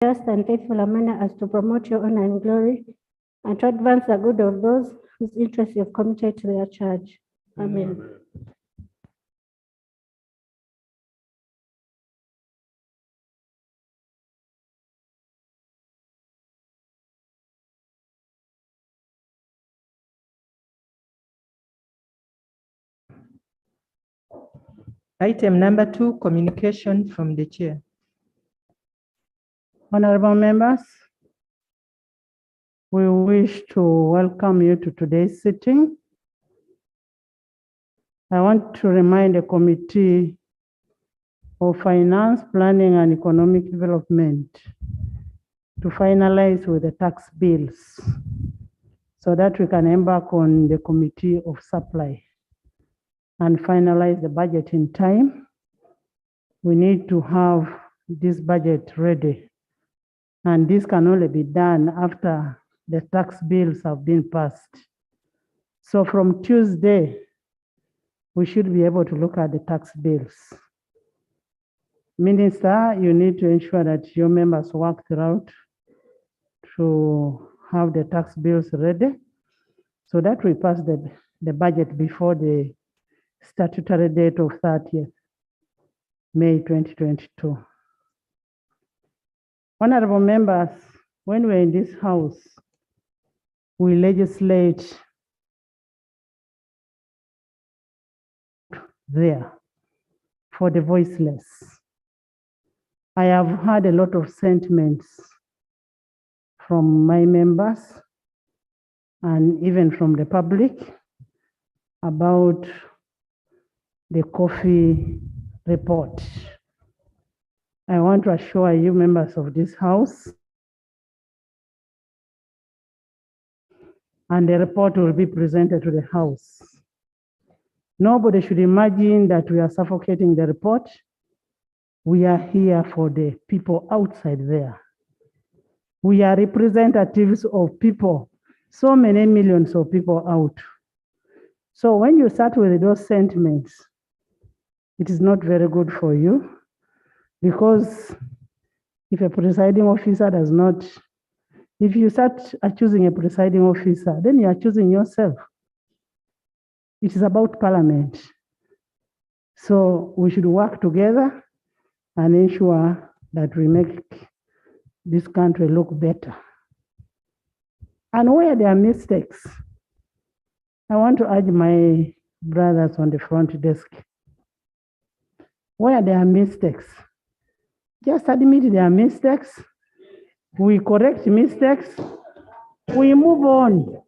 just and faithful a manner as to promote your honor and glory, and to advance the good of those whose interests you have committed to their charge. Amen. Item number 2, communication from the chair. Honorable members, we wish to welcome you to today's sitting. I want to remind the Committee of Finance, Planning and Economic Development to finalize with the tax bills so that we can embark on the Committee of Supply and finalize the budget in time. We need to have this budget ready, and this can only be done after the tax bills have been passed. So from Tuesday, we should be able to look at the tax bills. Minister, you need to ensure that your members work throughout to have the tax bills ready so that we pass the budget before the statutory date of 30th May 2022. Honorable members, when we're in this house, we legislate there for the voiceless. I have had a lot of sentiments from my members and even from the public about the coffee report. I want to assure you, members of this house, and the report will be presented to the House. Nobody should imagine that we are suffocating the report. We are here for the people outside there. We are representatives of people, so many millions of people out. So when you start with those sentiments, it is not very good for you, because if a presiding officer does not, if you start choosing a presiding officer, then you are choosing yourself. It is about Parliament. So we should work together and ensure that we make this country look better. And where there are mistakes, I want to urge my brothers on the front desk, where there are mistakes, just admit there are mistakes, we correct mistakes, we move on.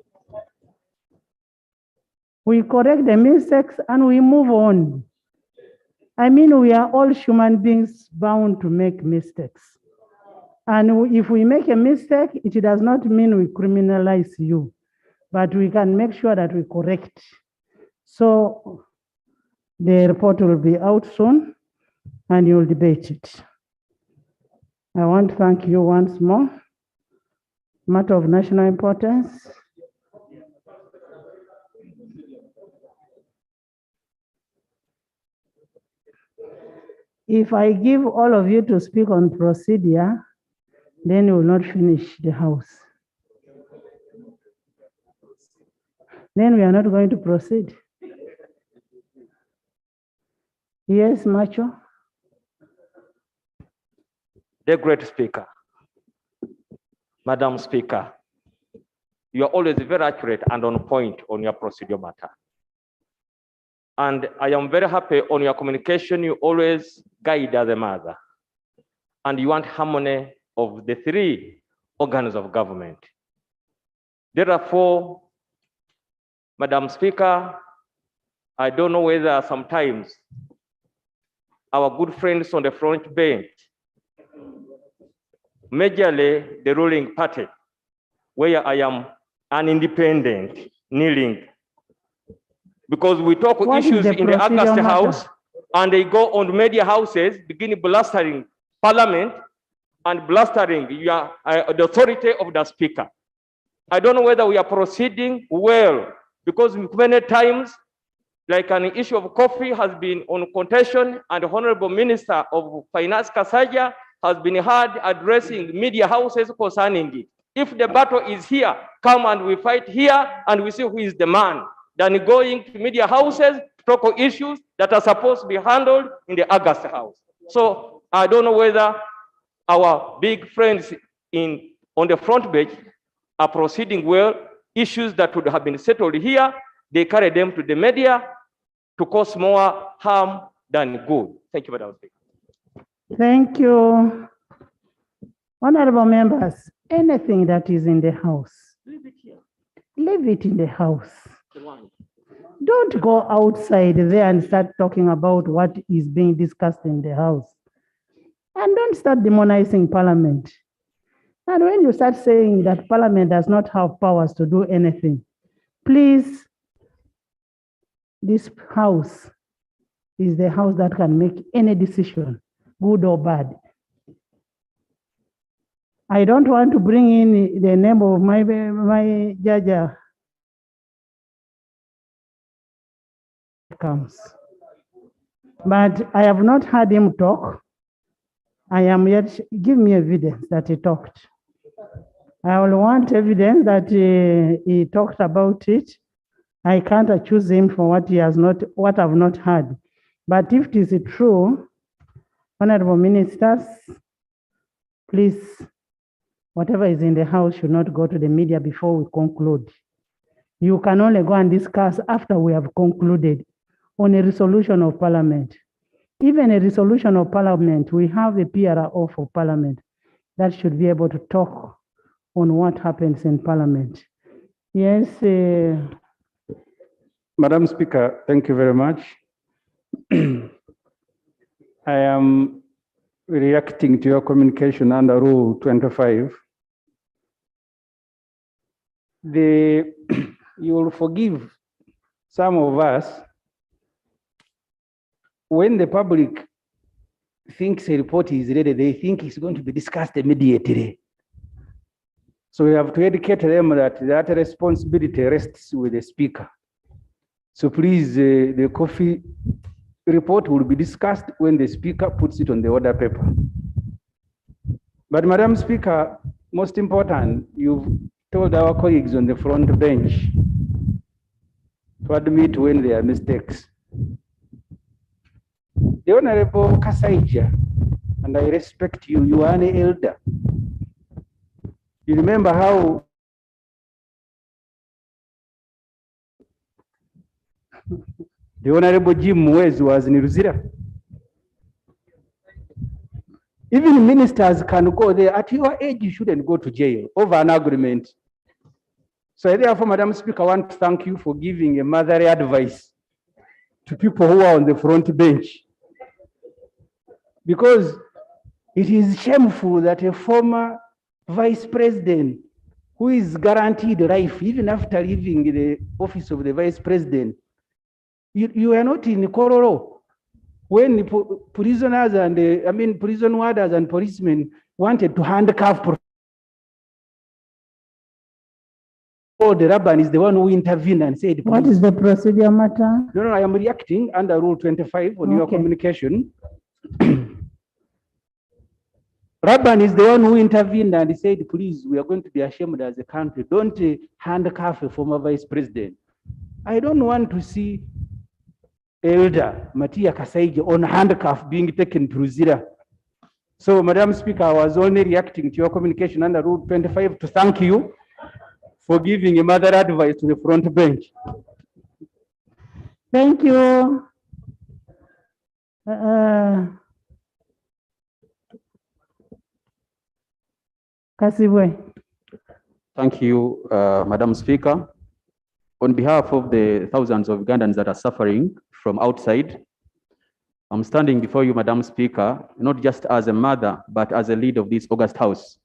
We correct the mistakes and we move on. I mean, we are all human beings bound to make mistakes. And if we make a mistake, it does not mean we criminalize you, but we can make sure that we correct. So the report will be out soon and you'll debate it. I want to thank you once more. Matter of national importance. If I give all of you to speak on procedure, then we will not finish the House. Then we are not going to proceed. Yes, Macho? The great speaker, Madam Speaker, you are always very accurate and on point on your procedure matter. And I am very happy on your communication. You always guide as a mother. And you want harmony of the three organs of government. Therefore, Madam Speaker, I don't know whether sometimes our good friends on the front bench, majorly the ruling party, where I am an independent, kneeling, because we talk issues in the August House, and they go on media houses, begin blustering Parliament and blustering the authority of the Speaker. I don't know whether we are proceeding well, because many times, like an issue of coffee has been on contention, and the Honorable Minister of Finance Kasaja has been heard addressing media houses concerning it. If the battle is here, come and we fight here and we see who is the man, than going to media houses to talk of issues that are supposed to be handled in the August House. So I don't know whether our big friends on the front bench are proceeding well. Issues that would have been settled here, they carry them to the media to cause more harm than good. Thank you, Madam Speaker. Thank you. Honorable members, anything that is in the house, Leave it here. leave it in the house. Don't go outside there and start talking about what is being discussed in the house. And don't start demonizing Parliament. And when you start saying that Parliament does not have powers to do anything, please, this house is the house that can make any decision, good or bad. I don't want to bring in the name of my judge comes. But I have not heard him talk. I am yet, give me evidence that he talked. I will want evidence that he talked about it. I can't accuse him for what he has not, what I've not heard. But if it is true, honorable ministers, please, whatever is in the house should not go to the media before we conclude. You can only go and discuss after we have concluded on a resolution of Parliament. Even a resolution of Parliament, we have a PRO for Parliament that should be able to talk on what happens in Parliament. Yes. Madam Speaker, thank you very much. I am reacting to your communication under Rule 25. You will forgive some of us when the public thinks a report is ready, they think it's going to be discussed immediately. So we have to educate them that responsibility rests with the speaker. So please, the coffee report will be discussed when the speaker puts it on the order paper. But Madam Speaker, most important, you've told our colleagues on the front bench to admit when there are mistakes. The Honorable Kasaija, and I respect you, you are an elder. You remember how the Honorable Jim Mwezi was in Ruzira? Even ministers can go there. At your age, you shouldn't go to jail over an agreement. So therefore, Madam Speaker, I want to thank you for giving a motherly advice to people who are on the front bench. Because it is shameful that a former vice president who is guaranteed life even after leaving the office of the vice president, you are not in Kororo when the prisoners and prison warders and policemen wanted to handcuff. The Rabban is the one who intervened and said, what is the procedure matter? No, I am reacting under Rule 25 on your communication. Rabban is the one who intervened and said, please, we are going to be ashamed as a country. Don't handcuff a former vice president. I don't want to see Elder Matia Kasaiji on handcuff being taken to Ruzira. So, Madam Speaker, I was only reacting to your communication under Rule 25 to thank you for giving a mother advice to the front bench. Thank you. Kasibwe. Thank you, Madam Speaker. On behalf of the thousands of Ugandans that are suffering from outside, I'm standing before you, Madam Speaker, not just as a mother, but as a leader of this August House.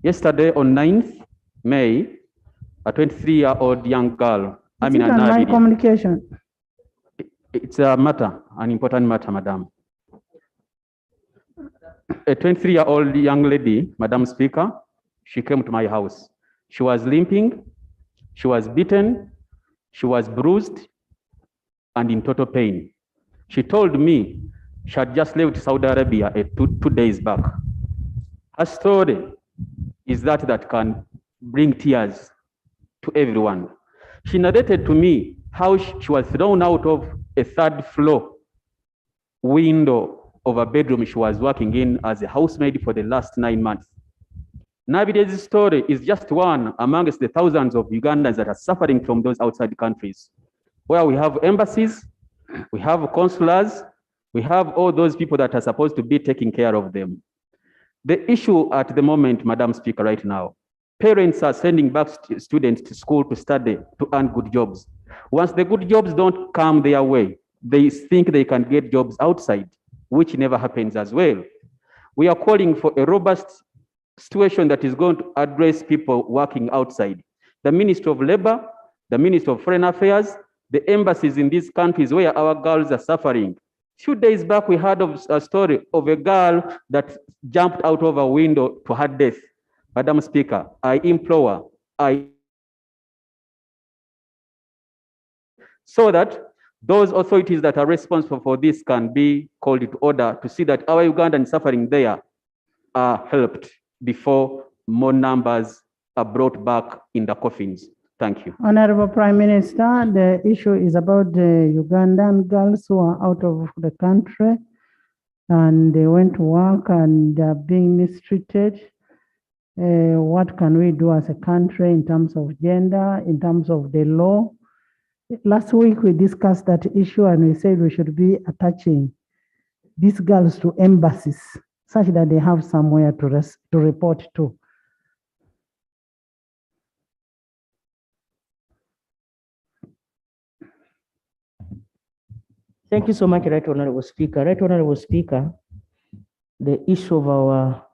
Yesterday, on 9th May, a 23-year-old young girl, Amina my Nabidi. Communication. It's a matter, an important matter, Madam. A 23-year-old young lady, Madam Speaker, she came to my house. She was limping, she was beaten, she was bruised, and in total pain. She told me she had just left Saudi Arabia 2 days back. Her story is that can bring tears to everyone. She narrated to me how she was thrown out of a third floor window of a bedroom she was working in as a housemaid for the last 9 months. Navide's story is just one amongst the thousands of Ugandans that are suffering from those outside countries, where we have embassies, we have consulars, we have all those people that are supposed to be taking care of them. The issue at the moment, Madam Speaker, right now, parents are sending back students to school to study, to earn good jobs. Once the good jobs don't come their way, they think they can get jobs outside, which never happens as well. We are calling for a robust situation that is going to address people working outside. The Ministry of Labor, the Ministry of Foreign Affairs, the embassies in these countries where our girls are suffering. A few days back, we heard of a story of a girl that jumped out of a window to her death. Madam Speaker, I implore, so that those authorities that are responsible for this can be called to order to see that our Ugandans suffering there are helped before more numbers are brought back in the coffins. Thank you. Honorable Prime Minister, the issue is about the Ugandan girls who are out of the country and they went to work and they are being mistreated. What can we do as a country in terms of gender, in terms of the law? Last week we discussed that issue and we said we should be attaching these girls to embassies such that they have somewhere to report to. Thank you so much, Right Honorable Speaker. Right Honorable Speaker, the issue of our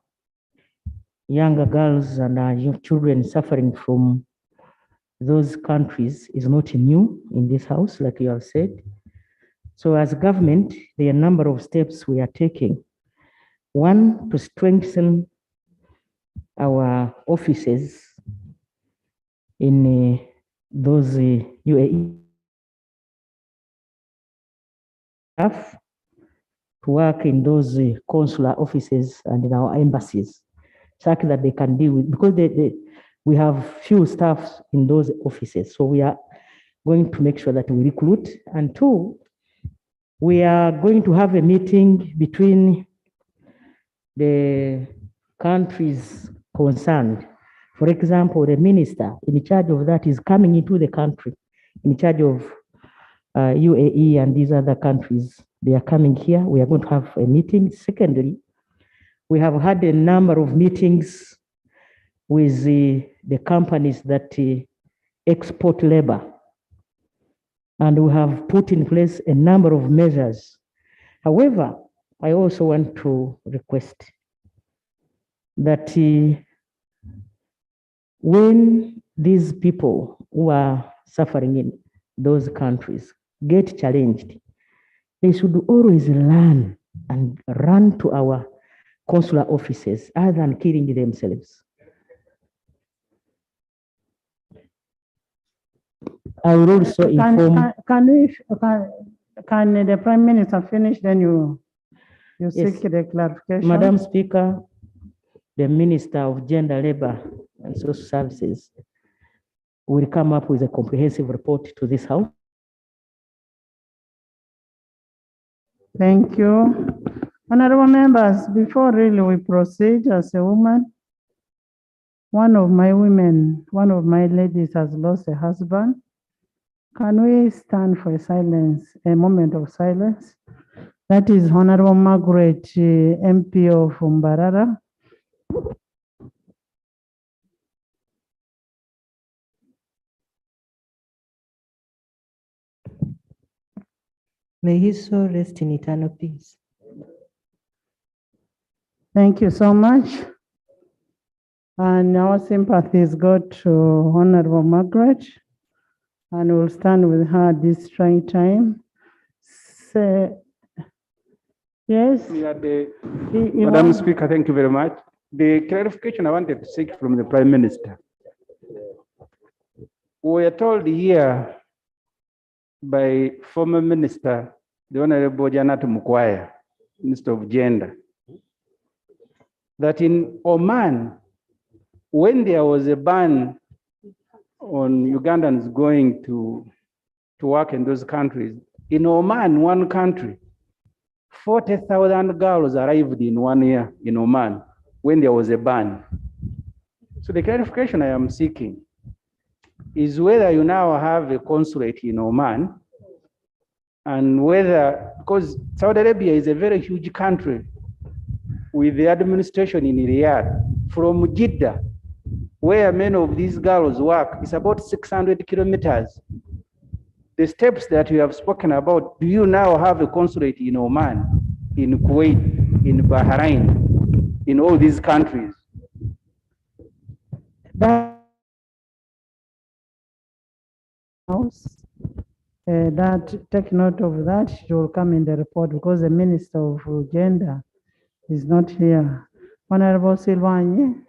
younger girls and our young children suffering from those countries is not new in this house, like you have said. So as government, there are a number of steps we are taking. One, to strengthen our offices in those UAE staff to work in those consular offices and in our embassies, such that they can deal with, because we have few staffs in those offices. So we are going to make sure that we recruit. And two, we are going to have a meeting between the countries concerned. For example, the minister in charge of that is coming into the country, in charge of UAE and these other countries. They are coming here. We are going to have a meeting. Secondly, we have had a number of meetings with the companies that export labor. And we have put in place a number of measures. However, I also want to request that when these people who are suffering in those countries get challenged, they should always learn and run to our consular offices other than killing themselves. I will also inform. Can the Prime Minister finish? Then you seek the clarification. Madam Speaker, the Minister of Gender, Labor and Social Services will come up with a comprehensive report to this House. Thank you. Honorable members, before really we proceed, as a woman, one of my ladies has lost a husband. Can we stand for a moment of silence? That is Honorable Margaret, MP of Mbarara. May his soul rest in eternal peace. Thank you so much. And our sympathies go to Honorable Margaret, and we'll stand with her this trying time. Yes? Madam Speaker, thank you very much. The clarification I wanted to seek from the Prime Minister. We are told here by former Minister, the Honorable Janet Mukwaya, Minister of Gender, that in Oman, when there was a ban on Ugandans going to work in those countries, in Oman, one country, 40,000 girls arrived in 1 year in Oman when there was a ban. So the clarification I am seeking is whether you now have a consulate in Oman and whether, because Saudi Arabia is a very huge country with the administration in Riyadh, from Jeddah, where many of these girls work, is about 600 kilometers. The steps that you have spoken about, do you now have a consulate in Oman, in Kuwait, in Bahrain, in all these countries? That take note of that, it will come in the report because the Minister of Gender is not here. Honorable Silvani.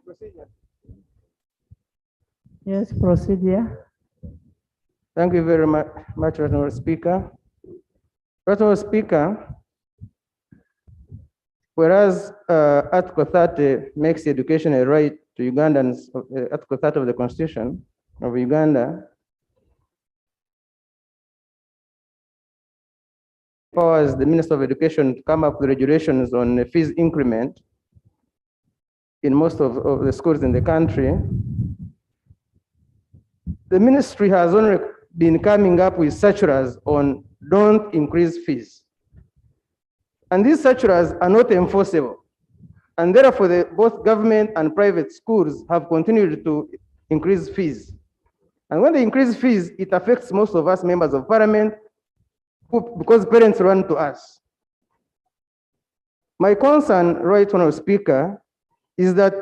Yes, procedure. Thank you very much, Honorable Speaker. Honorable Speaker, whereas Article 30 makes education a right to Ugandans, Article 30 of the Constitution of Uganda, empowers the Minister of Education to come up with regulations on the fees increment in most of the schools in the country. The ministry has only been coming up with circulars on don't increase fees. And these circulars are not enforceable. And therefore, both government and private schools have continued to increase fees. And when they increase fees, it affects most of us members of parliament because parents run to us. My concern, Right Honorable Speaker, is that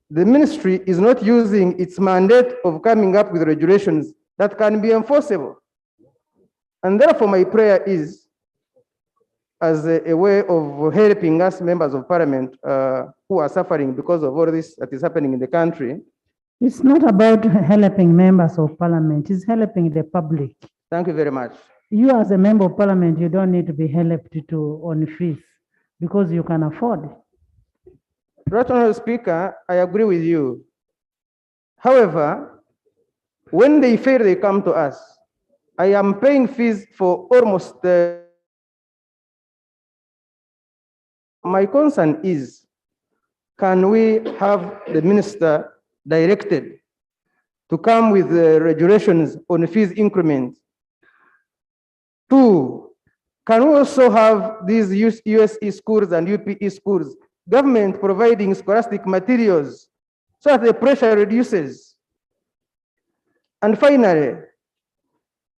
the ministry is not using its mandate of coming up with regulations that can be enforceable. And therefore, my prayer is, as a way of helping us members of parliament who are suffering because of all this that is happening in the country. It's not about helping members of parliament, it's helping the public. Thank you very much. You as a member of parliament, you don't need to be helped on fees because you can afford. Right Honorable Speaker, I agree with you. However, when they fail, they come to us. I am paying fees for almost my concern is, can we have the minister directed to come with the regulations on fees increments? 2, can we also have these USE schools and UPE schools, government providing scholastic materials so that the pressure reduces? And finally,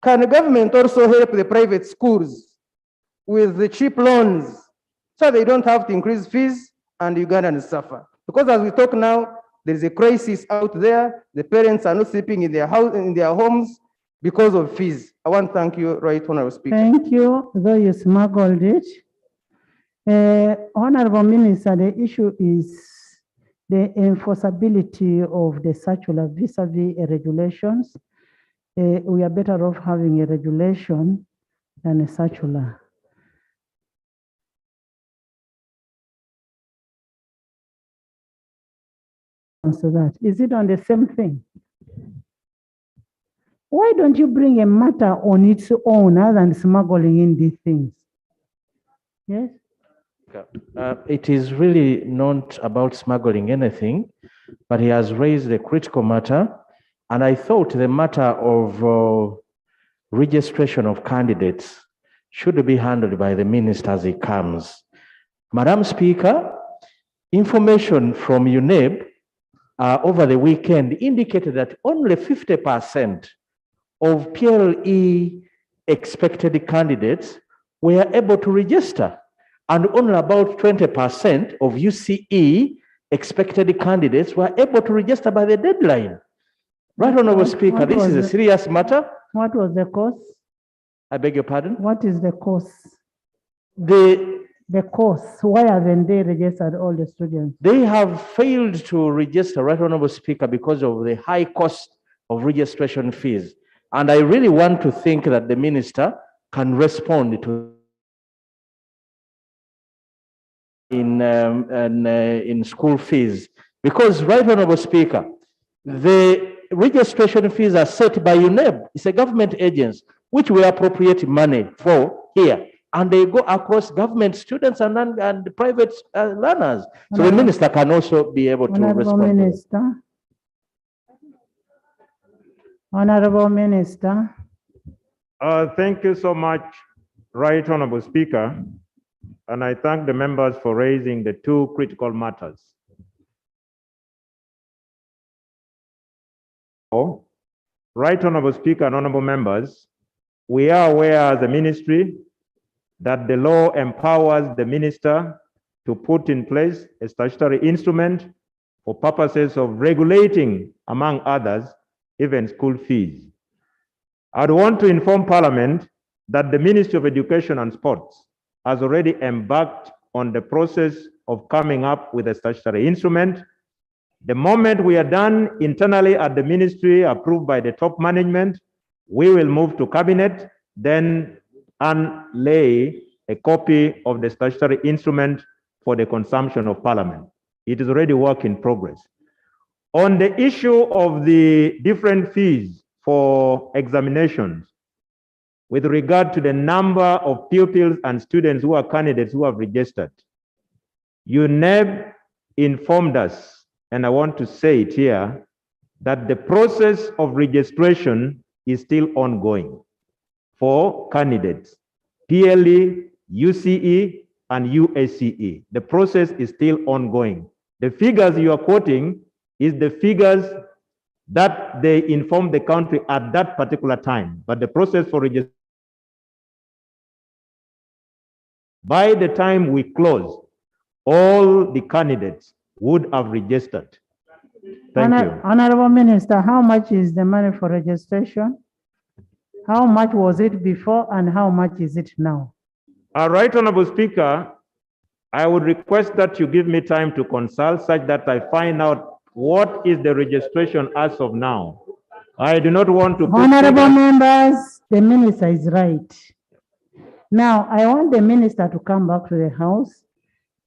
can the government also help the private schools with the cheap loans so they don't have to increase fees and Ugandans suffer? Because as we talk now, there is a crisis out there. The parents are not sleeping in their house, in their homes because of fees. I want to thank you, Right Honorable Speaker. Thank you, though you smuggled it. Honorable Minister, the issue is the enforceability of the circular vis-a-vis regulations. We are better off having a regulation than a circular. So that, is it on the same thing? Why don't you bring a matter on its own other than smuggling in these things? Yes? It is really not about smuggling anything, but he has raised a critical matter. And I thought the matter of registration of candidates should be handled by the minister as he comes. Madam Speaker, information from UNEB over the weekend indicated that only 50% of PLE expected candidates were able to register, and only about 20% of UCE expected candidates were able to register by the deadline. Right, Honorable Speaker, this is a serious matter. What was the cause? I beg your pardon? What is the cause? The cause, why haven't they registered all the students? They have failed to register, Right Honorable Speaker, because of the high cost of registration fees. And I really want to think that the minister can respond to in school fees. Because, Right Honorable Speaker, the registration fees are set by UNEB. It's a government agency, which we appropriate money for here. And they go across government students and private learners. So the minister can also be able to Honorable respond. Minister. Honorable Minister. Thank you so much, Right Honorable Speaker. And I thank the members for raising the two critical matters. Right Honorable Speaker and honorable members, we are aware as a ministry that the law empowers the minister to put in place a statutory instrument for purposes of regulating, among others, even school fees. I'd want to inform Parliament that the Ministry of Education and Sports has already embarked on the process of coming up with a statutory instrument. The moment we are done internally at the ministry, approved by the top management, we will move to cabinet, then lay a copy of the statutory instrument for the consumption of Parliament. It is already work in progress. On the issue of the different fees for examinations, with regard to the number of pupils and students who are candidates who have registered, UNEB informed us, and I want to say it here, that the process of registration is still ongoing for candidates, PLE, UCE, and UACE. The process is still ongoing. The figures you are quoting is the figures that they informed the country at that particular time, but the process for registration, by the time we close, all the candidates would have registered. Thank you. Honorable Minister, how much is the money for registration? How much was it before and how much is it now? Right, Honorable Speaker, I would request that you give me time to consult such that I find out what is the registration as of now. I do not want to... Honorable members, the minister is right. Now, I want the minister to come back to the House,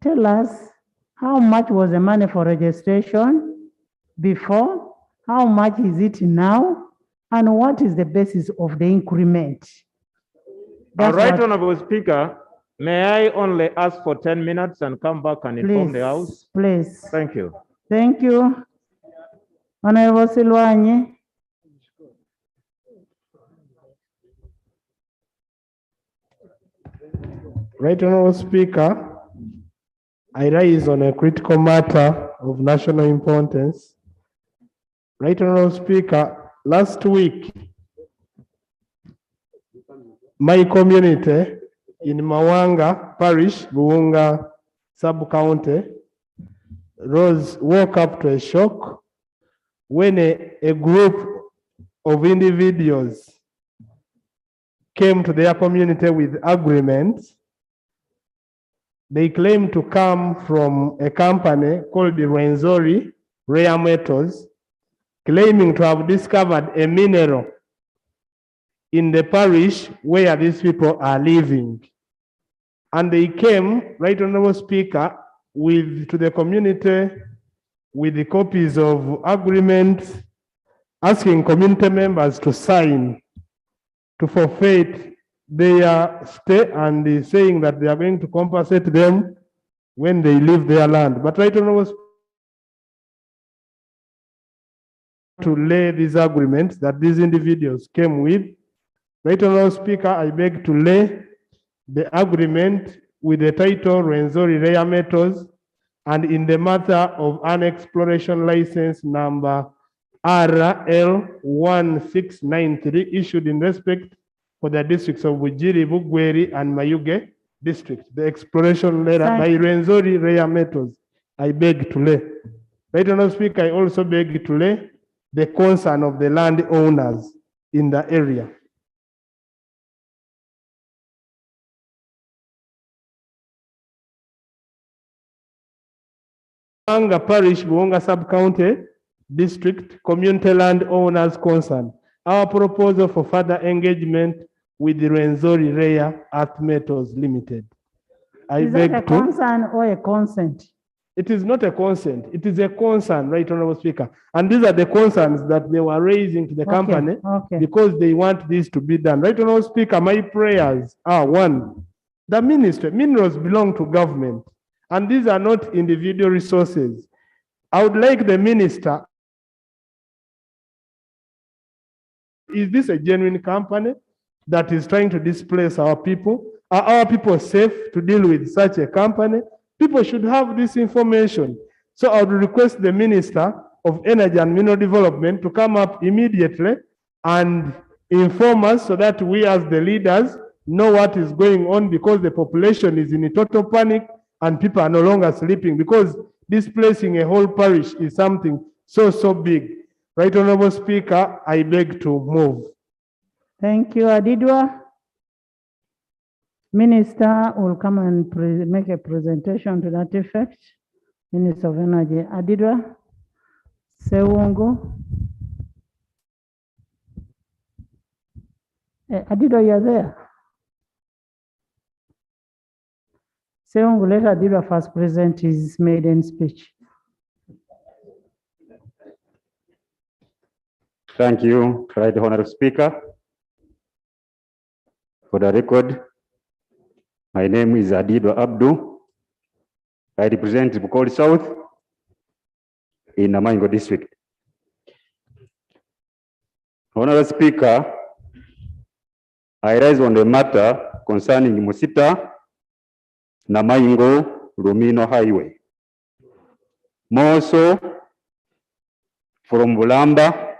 tell us how much was the money for registration before, how much is it now, and what is the basis of the increment? Right, Honorable Speaker, may I only ask for 10 minutes and come back and inform the House? Please. Thank you. Thank you. Honorable Silwanye. Right, Honorable Speaker, I rise on a critical matter of national importance. Right, Honorable Speaker, last week, my community in Mawanga Parish, Buunga Sub-County, woke up to a shock when a group of individuals came to their community with agreements. They claim to come from a company called the Rwenzori Rare Metals, claiming to have discovered a mineral in the parish where these people are living. And they came, Right Honorable Speaker, to the community with the copies of agreements, asking community members to sign to forfeit their stay, and saying that they are going to compensate them when they leave their land. But Right Honorable, to lay these agreements that these individuals came with, Right Honorable Speaker, I beg to lay the agreement with the title Rwenzori Rare Metals, and in the matter of an exploration license number RL1693 issued in respect for the districts of Bujiri, Bugweri, and Mayuge district. The exploration letter by Rwenzori Rare Metals, I beg to lay. Right Honorable Speaker, I also beg to lay the concern of the landowners in the area. Buunga Parish, Buunga Sub-County District, community landowners concern. Our proposal for further engagement with the Rwenzori Rare Earth Metals Limited. I Is that a beg to. concern or a consent? It is not a consent, it is a concern, Right Honorable Speaker. And these are the concerns that they were raising to the company Okay. because they want this to be done. Right Honorable Speaker, my prayers are one, the ministry, minerals belong to government, and these are not individual resources. I would like the minister, is this a genuine company that is trying to displace our people? Are our people safe to deal with such a company? People should have this information. So I would request the Minister of Energy and Mineral Development to come up immediately and inform us so that we as the leaders know what is going on, because the population is in a total panic and people are no longer sleeping, because displacing a whole parish is something so big. Right Honorable Speaker, I beg to move. Thank you, Adidwa. Minister will come and make a presentation to that effect. Minister of Energy, Adidwa, Sewongo. Adidwa, you're there. Sewongo, let Adidwa first present his maiden speech. Thank you, Right Honorable Speaker. For the record, my name is Adidwa Abdu. I represent Bukoli South in Namango district. Honorable Speaker, I rise on the matter concerning Musita Namango Lumino Highway. More so from Bulamba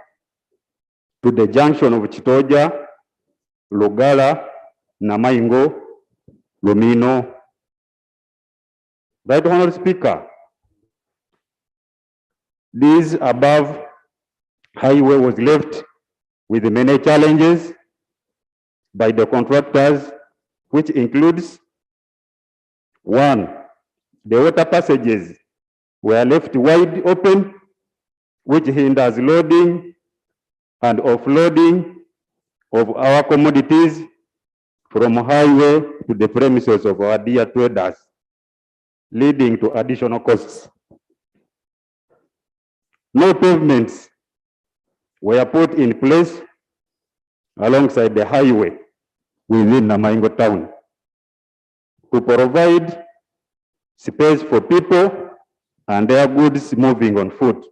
to the junction of Chitoja, Lugala, Namango, Lumino. Right Honorable Speaker, this above highway was left with many challenges by the contractors, which includes: one, the water passages were left wide open, which hinders loading and offloading of our commodities from highway to the premises of our dear traders, leading to additional costs. No pavements were put in place alongside the highway within Namango town to provide space for people and their goods moving on foot.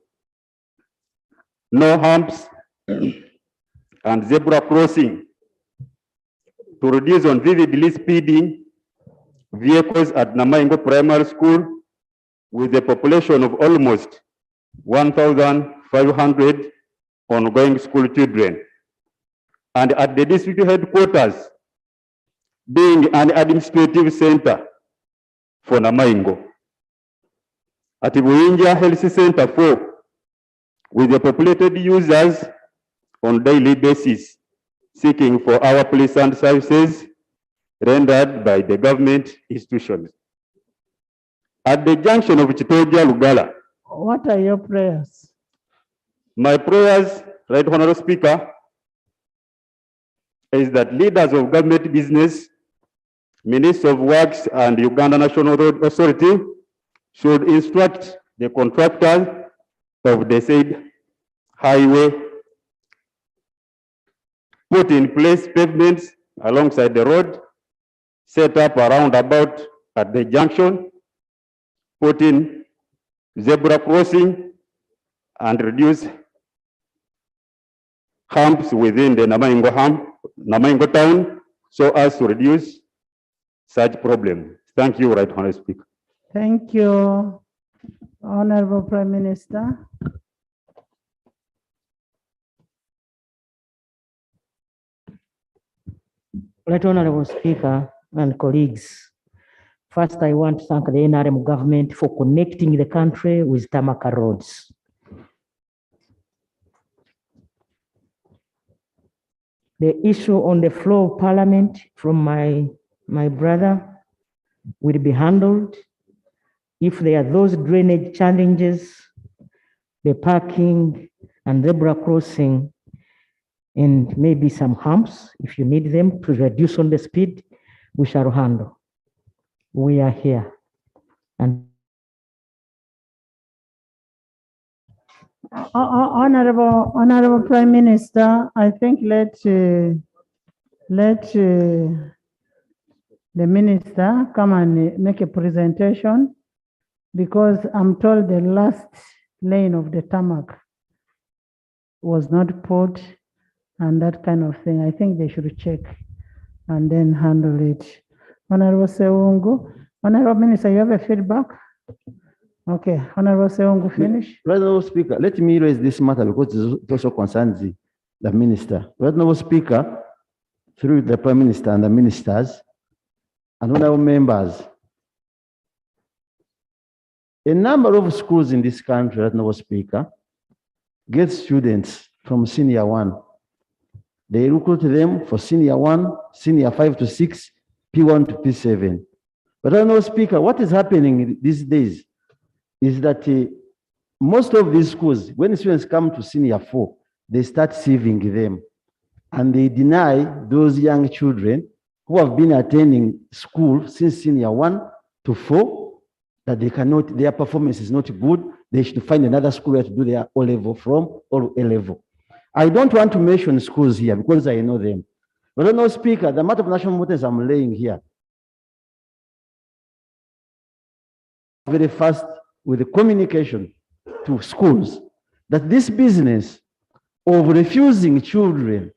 No humps and zebra crossing to reduce unvividly speeding vehicles at Namango Primary School with a population of almost 1,500 ongoing school children, and at the district headquarters being an administrative center for Namango. At Buinja Health Center 4, with the populated users on daily basis seeking for our pleasant services rendered by the government institutions. At the junction of Chitoja, Lugala. What are your prayers? My prayers, Right Honorable Speaker, is that leaders of government business, Minister of Works and Uganda National Road Authority should instruct the contractors of the said highway put in place pavements alongside the road, set up a roundabout at the junction, put in zebra crossing, and reduce humps within the Namango town so as to reduce such problem. Thank you, Right Honorable Speaker. Thank you, Honorable Prime Minister. Right Honorable Speaker and colleagues, first I want to thank the NRM government for connecting the country with Tamaka roads. The issue on the floor of Parliament from my brother will be handled. If there are those drainage challenges, the parking and zebra crossing, and maybe some humps, if you need them to reduce on the speed, we shall handle. we are here. And Honorable Prime Minister, I think let the minister come and make a presentation, because I'm told the last lane of the tarmac was not put and that kind of thing. I think they should check and then handle it. Honorable Seungu, Honorable Minister, you have a feedback? Okay, Honorable Seungu, finish. Honorable Speaker, let me raise this matter because it also concerns the minister. Honorable Speaker, through the Prime Minister and the ministers and honorable members, a number of schools in this country, Honorable Speaker, get students from senior 1. They recruit them for senior 1, senior 5 to 6, P1 to P7. But Honorable Speaker, what is happening these days is that most of these schools, when students come to senior 4, they start sieving them and they deny those young children who have been attending school since senior 1 to 4 that they cannot, their performance is not good. They should find another school where to do their O level from or A level. I don't want to mention schools here because I know them. But Honorable Speaker, the amount of national motors I'm laying here, very fast with the communication to schools that this business of refusing children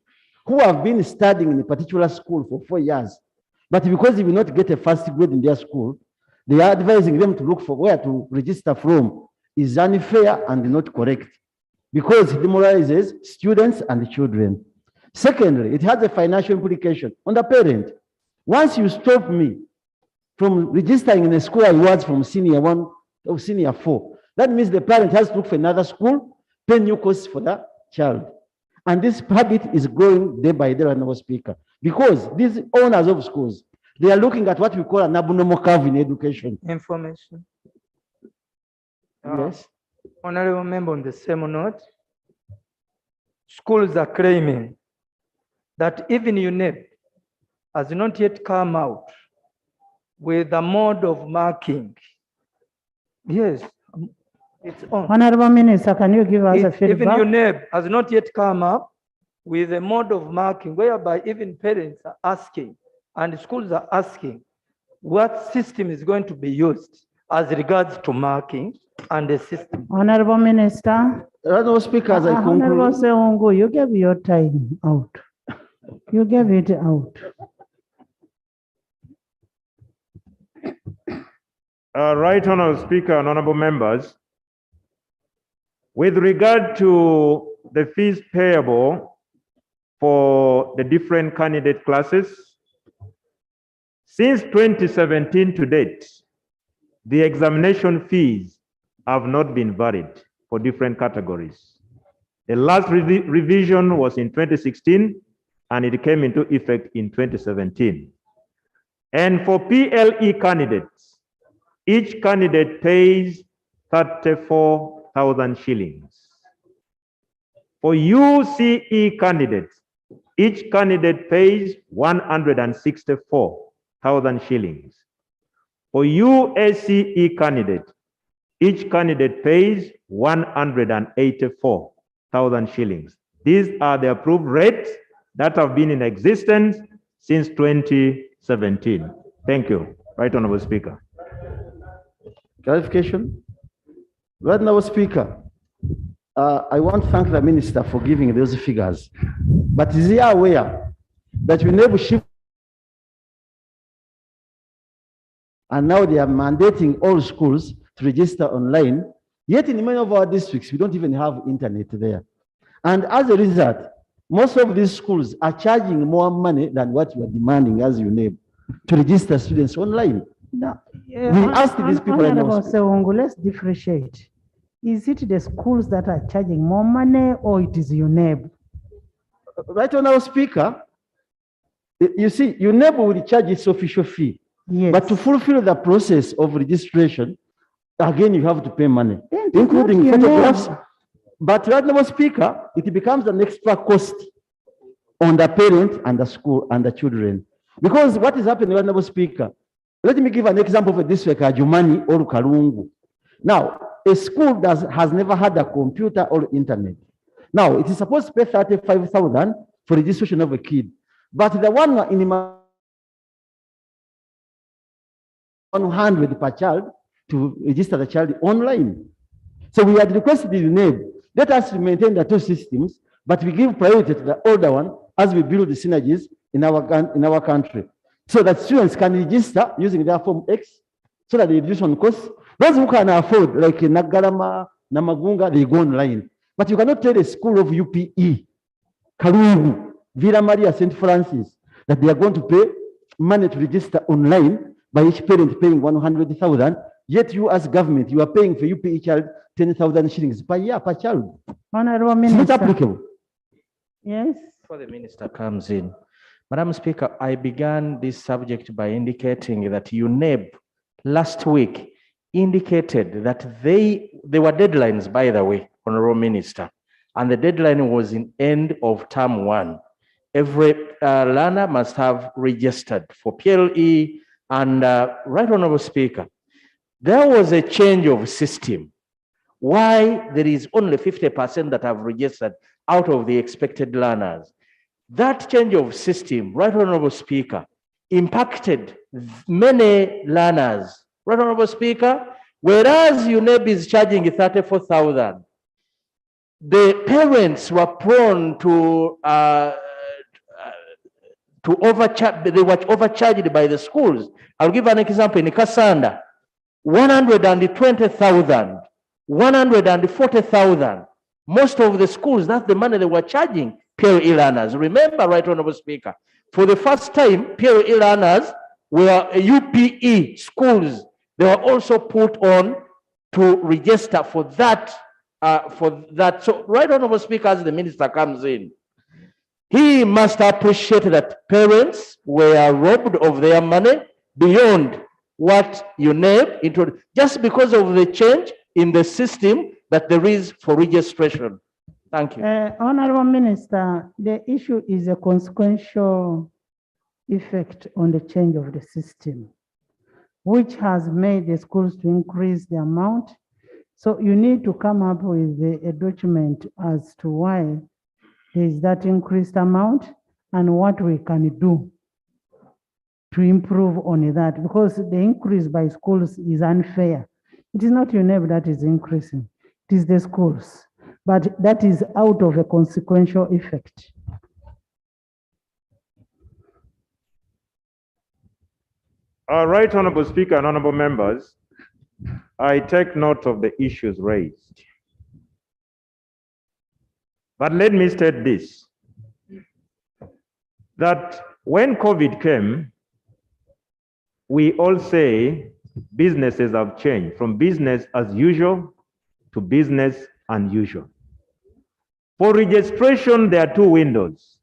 who have been studying in a particular school for 4 years, but because they will not get a first grade in their school, they are advising them to look for where to register from is unfair and not correct, because it demoralizes students and children. Secondly, it has a financial implication on the parent. Once you stop me from registering in a school I was from senior 1 or senior 4, that means the parent has to look for another school, pay new costs for that child. And this habit is growing day by day, Honorable Speaker, because these owners of schools, they are looking at what we call an abnormal curve in education. Information. Yes. Honorable member, on the same note, schools are claiming that even UNEP has not yet come out with a mode of marking. Yes, it's on. Honorable Minister, can you give us a feedback? Even UNEP has not yet come up with a mode of marking whereby even parents are asking and schools are asking what system is going to be used as regards to marking and the system. Honorable Minister. Honorable Speaker, as I conclude. Honorable Seungu, you gave your time out. You gave it out. Right, Honorable Speaker and honorable members, with regard to the fees payable for the different candidate classes, since 2017 to date, the examination fees have not been varied for different categories. The last revision was in 2016 and it came into effect in 2017. And for PLE candidates, each candidate pays 34,000 shillings. For UCE candidates, each candidate pays 164,000 shillings. For USCE candidate, each candidate pays 184,000 shillings. These are the approved rates that have been in existence since 2017. Thank you. Right, Honorable Speaker. Clarification. Right, Honorable Speaker, I want to thank the minister for giving those figures. But is he aware that we never shift? And now they are mandating all schools to register online. Yet in many of our districts, we don't even have internet there. And as a result, most of these schools are charging more money than what you are demanding as you name to register students online. No, We asked these people. Honorable Seungu, let's differentiate. Is it the schools that are charging more money or it is UNEB? Right, Honorable Speaker, you see, UNEB will charge its official fee. Yes. But to fulfill the process of registration, again, you have to pay money, Then including not photographs. UNEB. But right now, Speaker, it becomes an extra cost on the parent and the school and the children. Because what is happening right now, Speaker, Let me give an example of a district, Ajumani or Kalungu. Now, a school has never had a computer or internet. Now, it is supposed to pay 35,000 for registration of a kid. But the one in 100 per child to register the child online. So we had requested the UNEB, let us maintain the two systems, but we give priority to the older one as we build the synergies in our country, so that students can register using their Form X, so that they reduce on costs. Those who can afford, like Nagarama, Namagunga, they go online. But you cannot tell a school of UPE, Karungu, Villa Maria, St. Francis, that they are going to pay money to register online by each parent paying 100,000. Yet you as government, you are paying for UPE child 10,000 shillings per year per child. Honorable Minister. It's not applicable. Yes. Before the minister comes in, Madam Speaker, I began this subject by indicating that UNEB last week indicated that there were deadlines, by the way, Honorable Minister, and the deadline was in end of term 1. Every learner must have registered for PLE, and Right Honorable Speaker, there was a change of system. Why there is only 50% that have registered out of the expected learners? That change of system, Right Honorable Speaker, impacted many learners. Right Honorable Speaker, whereas UNEB is charging 34,000, the parents were prone to overcharge. They were overcharged by the schools. I'll give an example. In Kasanda, 120,000, 140,000. Most of the schools, that's the money they were charging PLE learners. Remember, Right Honorable Speaker, for the first time, PLE learners were UPE schools. They were also put on to register for that. So, Right Honorable Speaker, as the minister comes in, he must appreciate that parents were robbed of their money beyond what UNEB introduced, just because of the change in the system that there is for registration. Thank you. Honorable Minister, the issue is a consequential effect on the change of the system, which has made the schools to increase the amount. So you need to come up with a document as to why there is that increased amount and what we can do to improve on that, because the increase by schools is unfair. It is not UNEB that is increasing, it is the schools, but that is out of a consequential effect. All right, Honorable Speaker and honorable members, I take note of the issues raised. But let me state this, that when COVID came, we all say businesses have changed from business as usual to business unusual. For registration, there are two windows.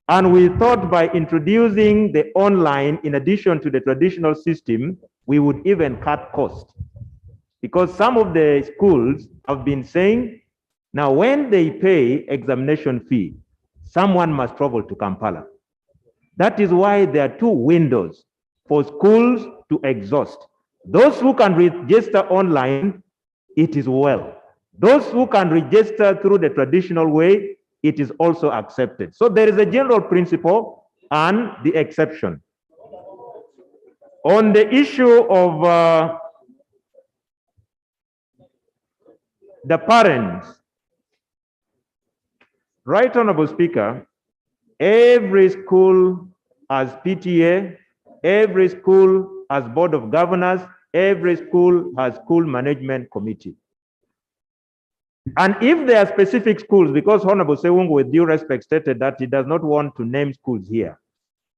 And we thought by introducing the online in addition to the traditional system, we would even cut costs. Because some of the schools have been saying, now when they pay examination fee, someone must travel to Kampala. That is why there are two windows for schools to exhaust. Those who can register online, it is well. Those who can register through the traditional way, it is also accepted. So there is a general principle and the exception. On the issue of the parents, Right Honorable Speaker, every school has PTA, every school has board of governors, every school has school management committee. And if there are specific schools, because Honorable Sewungu, with due respect, stated that he does not want to name schools here.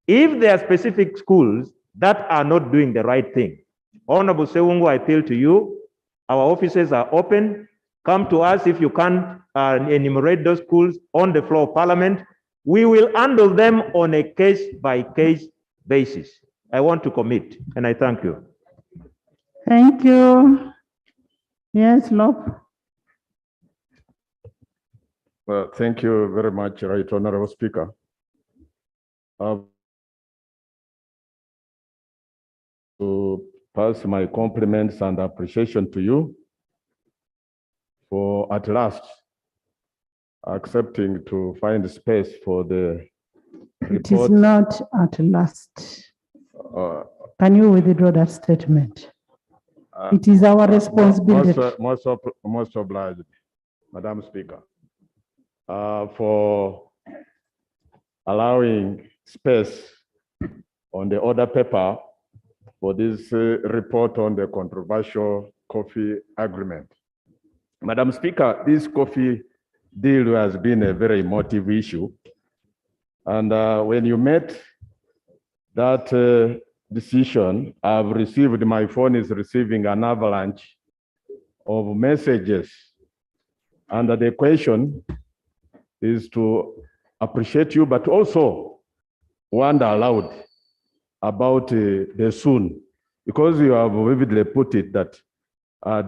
If there are specific schools that are not doing the right thing, Honorable Sewungu, I appeal to you, our offices are open. Come to us if you can't enumerate those schools on the floor of Parliament. We will handle them on a case-by-case basis. I want to commit, and I thank you. Thank you. Yes, Lop. Well, thank you very much, Right Honorable Speaker. to pass my compliments and appreciation to you for at last accepting to find space for the It is report. not at last. Uh, Can you withdraw that statement? It is our responsibility. Most obliged, Madam Speaker, for allowing space on the order paper for this report on the controversial coffee agreement. Madam Speaker, this coffee deal has been a very emotive issue. And when you made that decision, I've received, my phone is receiving an avalanche of messages. And the question is to appreciate you, but also wonder aloud about the soon, because you have vividly put it that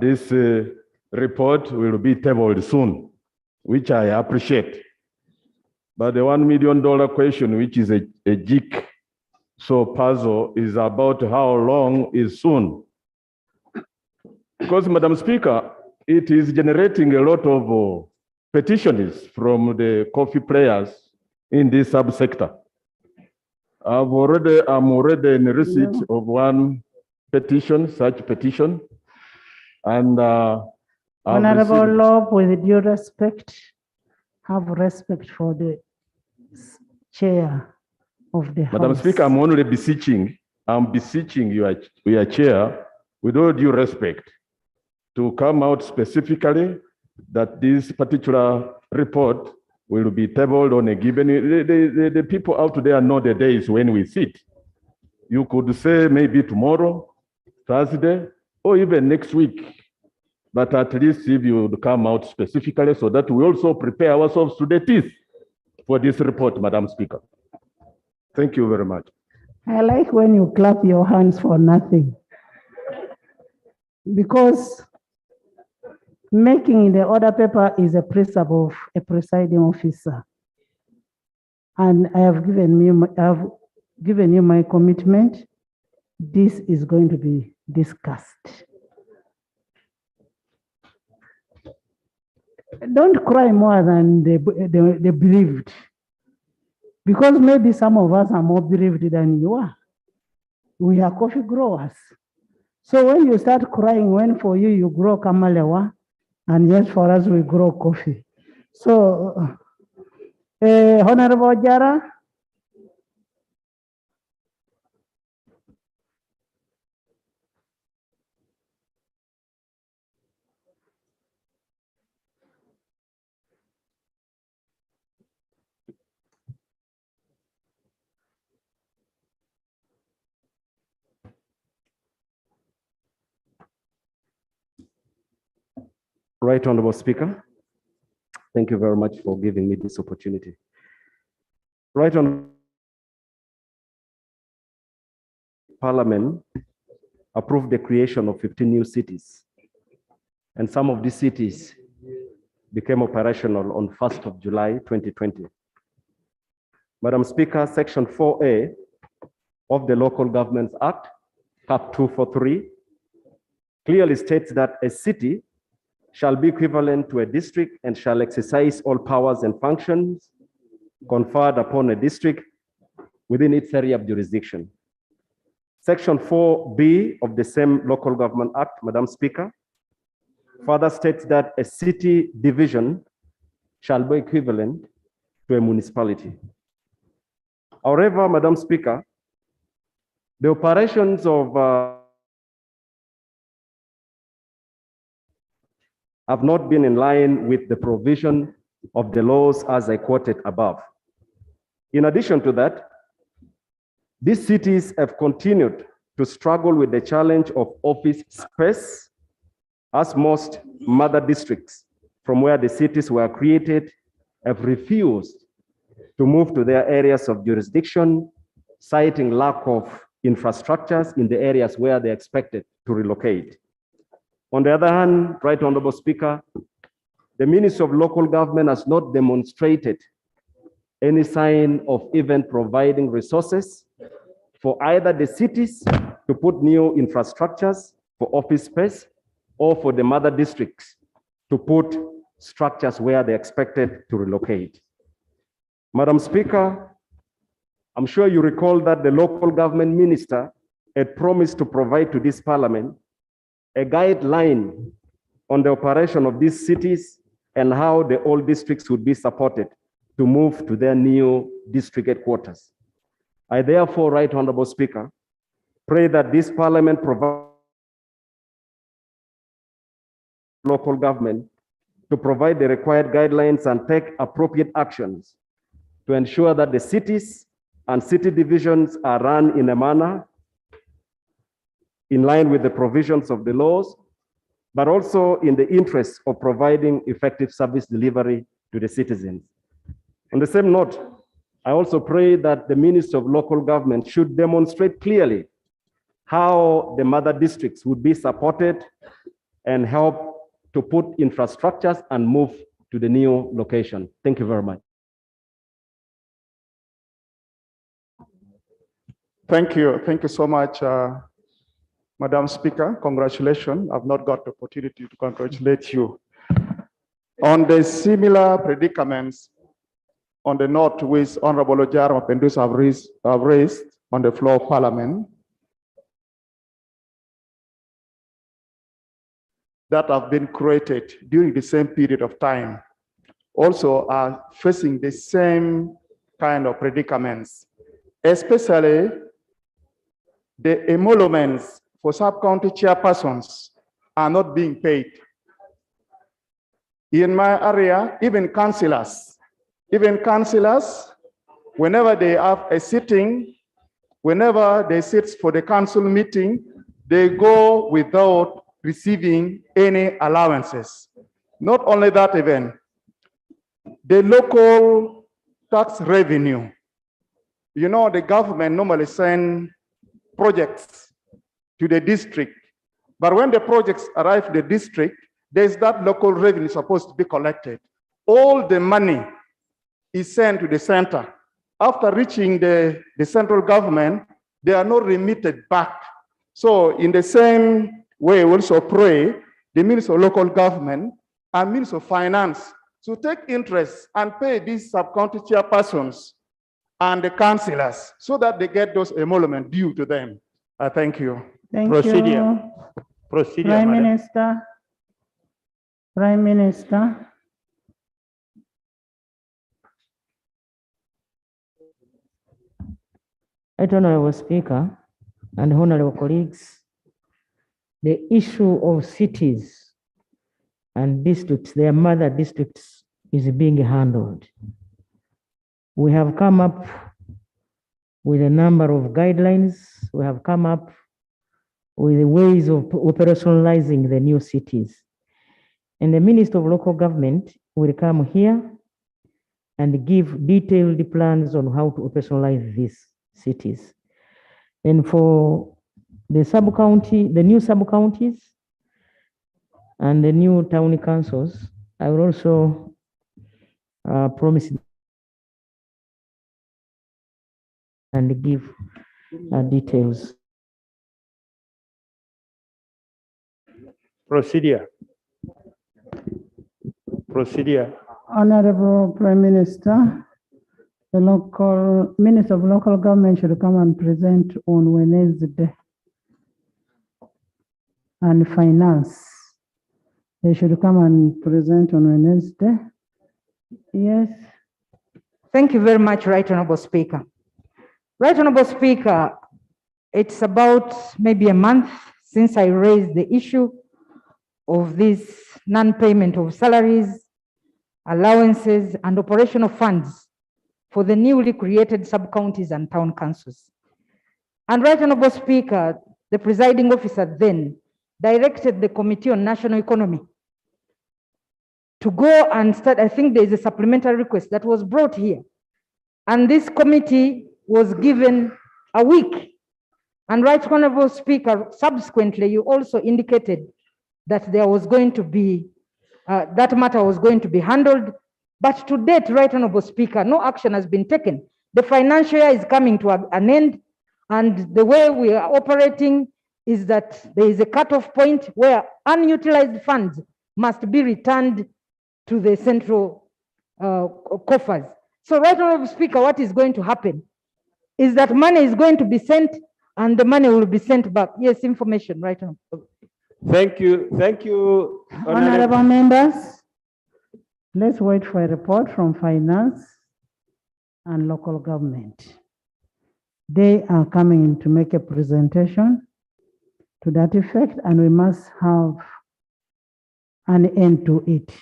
this report will be tabled soon, which I appreciate. But the $1 million question, which is a jigsaw puzzle, is about how long is soon. Because, Madam Speaker, it is generating a lot of petitions from the coffee players in this subsector. I'm already in receipt of one petition, such petition, and Honorable Lob, with due respect, have respect for the chair of the House. Madam Speaker, I'm only beseeching, your chair, with all due respect, to come out specifically that this particular report will be tabled on a given, the people out there know the days when we sit. You could say maybe tomorrow, Thursday, or even next week. But at least if you would come out specifically so that we also prepare ourselves to the teeth for this report, Madam Speaker. Thank you very much. I like when you clap your hands for nothing. Because making the order paper is a principle of a presiding officer. And I have given you my commitment. This is going to be discussed. Don't cry more than they believed. Because maybe some of us are more bereaved than you are. We are coffee growers. So when you start crying, when for you, you grow kamalewa, and yes, for us, we grow coffee. So, Honorable Jara. Right Honorable Speaker, thank you very much for giving me this opportunity. Right on Parliament approved the creation of 15 new cities, and some of these cities became operational on 1st of July 2020. Madam Speaker, Section 4A of the Local Governments Act, Cap 243, clearly states that a city shall be equivalent to a district and shall exercise all powers and functions conferred upon a district within its area of jurisdiction. Section 4B of the same Local Government Act, Madam Speaker, further states that a city division shall be equivalent to a municipality. However, Madam Speaker, the operations of have not been in line with the provision of the laws as I quoted above. In addition to that, these cities have continued to struggle with the challenge of office space, as most mother districts from where the cities were created have refused to move to their areas of jurisdiction, citing lack of infrastructures in the areas where they expected to relocate. On the other hand, Right Honorable Speaker, the Ministry of Local Government has not demonstrated any sign of even providing resources for either the cities to put new infrastructures for office space or for the mother districts to put structures where they're expected to relocate. Madam Speaker, I'm sure you recall that the local government minister had promised to provide to this parliament a guideline on the operation of these cities and how the old districts would be supported to move to their new district headquarters. I therefore, Right Honorable Speaker, pray that this parliament provide local government to provide the required guidelines and take appropriate actions to ensure that the cities and city divisions are run in a manner in line with the provisions of the laws, but also in the interest of providing effective service delivery to the citizens. On the same note, I also pray that the Minister of Local Government should demonstrate clearly how the mother districts would be supported and help to put infrastructures and move to the new location. Thank you very much. Thank you. Thank you so much, Madam Speaker. Congratulations. I've not got the opportunity to congratulate you. On the similar predicaments on the note which Honorable Ojar Mapendus have raised on the floor of Parliament, that have been created during the same period of time also are facing the same kind of predicaments, especially the emoluments for sub-county chairpersons are not being paid. In my area, even councillors, whenever they have a sitting, whenever they sit for the council meeting, they go without receiving any allowances. Not only that, even the local tax revenue. You know, the government normally send projects to the district, but when the projects arrive to the district, there's that local revenue supposed to be collected. All the money is sent to the center. After reaching the central government, they are not remitted back. So in the same way, we also pray the Minister of Local Government and Minister of Finance to take interest and pay these sub-county chairpersons and the councillors so that they get those emoluments due to them. I thank you. Thank you. Procedure, Prime Madam. Minister. Prime Minister. Right Honorable Speaker and honorable colleagues, the issue of cities and districts, their mother districts, is being handled. We have come up with a number of guidelines. We have come up with ways of operationalizing the new cities. And the Minister of Local Government will come here and give detailed plans on how to operationalize these cities. And for the sub-county, the new sub-counties and the new town councils, I will also promise and give details. Procedure. Honorable Prime Minister, the local Minister of Local Government should come and present on Wednesday. And Finance, they should come and present on Wednesday. Yes. Thank you very much, Right Honorable Speaker. Right Honorable Speaker, it's about maybe a month since I raised the issue of this non-payment of salaries, allowances, and operational funds for the newly created sub-counties and town councils. And Right Honorable Speaker, the presiding officer then directed the Committee on National Economy to go and start. I think there is a supplementary request that was brought here. And this committee was given a week. And Right Honorable Speaker, subsequently, you also indicated that there was going to be, that matter was going to be handled. But to date, Right Honorable Speaker, no action has been taken. The financial year is coming to an end, And the way we are operating is that there is a cutoff point where unutilized funds must be returned to the central coffers. So, Right Honorable Speaker, what is going to happen is that money is going to be sent and the money will be sent back. Yes, information, Right Honorable. Thank you. Thank you, Honorable members, let's wait for a report from finance and local government. They are coming to make a presentation to that effect, and we must have an end to it.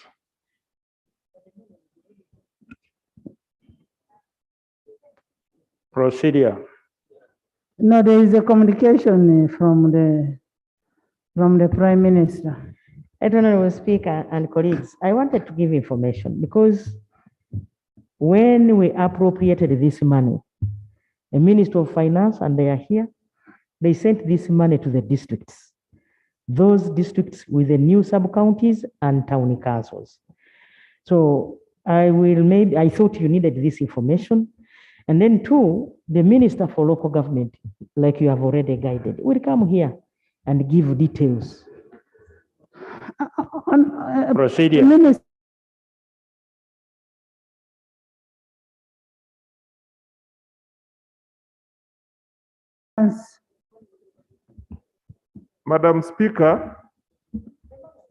Procedure. No, there is a communication from the Prime Minister. Honorable Speaker and colleagues, I wanted to give information because when we appropriated this money, the Minister of Finance, and they are here, they sent this money to the districts, those districts with the new sub-counties and town councils. So I thought you needed this information. And then two, the Minister for Local Government, like you have already guided, will come here and give details. Procedure. Minister, Madam Speaker,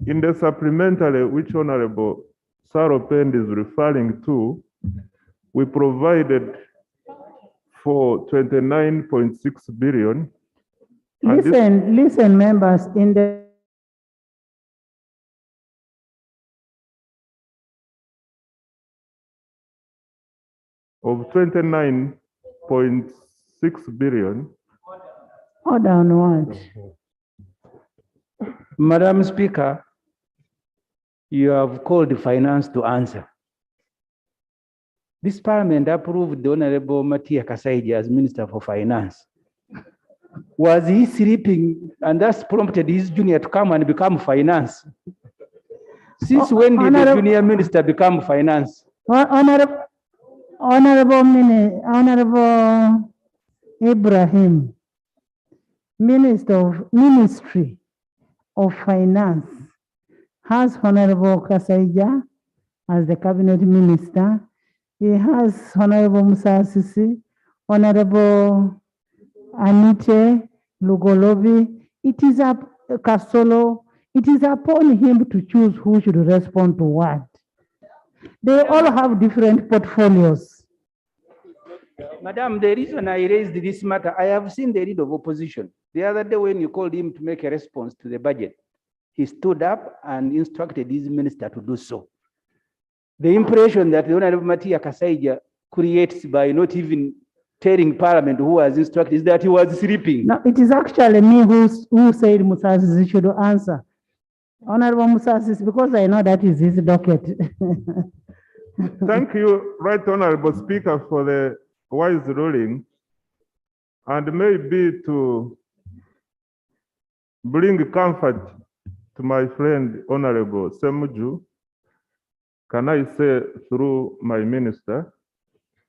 in the supplementary which Honorable Saropend is referring to, we provided for 29.6 billion. Listen, members, in the of 29.6 billion. order on what? Madam Speaker, you have called finance to answer. This parliament approved the Honorable Matia Kasaija as Minister for Finance. Was he sleeping and that's prompted his junior to come and become finance? Since when did the junior minister become finance? Honorable Ibrahim, Ministry of Finance, has Honorable Kasaija as the cabinet minister. He has Honorable Musasisi, Honorable Anite Lugolobi. It is up Kasolo. It is upon him to choose who should respond to what. They all have different portfolios. Madam, the reason I raised this matter, I have seen the leader of opposition. The other day when you called him to make a response to the budget, he stood up and instructed his minister to do so. The impression that the Honorable Matia Kasaija creates by not even telling Parliament who was instructed is that he was sleeping. No, it is actually me who said Musasisi should answer. Honorable Musasisi, because I know that is his docket. Thank you, Right Honorable Speaker, for the wise ruling, and maybe to bring comfort to my friend Honorable Semuju. Can I say through my minister?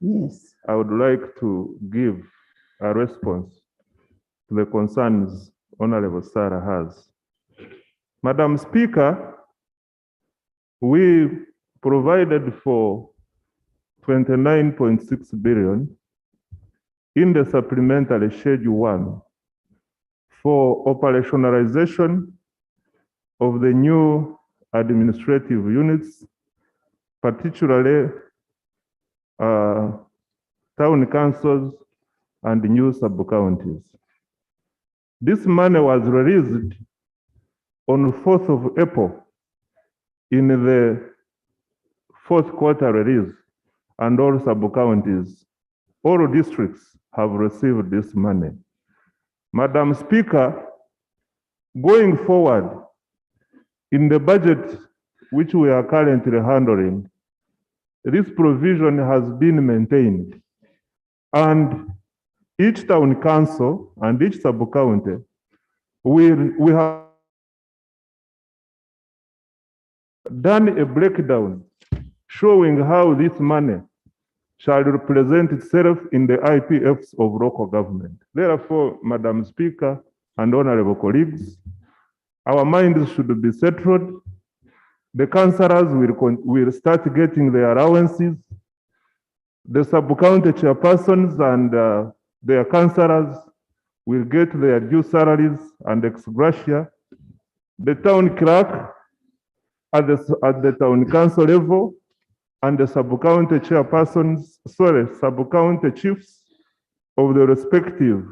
Yes. I would like to give a response to the concerns Honorable Sarah has. Madam Speaker, we provided for 29.6 billion in the supplementary Schedule 1 for operationalization of the new administrative units, particularly town councils and new sub-counties. This money was released on 4th of April in the fourth quarter release, and all sub-counties, all districts have received this money. Madam Speaker, going forward, in the budget which we are currently handling, this provision has been maintained, and each town council and each sub-county we have done a breakdown showing how this money shall represent itself in the IPFs of local government. Therefore, Madam Speaker and honorable colleagues, our minds should be settled. The councillors will start getting their allowances. The sub-county chairpersons and their councillors will get their due salaries and ex gratia. The town clerk at the town council level and the sub-county chairpersons, sub-county chiefs of the respective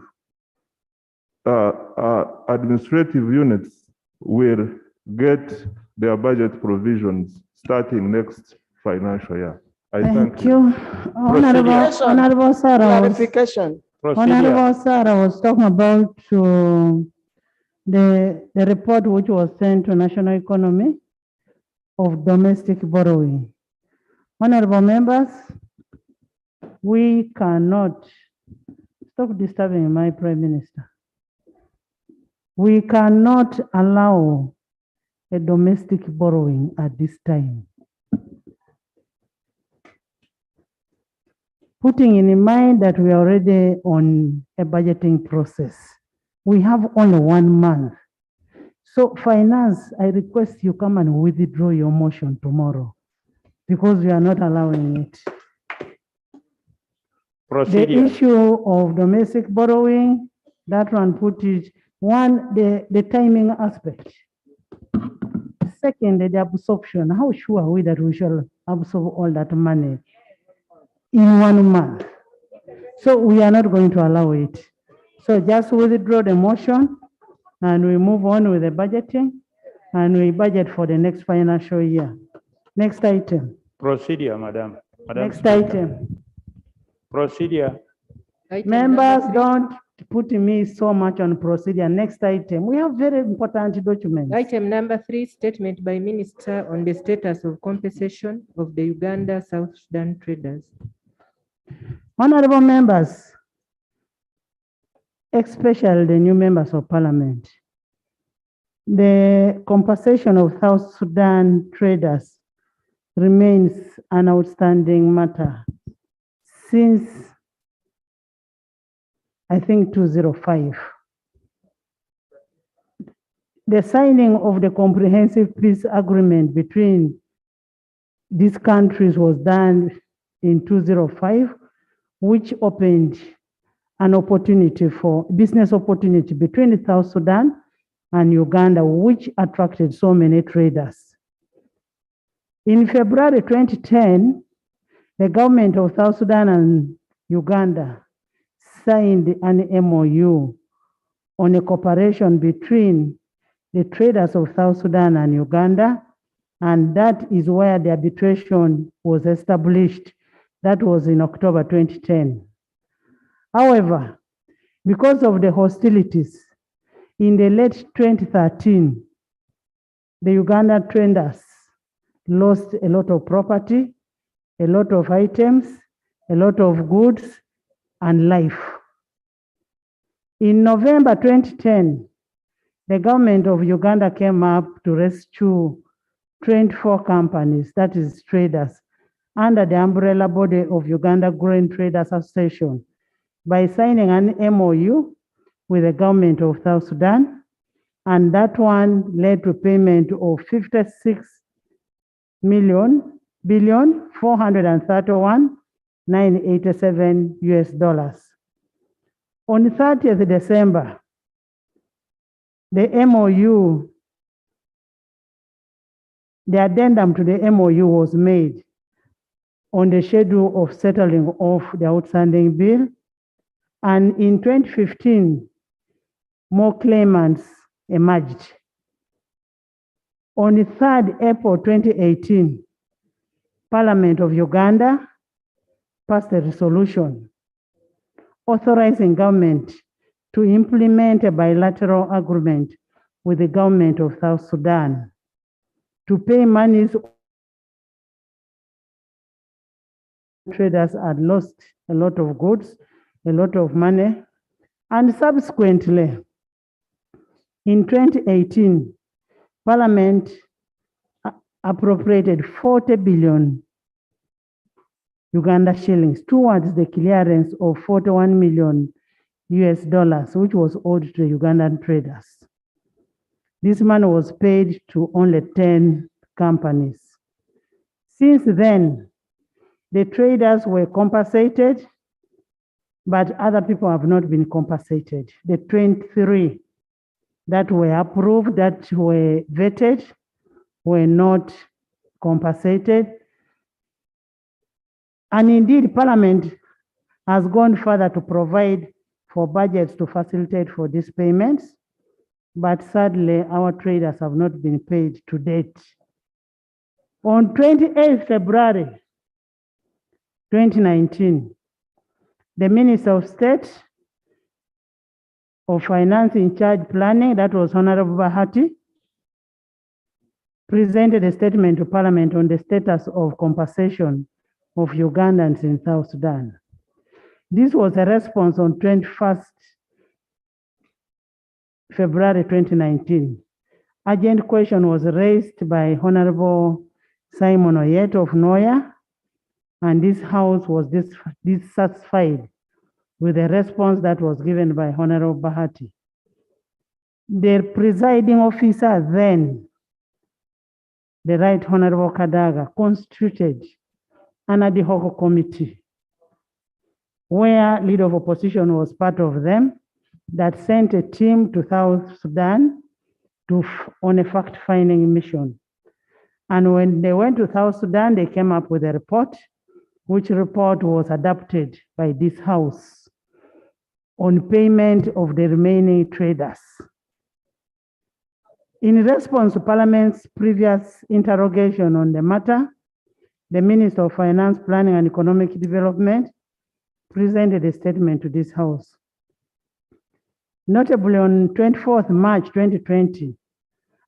administrative units will get their budget provisions starting next financial year. I thank you. Honorable Sarah. Clarification. Honorable Sarah was talking about the report which was sent to national economy of domestic borrowing. Honorable members, we cannot stop disturbing my Prime Minister. We cannot allow a domestic borrowing at this time. Putting in mind that we are already on a budgeting process. We have only 1 month. So finance, I request you come and withdraw your motion tomorrow because we are not allowing it. Procedure. The issue of domestic borrowing, that one put it, one, the timing aspect. Second, the absorption. How sure are we that we shall absorb all that money in 1 month? So we are not going to allow it. So just withdraw the motion and we move on with the budgeting and we budget for the next financial year. Next item. Procedure, Madam. Next item. Procedure. Members, don't put me so much on procedure. Next item. We have very important documents. Item number 3, statement by Minister on the status of compensation of the Uganda South Sudan traders. Honorable members, especially the new members of parliament, the compensation of South Sudan traders remains an outstanding matter since, I think, 2005. The signing of the comprehensive peace agreement between these countries was done in 2005, which opened an opportunity for business opportunity between South Sudan and Uganda, which attracted so many traders. In February 2010, the government of South Sudan and Uganda signed an MOU on a cooperation between the traders of South Sudan and Uganda, and that is where the arbitration was established. That was in October 2010. However, because of the hostilities in the late 2013, the Uganda traders lost a lot of property, a lot of items, a lot of goods, and life. In November 2010, the government of Uganda came up to rescue 24 companies, that is traders, under the umbrella body of Uganda Grain Traders Association by signing an MOU with the government of South Sudan, and that one led to payment of 56,431,987 US dollars. On 30th December, the MOU, the addendum to the MOU was made on the schedule of settling of the outstanding bill. And in 2015, more claimants emerged. On the 3rd April 2018, Parliament of Uganda passed a resolution authorizing government to implement a bilateral agreement with the government of South Sudan to pay monies. Traders had lost a lot of goods, a lot of money, and subsequently, in 2018, Parliament appropriated 40 billion Uganda shillings towards the clearance of $41 million, which was owed to the Ugandan traders. This money was paid to only 10 companies. Since then, the traders were compensated, but other people have not been compensated. The 23 that were approved, that were vetted, were not compensated. And indeed, Parliament has gone further to provide for budgets to facilitate for these payments, but sadly, our traders have not been paid to date. On 28 February 2019, the Minister of State of Finance in charge planning, that was Honorable Bahati, presented a statement to Parliament on the status of compensation of Ugandans in South Sudan. This was a response on 21st February 2019. Urgent question was raised by Honorable Simon Oyet of Noya, and this House was dissatisfied with the response that was given by Honorable Bahati. The presiding officer then, the Right Honorable Kadaga, constituted an ad hoc committee where leader of opposition was part of them, that sent a team to South Sudan on a fact-finding mission. And when they went to South Sudan, they came up with a report, which report was adopted by this House on payment of the remaining traders. In response to Parliament's previous interrogation on the matter, the Minister of Finance, Planning and Economic Development presented a statement to this House. Notably, on 24th March 2020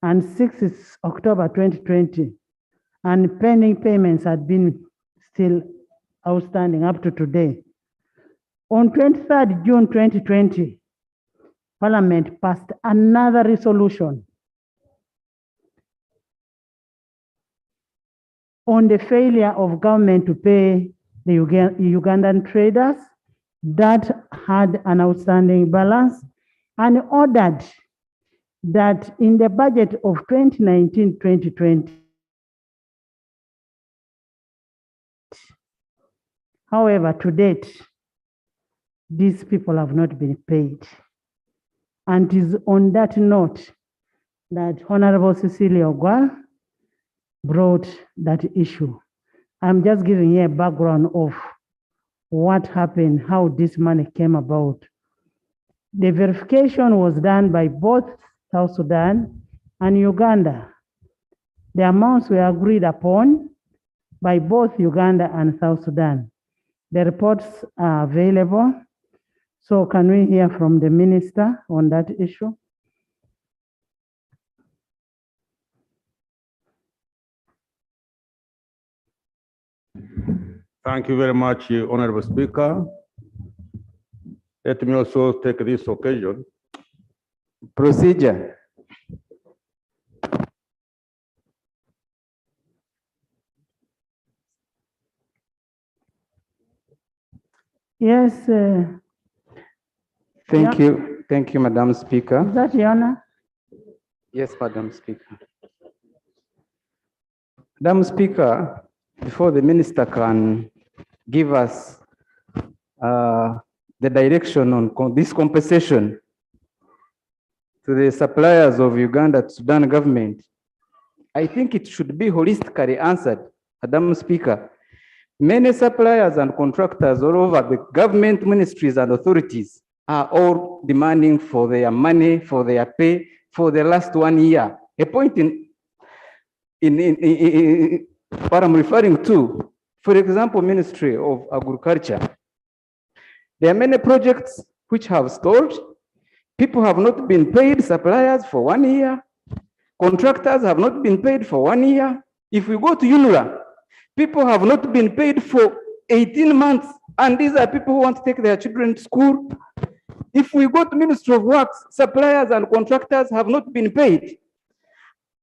and 6th October 2020, and pending payments had been still outstanding up to today. On 23rd June 2020, Parliament passed another resolution on the failure of government to pay the Ugandan traders that had an outstanding balance, and ordered that in the budget of 2019-2020, however, to date, these people have not been paid. And it is on that note that Honorable Cecilia Ogwal brought that issue. I'm just giving you a background of what happened, how this money came about. The verification was done by both South Sudan and Uganda. The amounts were agreed upon by both Uganda and South Sudan. The reports are available. So can we hear from the minister on that issue? Thank you very much, Honorable Speaker. Let me also take this occasion. Procedure. Yes. Thank you. Thank you, Madam Speaker. Is that your honor? Yes, Madam Speaker. Madam Speaker, before the minister can give us the direction on this compensation to the suppliers of Uganda to Sudan government, I think it should be holistically answered, Madam Speaker. Many suppliers and contractors all over the government ministries and authorities are all demanding for their money, for their pay, for the last 1 year. A point in what I'm referring to, for example, Ministry of Agriculture. There are many projects which have stalled. People have not been paid, suppliers for 1 year. Contractors have not been paid for 1 year. If we go to UNRWA, people have not been paid for 18 months, and these are people who want to take their children to school. If we go to Ministry of Works, suppliers and contractors have not been paid.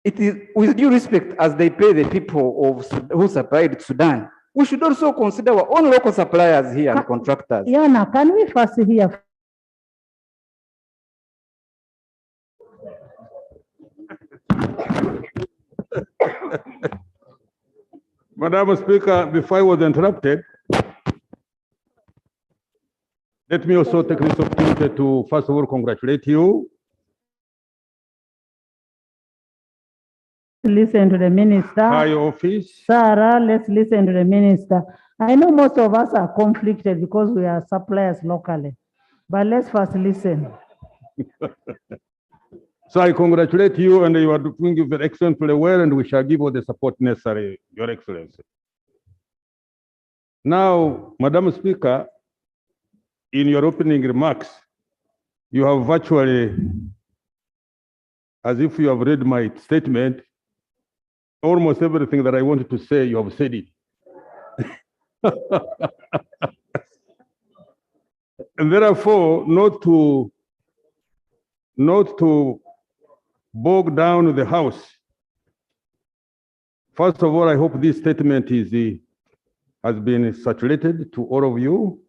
It is with due respect as they pay the people of who supplied Sudan. we should also consider our own local suppliers here and contractors. Yana, can we first hear? Madam Speaker, before I was interrupted, let me also take this opportunity to first of all congratulate you. Listen to the minister. High office. Sarah, let's listen to the minister. I know most of us are conflicted because we are suppliers locally, but let's first listen. So I congratulate you, and you are doing it very excellently well, and we shall give all the support necessary, Your Excellency. Now, Madam Speaker, in your opening remarks, you have virtually, as if you have read my statement, almost everything that I wanted to say, you have said it. And therefore, not to bog down the House. First of all, I hope this statement has been circulated to all of you.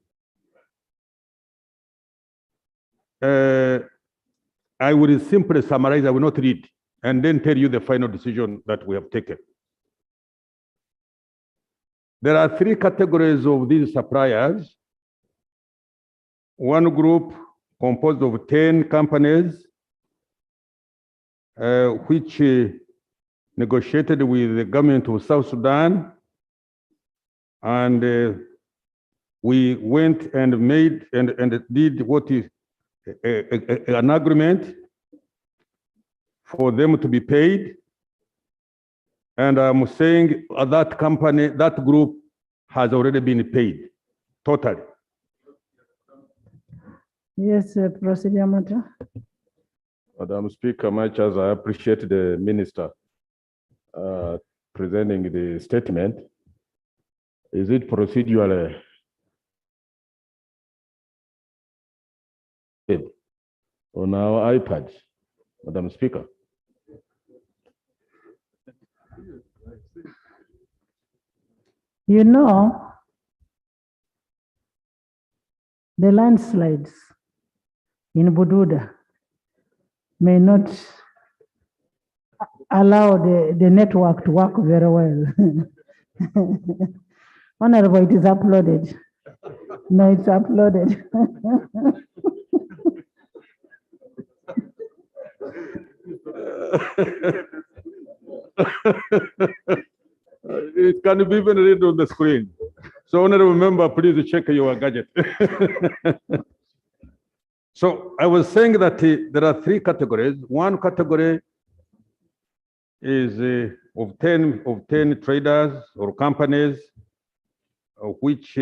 I will simply summarize, I will not read, and then tell you the final decision that we have taken. There are three categories of these suppliers. One group composed of 10 companies, which negotiated with the government of South Sudan, and we went and made and did what is an agreement for them to be paid. And I'm saying that company, that group has already been paid totally. Yes, Procedure Matter. Madam Speaker, much as I appreciate the minister presenting the statement, is it procedurally on our iPads, Madam Speaker? You know, the landslides in Bududa may not allow the network to work very well. Honorable, it is uploaded. No, it's uploaded. It can be even read on the screen. So, honorable member, please check your gadget. So, I was saying that there are three categories. One category is of 10 traders or companies which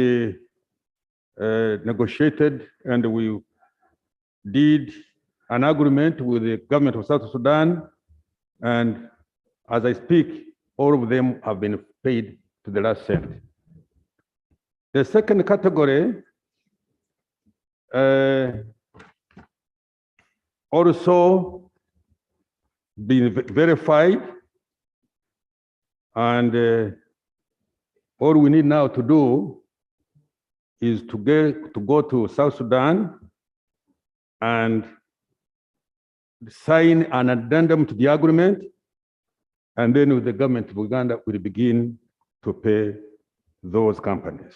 negotiated, and we did an agreement with the government of South Sudan, and as I speak, all of them have been paid to the last cent. The second category also been verified, and all we need now to do is to go to South Sudan and sign an addendum to the agreement, and then with the government of Uganda will begin to pay those companies.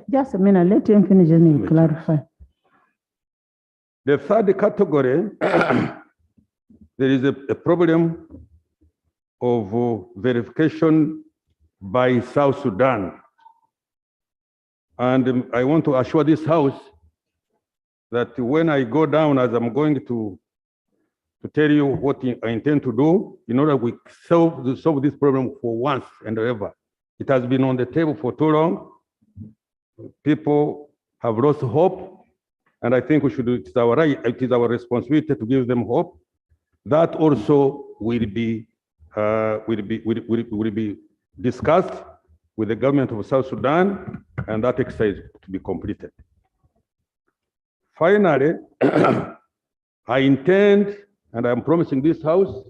Just a minute, let him finish and he'll clarify. The third category, there is a problem of verification by South Sudan. And I want to assure this House that when I go down, as I'm going to tell you what I intend to do, in order we solve this problem for once and ever. It has been on the table for too long. People have lost hope, and I think we should. It is our right. It is our responsibility to give them hope. That also will be discussed with the government of South Sudan, and that exercise to be completed. Finally, I intend, and I'm promising this House,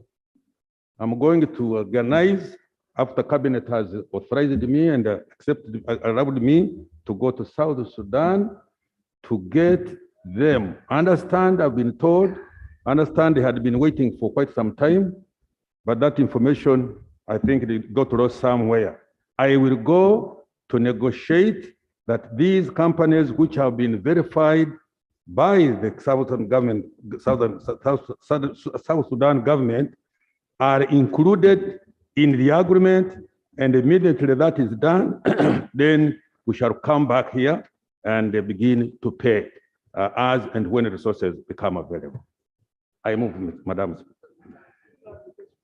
I'm going to organize after cabinet has authorized me and allowed me to go to South Sudan to get them. Understand, I've been told, understand they had been waiting for quite some time, but that information, I think it got lost somewhere. I will go to negotiate that these companies which have been verified by the Southern government, South Sudan government, are included in the agreement, and immediately that is done, then we shall come back here and begin to pay as and when resources become available. I move, Madam Speaker.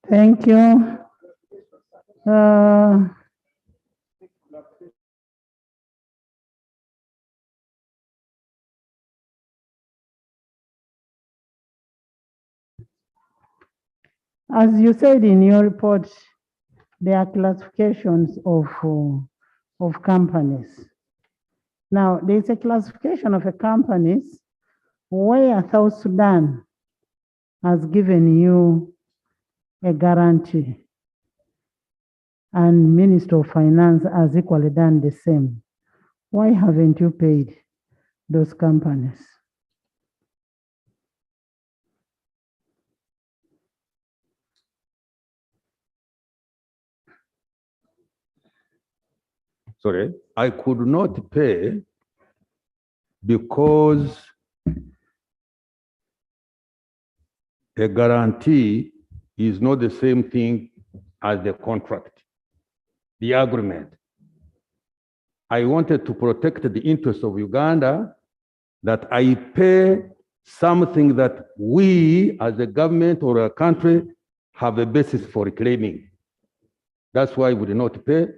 Thank you. As you said in your report, there are classifications of companies. Now, there is a classification of a companies where South Sudan has given you a guarantee, and Minister of Finance has equally done the same. Why haven't you paid those companies? Sorry, I could not pay because a guarantee is not the same thing as the contract, the agreement. I wanted to protect the interests of Uganda, that I pay something that we as a government or a country have a basis for claiming. That's why we did not pay.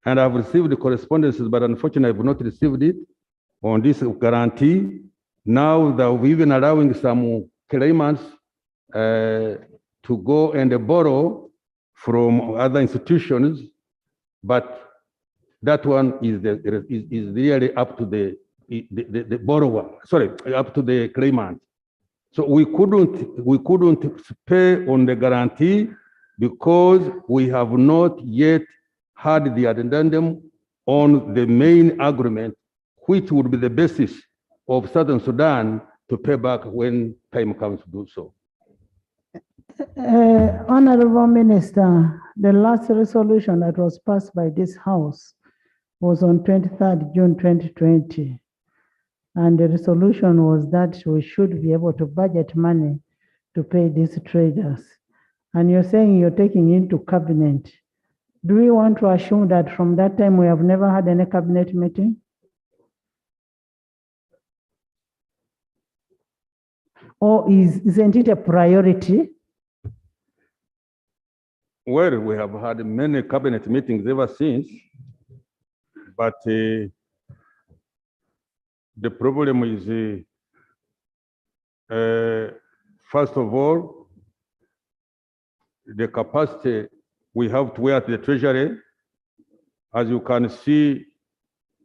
And I've received the correspondences, but unfortunately I've not received it on this guarantee. Now that we're even allowing some claimants to go and borrow from other institutions, but that one is really up to the borrower, sorry, up to the claimant. So we couldn't pay on the guarantee because we have not yet had the addendum on the main agreement, which would be the basis of Southern Sudan to pay back when time comes to do so. Honorable Minister, the last resolution that was passed by this House was on 23rd June 2020. And the resolution was that we should be able to budget money to pay these traders. And you're saying you're taking into cabinet. Do we want to assume that from that time we have never had any cabinet meeting? Or isn't it a priority? Well, we have had many cabinet meetings ever since, but the problem is, first of all, the capacity we have to wear at the Treasury. As you can see,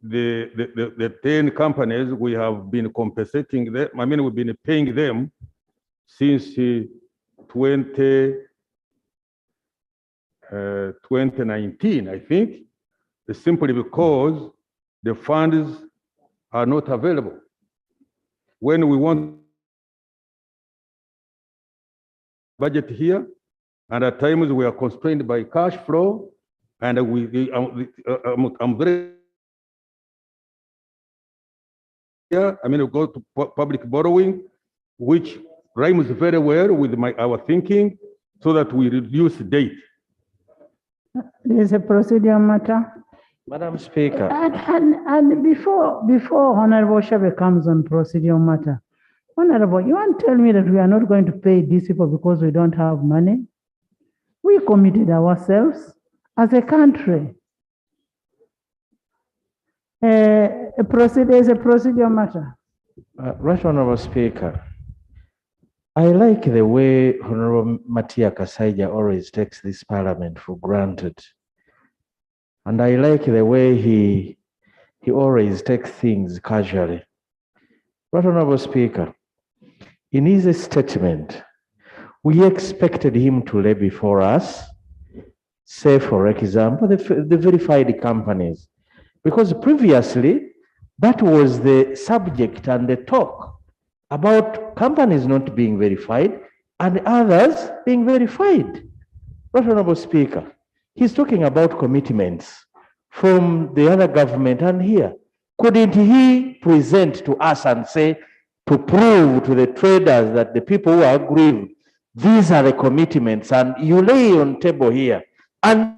the 10 companies, we have been compensating them. I mean, we've been paying them since 2019, I think. It's simply because the funds are not available. When we want budget here, and at times we are constrained by cash flow, and I'm very, I mean, we go to public borrowing, which rhymes very well with our thinking, so that we reduce debt. There is a procedural matter. Madam Speaker. And before Honorable Shabe comes on procedural matter, Honorable, you want to tell me that we are not going to pay these people because we don't have money? We committed ourselves as a country. There is a procedural matter. Right Honorable Speaker, I like the way Honorable Matia Kasaija always takes this parliament for granted. And I like the way he always takes things casually. Right Honorable Speaker, in his statement, we expected him to lay before us say, for example, the verified companies? Because previously, that was the subject and the talk about companies not being verified and others being verified. Right, Honorable Speaker, he's talking about commitments from the other government and here. Couldn't he present to us and say, to prove to the traders that the people who are aggrieved, these are the commitments, and you lay on table here. And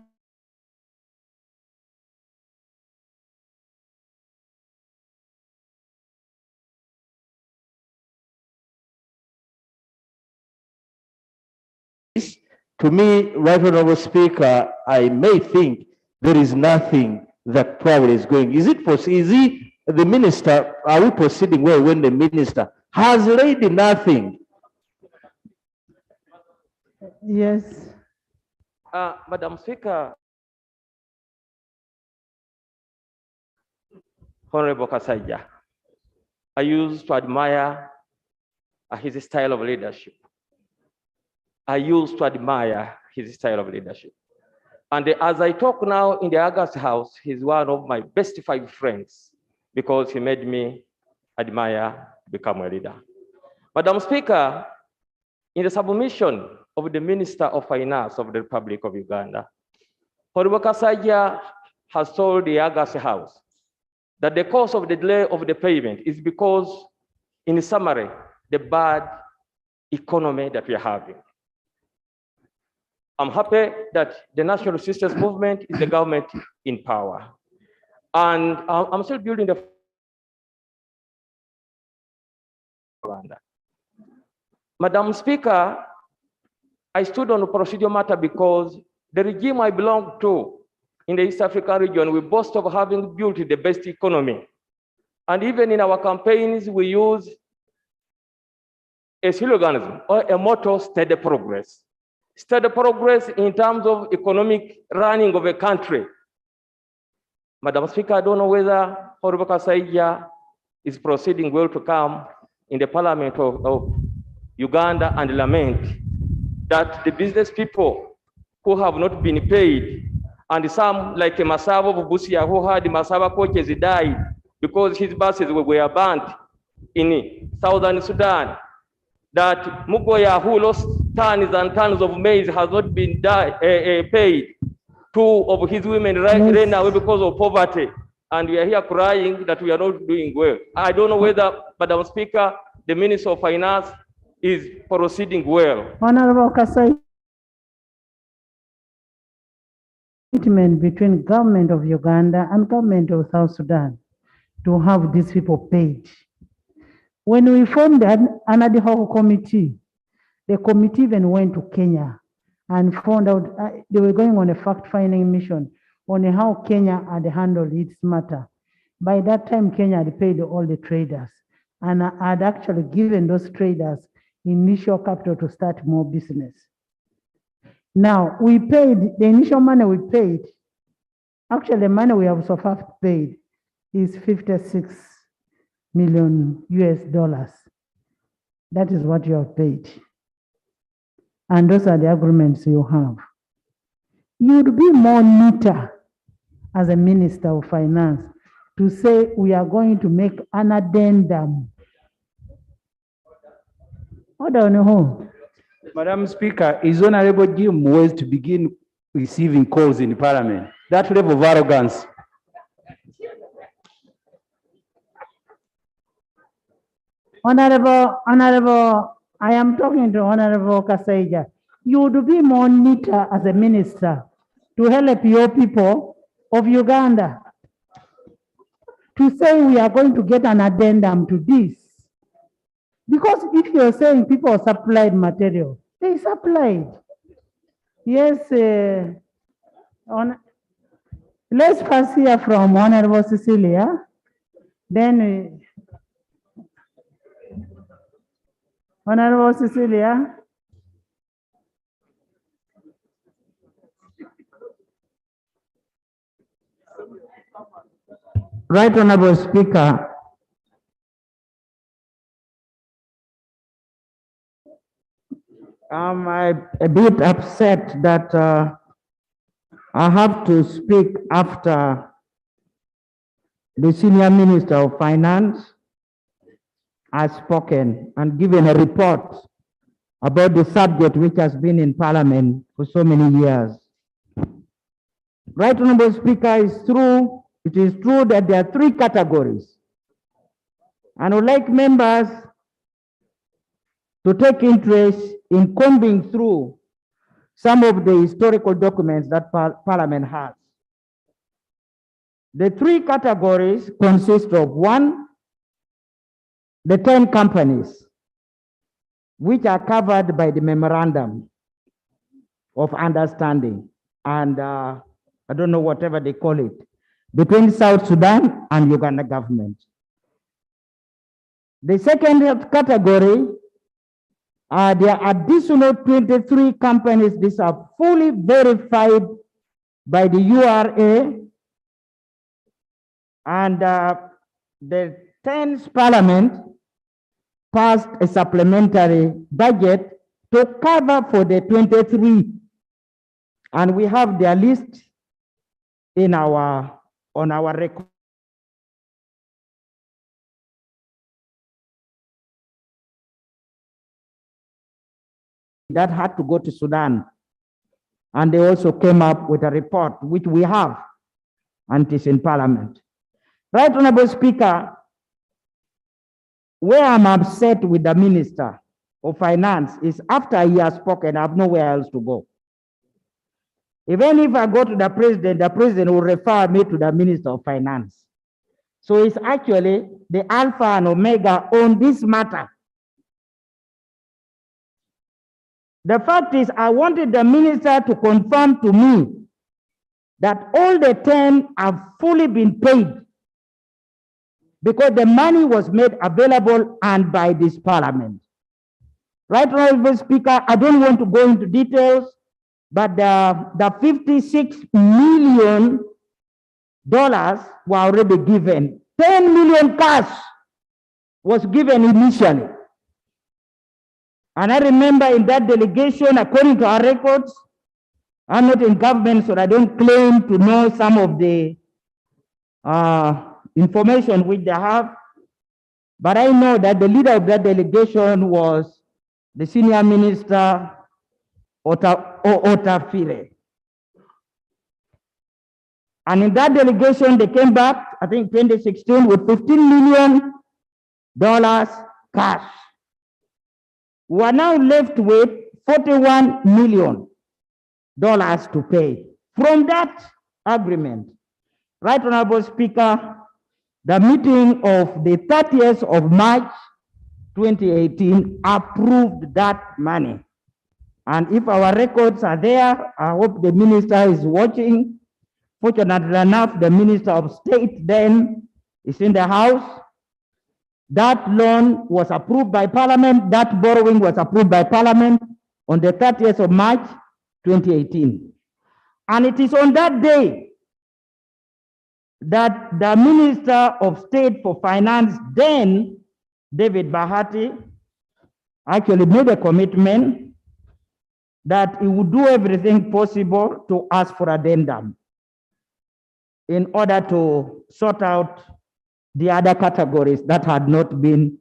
to me, Right Honorable Speaker, I may think there is nothing that probably is going. Is it possible? Is he the minister? Are we proceeding well when the minister has laid nothing? Yes. Madam Speaker, Honorable Kasaija, I used to admire his style of leadership. I used to admire his style of leadership. And as I talk now in the August House, he's one of my best 5 friends because he made me admire, become a leader. Madam Speaker, in the submission of the Minister of Finance of the Republic of Uganda, Honorable Kasaija has told the August House that the cause of the delay of the payment is because, in summary, the bad economy that we are having. I'm happy that the National Resistance Movement is the government in power. And I'm still building the Uganda. Madam Speaker, I stood on the procedural matter because the regime I belong to in the East African region, we boast of having built the best economy. And even in our campaigns, we use a slogan or a motto, steady progress. Steady progress in terms of economic running of a country. Madam Speaker, I don't know whether Honorable Kasaija is proceeding well to come in the Parliament of Uganda and lament that the business people who have not been paid, and some like Masabo of Busia who had Masaba coaches died because his buses were banned in southern Sudan, that Mugoya, who lost tons and tons of maize, has not been paid. 2 of his women ran away because of poverty. And we are here crying that we are not doing well. I don't know whether, Madam Speaker, the Minister of Finance is proceeding well. Honorable Kasai, commitment between government of Uganda and government of South Sudan to have these people paid. When we formed an ad hoc committee, the committee even went to Kenya and found out they were going on a fact-finding mission on how Kenya had handled its matter. By that time, Kenya had paid all the traders and had actually given those traders initial capital to start more business. Now, we paid, the initial money we paid, actually the money we have so far paid is $56 million US. That is what you have paid. And those are the agreements you have. You'd be more neater as a Minister of Finance to say we are going to make an addendum. Hold on, who? Madam Speaker, is Honorable Jim West to begin receiving calls in Parliament? That level of arrogance. Honorable, I am talking to Honorable Kasaija. You would be more neater as a minister to help your people of Uganda to say we are going to get an addendum to this. Because if you're saying people supplied material, they supplied. Yes, let's first hear from Honorable Cecilia, then Honorable Cecilia. Right Honorable Speaker, I'm a bit upset that I have to speak after the Senior Minister of Finance has spoken and given a report about the subject which has been in Parliament for so many years. Right, Honorable Speaker, it is true that there are three categories. And I would like members to take interest in combing through some of the historical documents that Parliament has. The three categories consist of: one, the 10 companies which are covered by the Memorandum of Understanding, and I don't know whatever they call it, between South Sudan and Uganda government. The second category are the additional 23 companies. These are fully verified by the URA, and the 10th Parliament passed a supplementary budget to cover for the 23, and we have their list in on our record. That had to go to Sudan, and they also came up with a report which we have, and it is in Parliament. Right, Honorable Speaker, where I'm upset with the Minister of Finance is after he has spoken, I have nowhere else to go. Even if I go to the President will refer me to the Minister of Finance. So it's actually the Alpha and Omega on this matter. The fact is, I wanted the Minister to confirm to me that all the 10 have fully been paid, because the money was made available and by this Parliament. Right, Honorable Speaker, I don't want to go into details, but the $56 million were already given. 10 million cash was given initially. And I remember in that delegation, according to our records, I'm not in government, so I don't claim to know some of the information which they have, but I know that the leader of that delegation was the Senior Minister Otafire. And in that delegation, they came back, I think 2016, with $15 million cash. We are now left with $41 million to pay from that agreement. Right, Honorable Speaker, the meeting of the 30th of March 2018 approved that money. And if our records are there, I hope the Minister is watching. Fortunately enough, the Minister of State then is in the House. That loan was approved by Parliament. That borrowing was approved by Parliament on the 30th of March 2018. And it is on that day that the Minister of State for Finance, then David Bahati, actually made a commitment that he would do everything possible to ask for addendum in order to sort out the other categories that had not been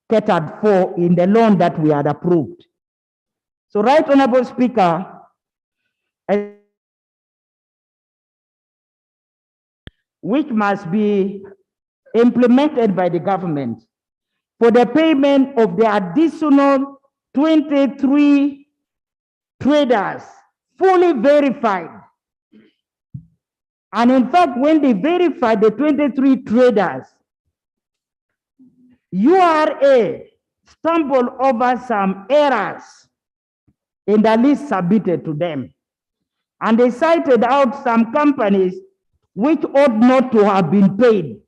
catered for in the loan that we had approved. So, Right Honorable Speaker, which must be implemented by the government for the payment of the additional 23 traders, fully verified. And in fact, when they verified the 23 traders, URA stumbled over some errors in the list submitted to them. And they cited out some companies which ought not to have been paid.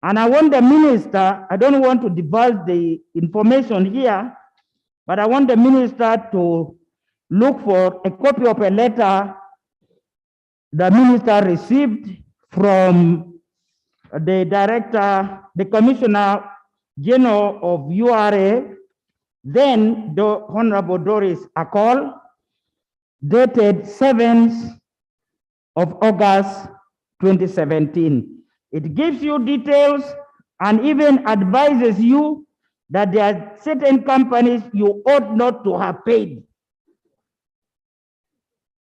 And I want the Minister, I don't want to divulge the information here, but I want the Minister to look for a copy of a letter the Minister received from the Director, the Commissioner General of URA, then the Honorable Doris Akol, dated 7th of August 2017. It gives you details and even advises you that there are certain companies you ought not to have paid.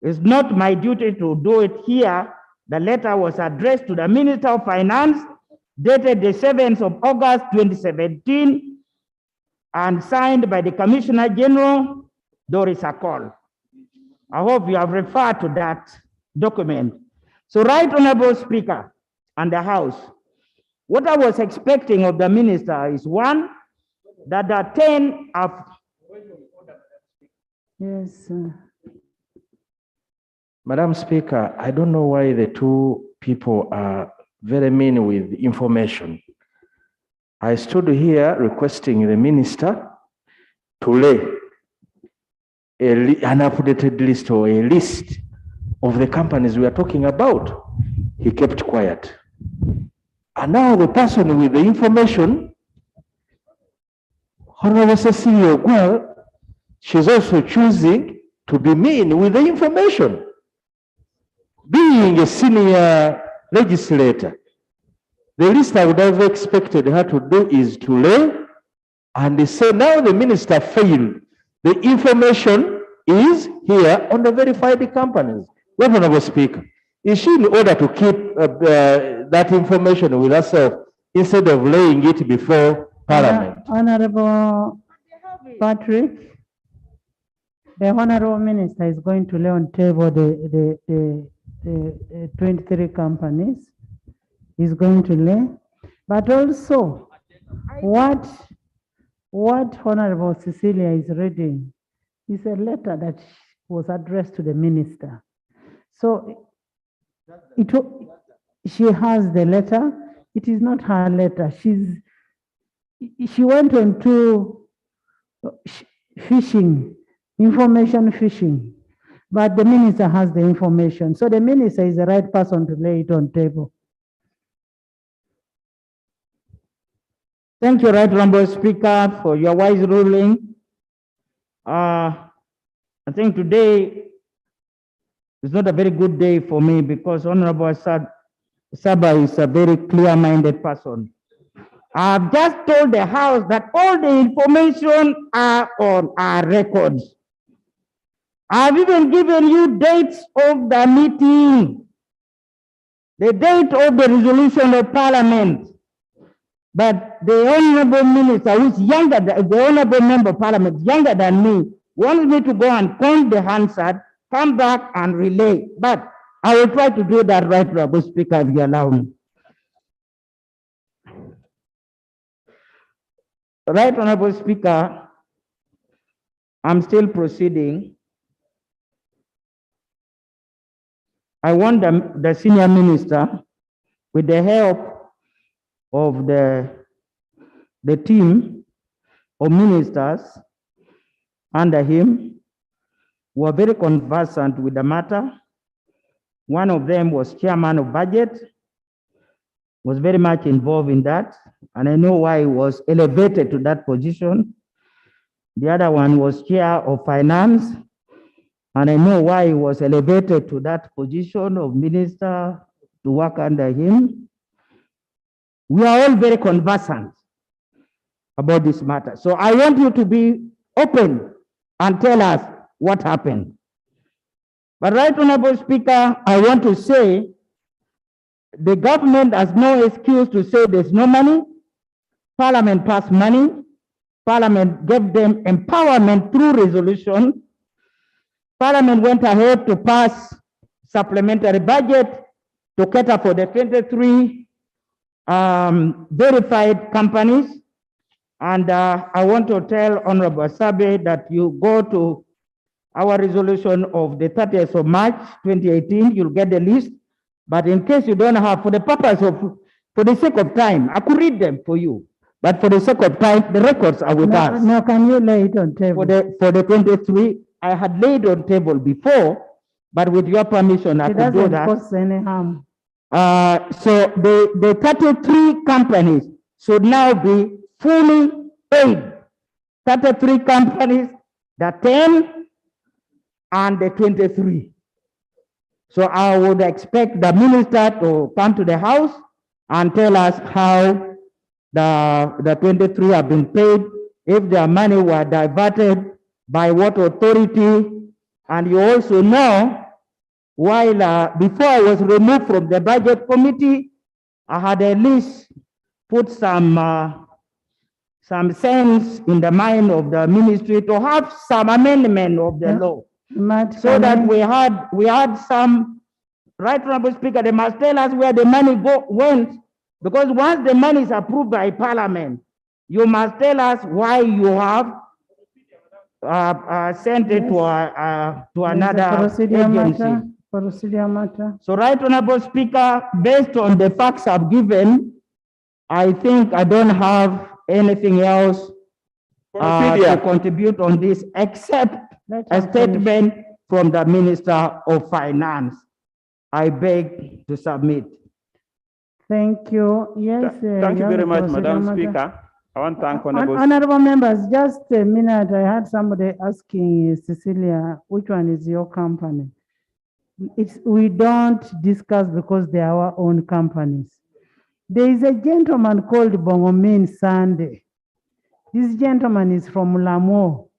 It's not my duty to do it here. The letter was addressed to the Minister of Finance, dated the 7th of August 2017, and signed by the Commissioner General, Doris Akol. I hope you have referred to that document. So, Right Honorable Speaker and the House, what I was expecting of the Minister is one, that the 10 of... Yes, Madam Speaker, I don't know why the two people are very mean with information. I stood here requesting the minister to lay an updated list or a list of the companies we are talking about. He kept quiet. And now the person with the information, Honorable Cecilia, well, she's also choosing to be mean with the information. Being a senior legislator, the least I would have expected her to do is to lay and say, now the minister failed. The information is here on the verified companies. Honorable Speaker, is she in order to keep that information with herself instead of laying it before Parliament? Honorable Patrick, the Honorable Minister is going to lay on table the 23 companies. He's going to lay, but also what Honorable Cecilia is reading is a letter that was addressed to the minister. So she has the letter. It is not her letter. She went into fishing, information fishing, but the minister has the information. So the minister is the right person to lay it on table. Thank you, Right Honorable Speaker, for your wise ruling. I think today is not a very good day for me because Honorable Saba is a very clear-minded person. I've just told the House that all the information are on our records. I've even given you dates of the meeting, the date of the resolution of Parliament. But the Honorable Minister, who is younger than the Honorable Member of Parliament, younger than me, wants me to go and count the Hansard, come back and relay. But I will try to do that, Right Honorable Speaker, if you allow me. Right Honorable Speaker, I'm still proceeding. I want the senior minister, with the help of the team of ministers under him, who are very conversant with the matter. One of them was chairman of budget, was very much involved in that, and I know why he was elevated to that position. The other one was chair of finance, and I know why he was elevated to that position of minister to work under him. We are all very conversant about this matter. So I want you to be open and tell us what happened. But Right Honorable Speaker, I want to say the government has no excuse to say there's no money. Parliament passed money. Parliament gave them empowerment through resolution. Parliament went ahead to pass supplementary budget to cater for the 23 verified companies. And I want to tell Honorable Sabe that you go to our resolution of the 30th of March 2018, you'll get the list. But in case you don't have, for the sake of time, I could read them for you. But for the sake of time, the records are with us. No, can you lay it on table? For the 23, I had laid on table before, but with your permission, I could do that. It doesn't cause any harm. So the 33 companies should now be fully paid. 33 companies, the 10 and the 23. So I would expect the minister to come to the house and tell us how the 23 have been paid, if their money were diverted by what authority. And you also know, while before I was removed from the budget committee, I had at least put some sense in the mind of the ministry to have some amendment of the law, so that we had some. Right, Honorable Speaker, they must tell us where the money went, because once the money is approved by Parliament, you must tell us why you have sent it to another agency. Procedure matter. So, Right, Honorable Speaker, based on the facts I've given, I think I don't have anything else to contribute on this, except a statement from the Minister of Finance. I beg to submit. Thank you. Yes. Thank you very much, Madam Speaker. I want to thank Honorable members, just a minute. I had somebody asking Cecilia, which one is your company? We don't discuss because they are our own companies. There is a gentleman called Bongomin Sunday. This gentleman is from Lamo.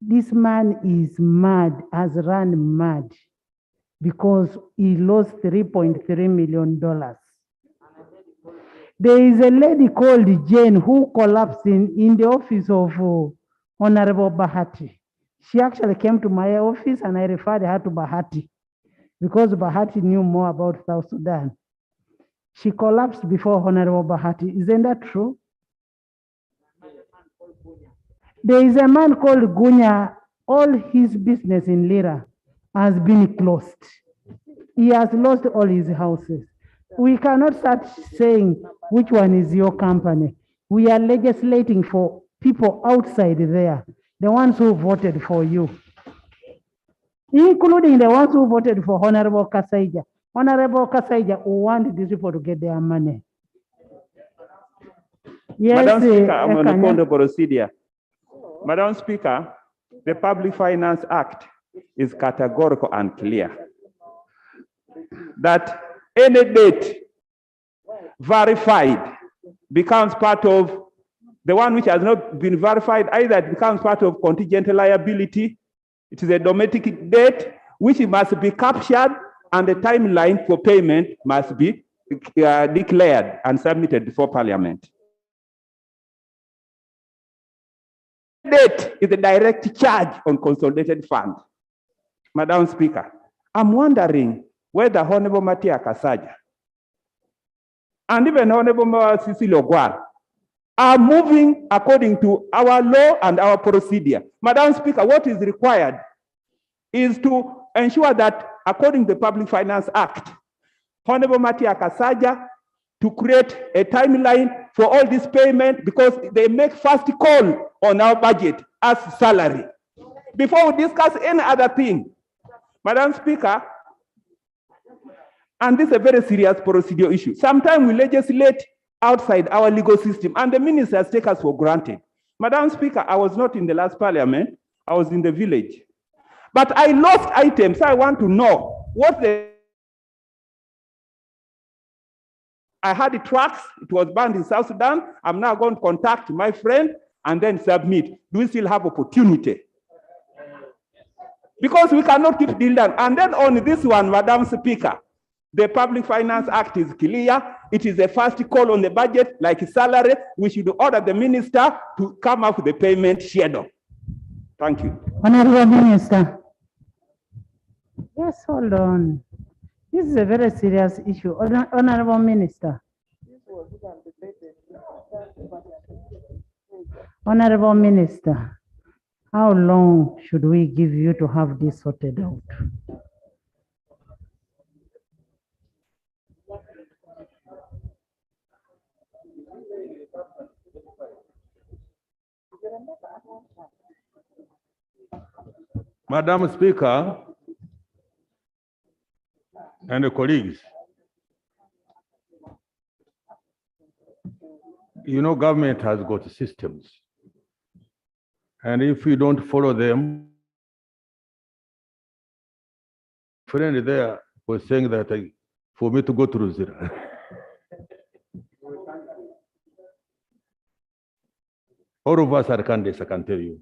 This man is mad, has run mad, because he lost $3.3 million. There is a lady called Jane who collapsed in the office of Honorable Bahati. She actually came to my office and I referred her to Bahati because Bahati knew more about South Sudan. She collapsed before Honorable Bahati. Isn't that true? There is a man called Gunya. All his business in Lira has been closed. He has lost all his houses. We cannot start saying which one is your company. We are legislating for people outside there, the ones who voted for you, including the ones who voted for Honorable Kasaija. Honorable Kasaija who want these people to get their money. Yes, Madam Speaker, I'm on the point of procedure. Madam Speaker, the Public Finance Act is categorical and clear that any date verified becomes part of the one which has not been verified. Either it becomes part of contingent liability, it is a domestic debt which must be captured, and the timeline for payment must be declared and submitted before Parliament. Debt is a direct charge on consolidated fund. Madam Speaker, I'm wondering whether Honorable Matia Kasaja and even Honorable Cecilia Ogwal are moving according to our law and our procedure. Madam Speaker, what is required is to ensure that according to the Public Finance Act, Honorable Matia Kasaja to create a timeline for all this payment, because they make first call on our budget as salary before we discuss any other thing. Madam Speaker, and this is a very serious procedural issue. Sometimes we legislate outside our legal system and the ministers take us for granted. Madam Speaker, I was not in the last Parliament, I was in the village. But I lost items, so I want to know what I had the tracks, it was banned in South Sudan. I'm now going to contact my friend and then submit. Do we still have opportunity? Because we cannot keep dealing. And then on this one, Madam Speaker, the Public Finance Act is clear. It is a first call on the budget, like salary. We should order the minister to come up with the payment schedule. Thank you. Honorable Minister. Yes, hold on. This is a very serious issue. Honorable Minister. Honorable Minister, how long should we give you to have this sorted out? Madam Speaker and the colleagues, you know, government has got systems. And if you don't follow them, friend there was saying that for me to go to Luzira. All of us are candidates, I can tell you.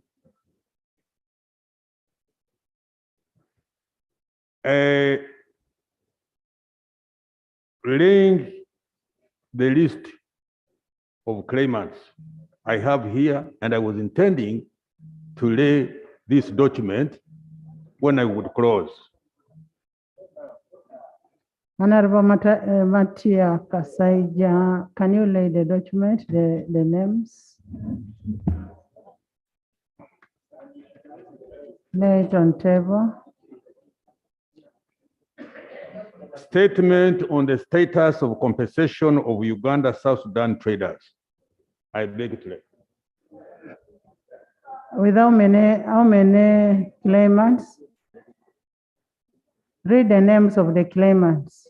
Laying the list of claimants I have here, and I was intending to lay this document when I would close. Honorable Matia Kasaija, can you lay the document, the names? Lay it on table. Statement on the status of compensation of Uganda South Sudan traders. I beg to lay. With how many claimants? Read the names of the claimants.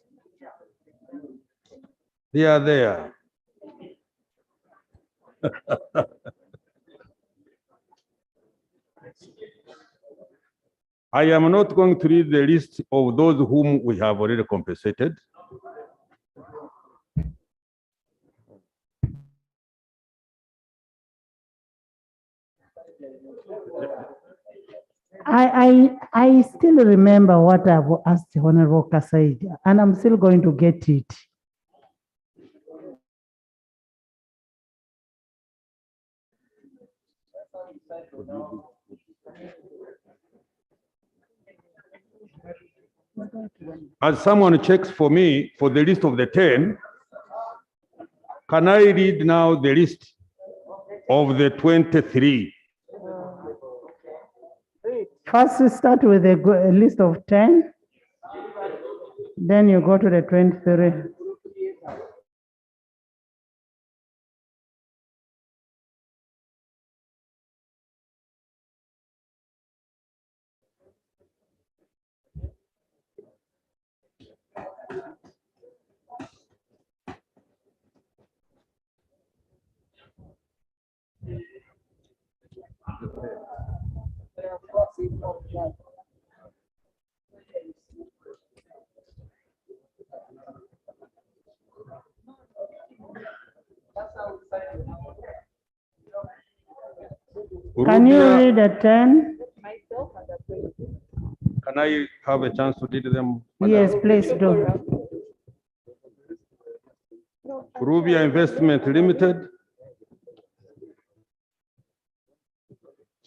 They are there. I am not going to read the list of those whom we have already compensated. I still remember what I've asked Honorable Kasaija, and I'm still going to get it. As someone checks for me for the list of the 10, can I read now the list of the 23? First, start with a list of 10, then you go to the 23. Can you read the 10? Can I have a chance to read them? Yes, please do. Rubia Investment Limited,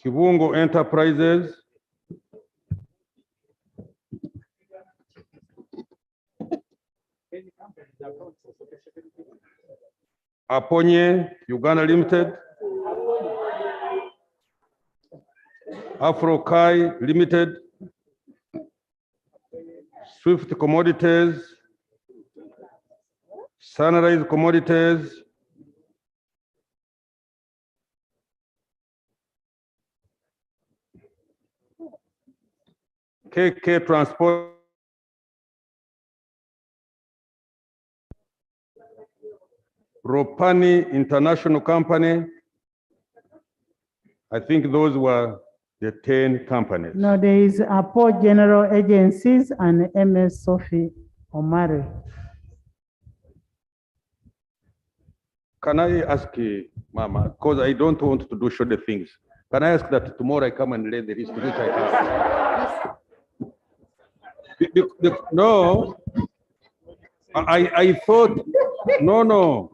Kibungo Enterprises, Aponye Uganda Limited, Afrokai Limited, Swift Commodities, Sunrise Commodities, KK Transport, Ropani International Company. I think those were the 10 companies. No, there is Apo General Agencies and MS Sophie Omari. Can I ask you, Mama, because I don't want to do shoulder things. Can I ask that tomorrow I come and lay the list which I have? No, I thought, no.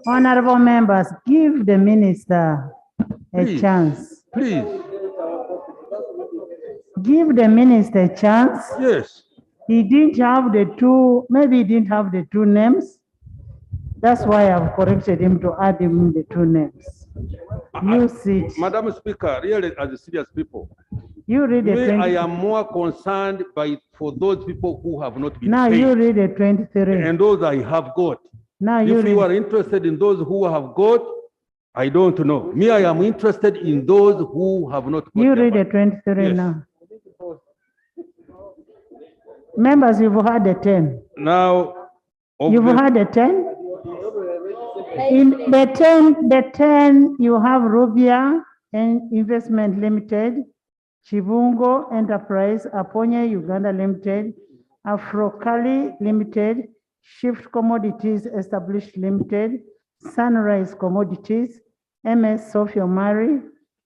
Honorable members, give the minister a chance. Please. Give the minister a chance. Yes. He didn't have the two, maybe he didn't have the two names. That's why I've corrected him to add him the two names. You see, Madam Speaker, really as serious people, you read the 20. I am more concerned for those people who have not been now paid. You read the 23. And those I have got. Now if you are interested in those who have got, I don't know. Me, I am interested in those who have not got. You read the 23 yes. now. Members, you've had the 10. Now, you've had the 10? In the 10, you have Rubia Investment Limited, Chibungo Enterprise, Aponya Uganda Limited, Afrocali Limited, Shift Commodities Established Limited, Sunrise Commodities, MS Sophia Mari,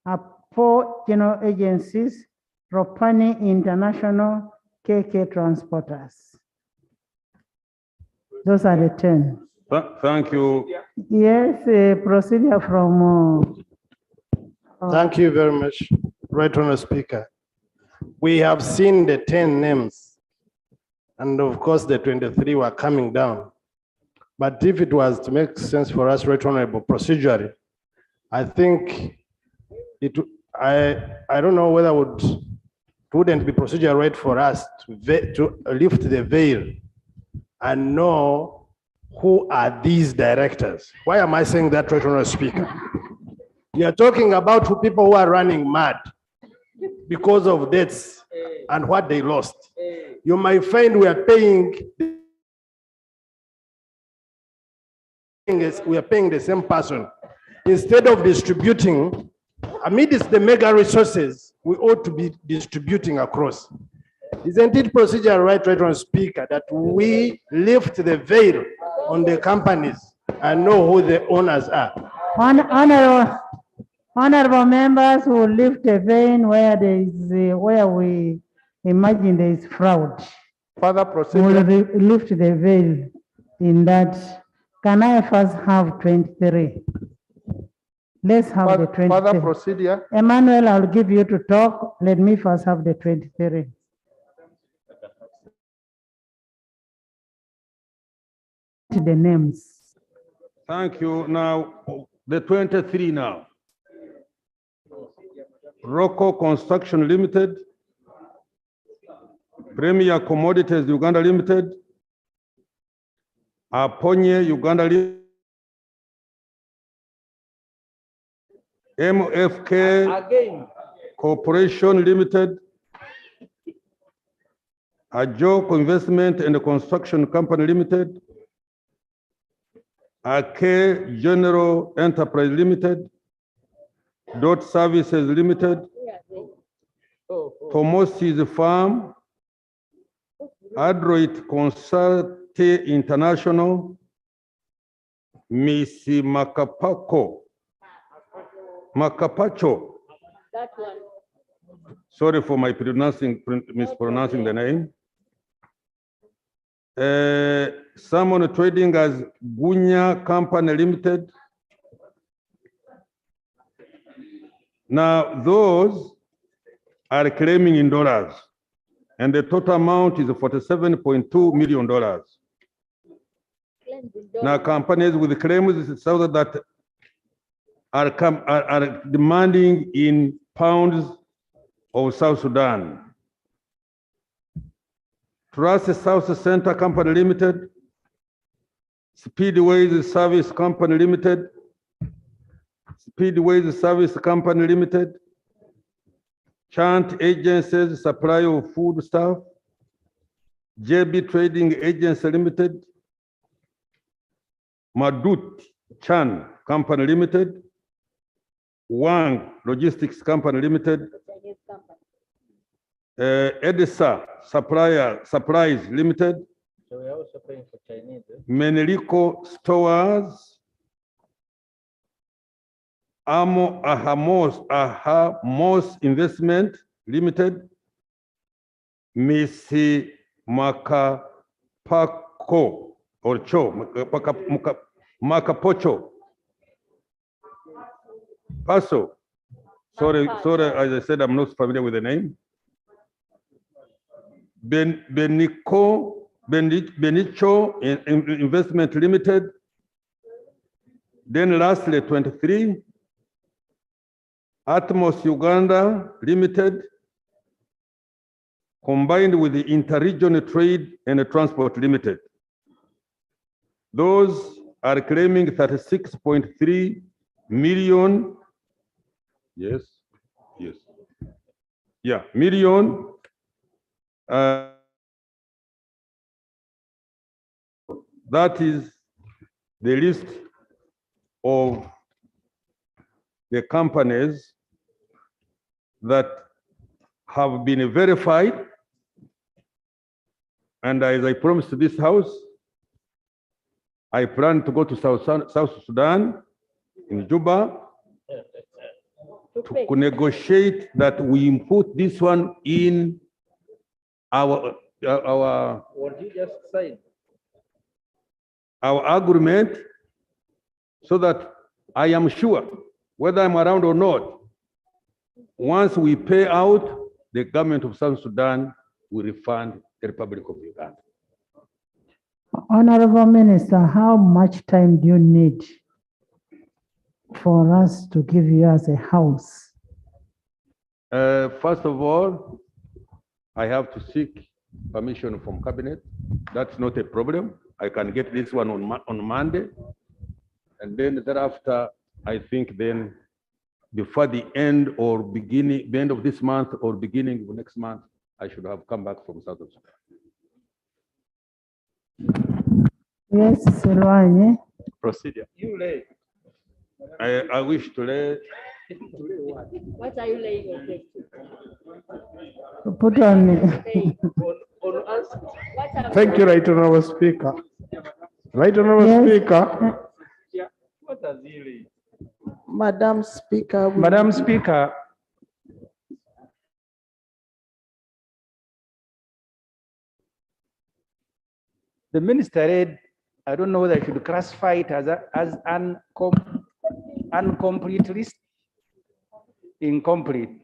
Apo General Agencies, Ropani International, KK Transporters. Those are the 10. Thank you. Yes, procedure from. Thank you very much, Right Honourable Speaker. We have seen the 10 names, and of course the 23 were coming down. But if it was to make sense for us, Right Honourable, procedurally, I think I don't know whether it wouldn't be procedure right for us to lift the veil and know who are these directors. Why am I saying that, Right Honourable Speaker? We are talking about people who are running mad because of debts and what they lost. You might find we are paying the same person. Instead of distributing, amidst the mega resources, we ought to be distributing across. Isn't it procedure right, Honourable Speaker, that we lift the veil on the companies and know who the owners are? Honorable members will lift a vein where there is where we imagine there is fraud. Further procedure. We'll lift the veil in that. Can I first have 23? Let's have the 23. Further procedure. Emmanuel, I'll give you to talk. Let me first have the 23. The names. Thank you. Now, the 23 now. Rocco Construction Limited, Premier Commodities Uganda Limited, Aponye Uganda Limited, MFK Corporation Limited, Ajoko Investment and Construction Company Limited, Ake General Enterprise Limited, Dot Services Limited, Tomosi's Farm, Adroit Consulting International, Missy Macapacho. That one. Sorry for my mispronouncing the name. Someone trading as Gunya Company Limited. Now, those are claiming in dollars, and the total amount is $47.2 million. Now, companies with claims that are demanding in pounds of South Sudan. Trust South Center Company Limited, Speedways Service Company Limited, Speedways Service Company Limited, Chant Agencies Supply of Food Stuff, JB Trading Agency Limited, Madut Chan Company Limited, Wang Logistics Company Limited, Edisa Supplies Limited, So we're also paying for Chinese. Menelico Stores, Ahamos Investment Limited, Missy Macapaco or Macapocho. Paso. Sorry, as I said, I'm not familiar with the name. Benicho Investment Limited. Then lastly, 23, Atmos Uganda Limited, combined with the Interregional Trade and Transport Limited. Those are claiming 36.3 million. Yes. Yeah, million. That is the list of the companies that have been verified. And as I promised to this House, I plan to go to South Sudan, in Juba, to negotiate that we put this one in our What you just said. our agreement, so that I am sure, whether I'm around or not, once we pay out, the government of South Sudan will refund the Republic of Uganda. Honorable Minister, how much time do you need for us to give you as a house? First of all, I have to seek permission from cabinet. That's not a problem. I can get this one on Monday. And then thereafter, I think then before the end or beginning, the end of this month or beginning of next month, I should have come back from South Sudan. Yes, Silwanye. Procedure. You lay. I wish to lay. What are you laying your case to? Put on. Thank you, Right Honorable Speaker. Right Honorable Speaker. What does he lay? Madam Speaker. Madam Speaker, the minister read, I don't know whether I should classify it as incomplete list, incomplete.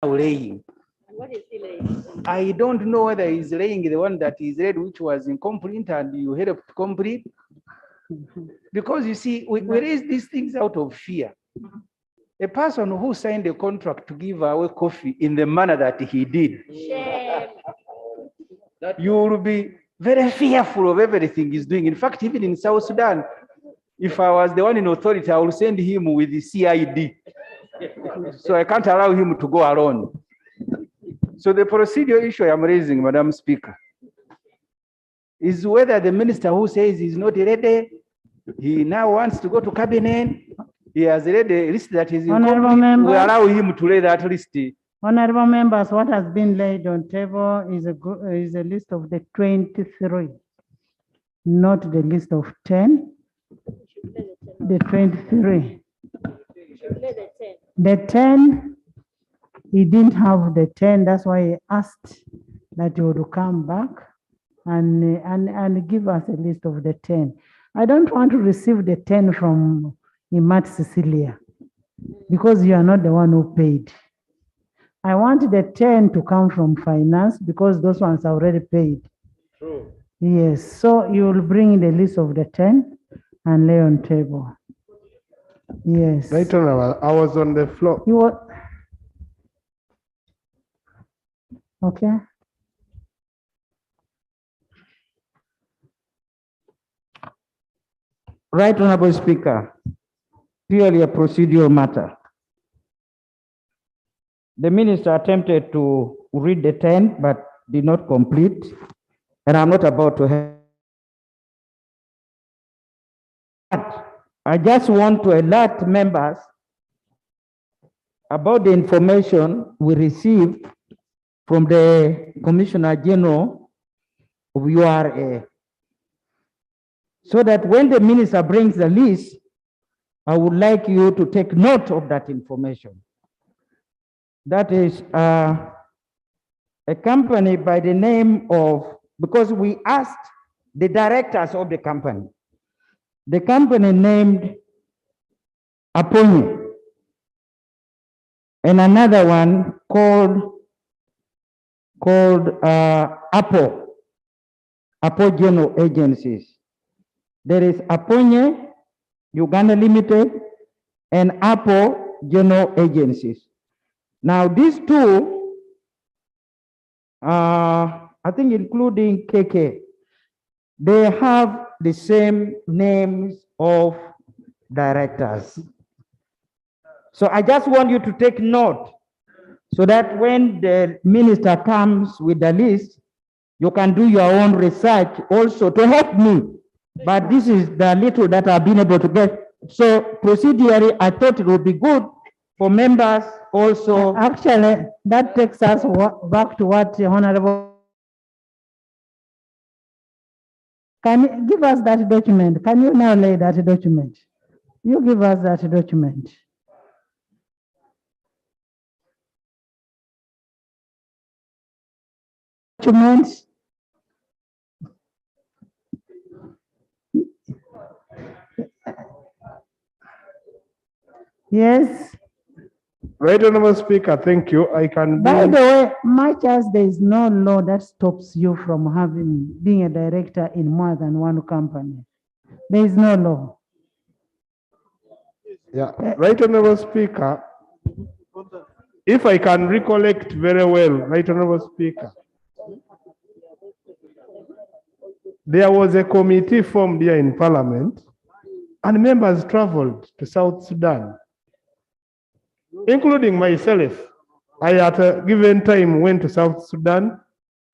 Laying. What is he laying? I don't know whether he's laying the one that is read, which was incomplete, and you helped complete. Because you see, we raise these things out of fear. A person who signed a contract to give away coffee in the manner that he did, Shame. you will be very fearful of everything he's doing. In fact, even in South Sudan, if I was the one in authority, I would send him with the CID. So I can't allow him to go alone. So the procedural issue I'm raising, Madam Speaker, is whether the minister who says he's not ready, he now wants to go to cabinet, he has read a list that is incomplete, we allow him to lay that list. Honorable members, what has been laid on table is a list of the 23, not the list of 10. The 23. The 10, he didn't have the 10, that's why he asked that he would come back and give us a list of the 10. I don't want to receive the 10 from Imat Cecilia, because you are not the one who paid. I want the 10 to come from finance, because those ones are already paid. True. Yes, so you will bring the list of the 10 and lay on table. Yes. Right Honorable, I was on the floor. You were... Okay. Right Honorable Speaker, purely a procedural matter. The minister attempted to read the 10, but did not complete, and I'm not about to have. I just want to alert members about the information we received from the Commissioner General of URA, so that when the minister brings the list, I would like you to take note of that information. That is a company by the name of, because we asked the directors of the company named Aponye, and another one called Apo General Agencies. There is Aponye Uganda Limited and Apo General Agencies. Now these two, I think including KK, they have the same names of directors. So I just want you to take note, so that when the minister comes with the list, You can do your own research also to help me. But this is the little that I've been able to get. So procedurally, I thought it would be good for members also. Actually, that takes us back to what the Honorable. Can you give us that document? Can you now lay that document? You give us that document. Documents. Yes. Right, Honorable Speaker, thank you. I can. By the way, much as there is no law that stops you from being a director in more than one company, there is no law. Yeah, right, Honorable Speaker. If I can recollect very well, right, Honorable Speaker, there was a committee formed here in Parliament, and members traveled to South Sudan, including myself. I, at a given time, went to South Sudan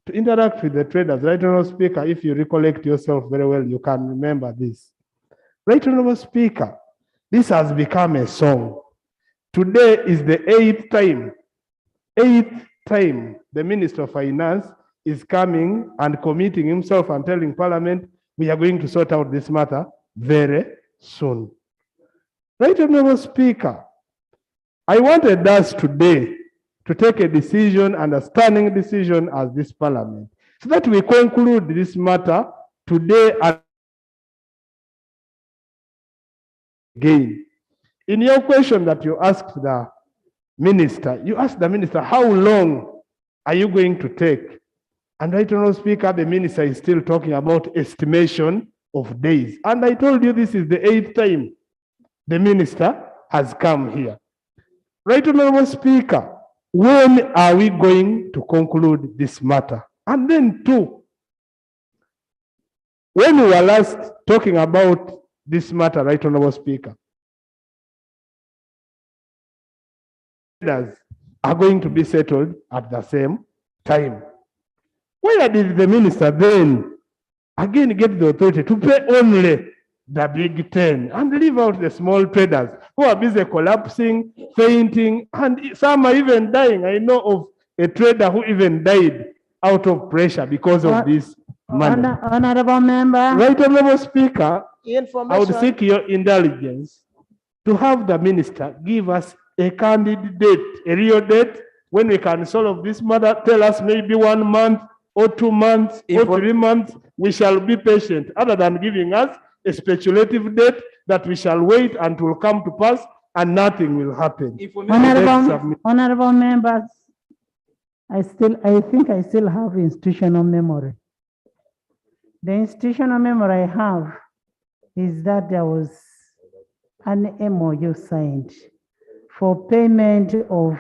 to interact with the traders. Right, Honorable Speaker, if you recollect yourself very well, you can remember this. Right, Honorable Speaker, this has become a song. Today is the eighth time the Minister of Finance is coming and committing himself and telling Parliament, we are going to sort out this matter very soon. Right, Honorable Speaker, I wanted us today to take a decision, understanding decision as this Parliament, so that we conclude this matter today and again. In your question that you asked the minister, you asked the minister, how long are you going to take? And right now, Speaker, the minister is still talking about estimation of days. And I told you this is the eighth time the minister has come here. Right, Honorable Speaker, when are we going to conclude this matter? And then two, when we were last talking about this matter, right, Honorable Speaker, are going to be settled at the same time. Where did the minister then again get the authority to pay only the big 10 and leave out the small traders who are busy collapsing, fainting, and some are even dying? I know of a trader who even died out of pressure because of this money. Honorable member. Right, Honorable Speaker, I would seek your indulgence to have the minister give us a candid date, a real date, when we can solve this matter. Tell us maybe 1 month or 2 months or 3 months. We shall be patient, other than giving us a speculative date that we shall wait until will come to pass and nothing will happen. Honorable members, I think I still have institutional memory. The institutional memory I have is that there was an MOU signed for payment of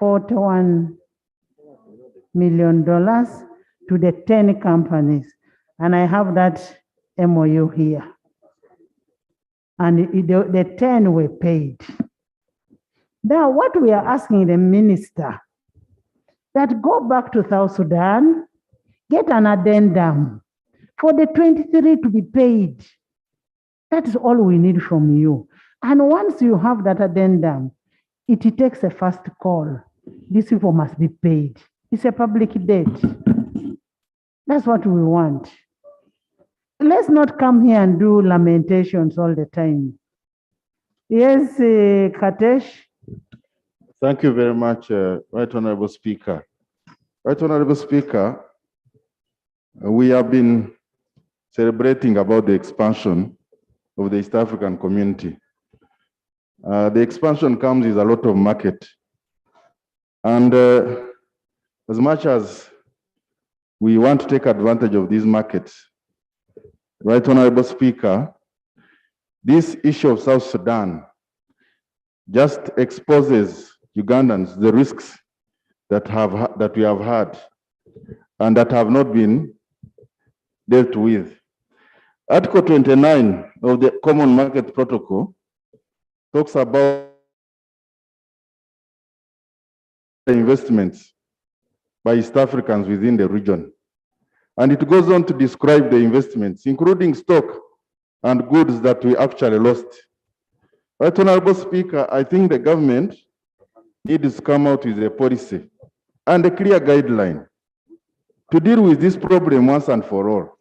$41 million to the 10 companies. And I have that MOU here. And the 10 were paid. Now, what we are asking the minister, that go back to South Sudan, get an addendum for the 23 to be paid. That is all we need from you. And once you have that addendum, it takes a first call. These people must be paid. It's a public debt. That's what we want. Let's not come here and do lamentations all the time. Yes, Katesh. Thank you very much, Right Honorable Speaker. Right Honorable Speaker, we have been celebrating about the expansion of the East African community. The expansion comes with a lot of market. And as much as we want to take advantage of these markets, Right Honorable Speaker, this issue of South Sudan just exposes Ugandans the risks that we have had and that have not been dealt with. Article 29 of the Common Market Protocol talks about investments by East Africans within the region. And it goes on to describe the investments, including stock and goods that we actually lost. Right, Honorable Speaker, I think the government needs to come out with a policy and a clear guideline to deal with this problem once and for all.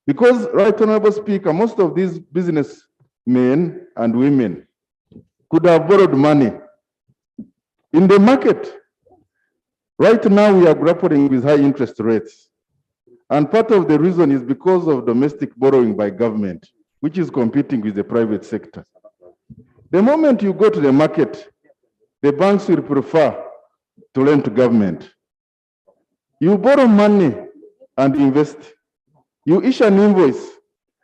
Because, right, Honorable Speaker, most of these businessmen and women could have borrowed money in the market. Right now, we are grappling with high interest rates. And part of the reason is because of domestic borrowing by government, which is competing with the private sector. The moment you go to the market, the banks will prefer to lend to government. You borrow money and invest. You issue an invoice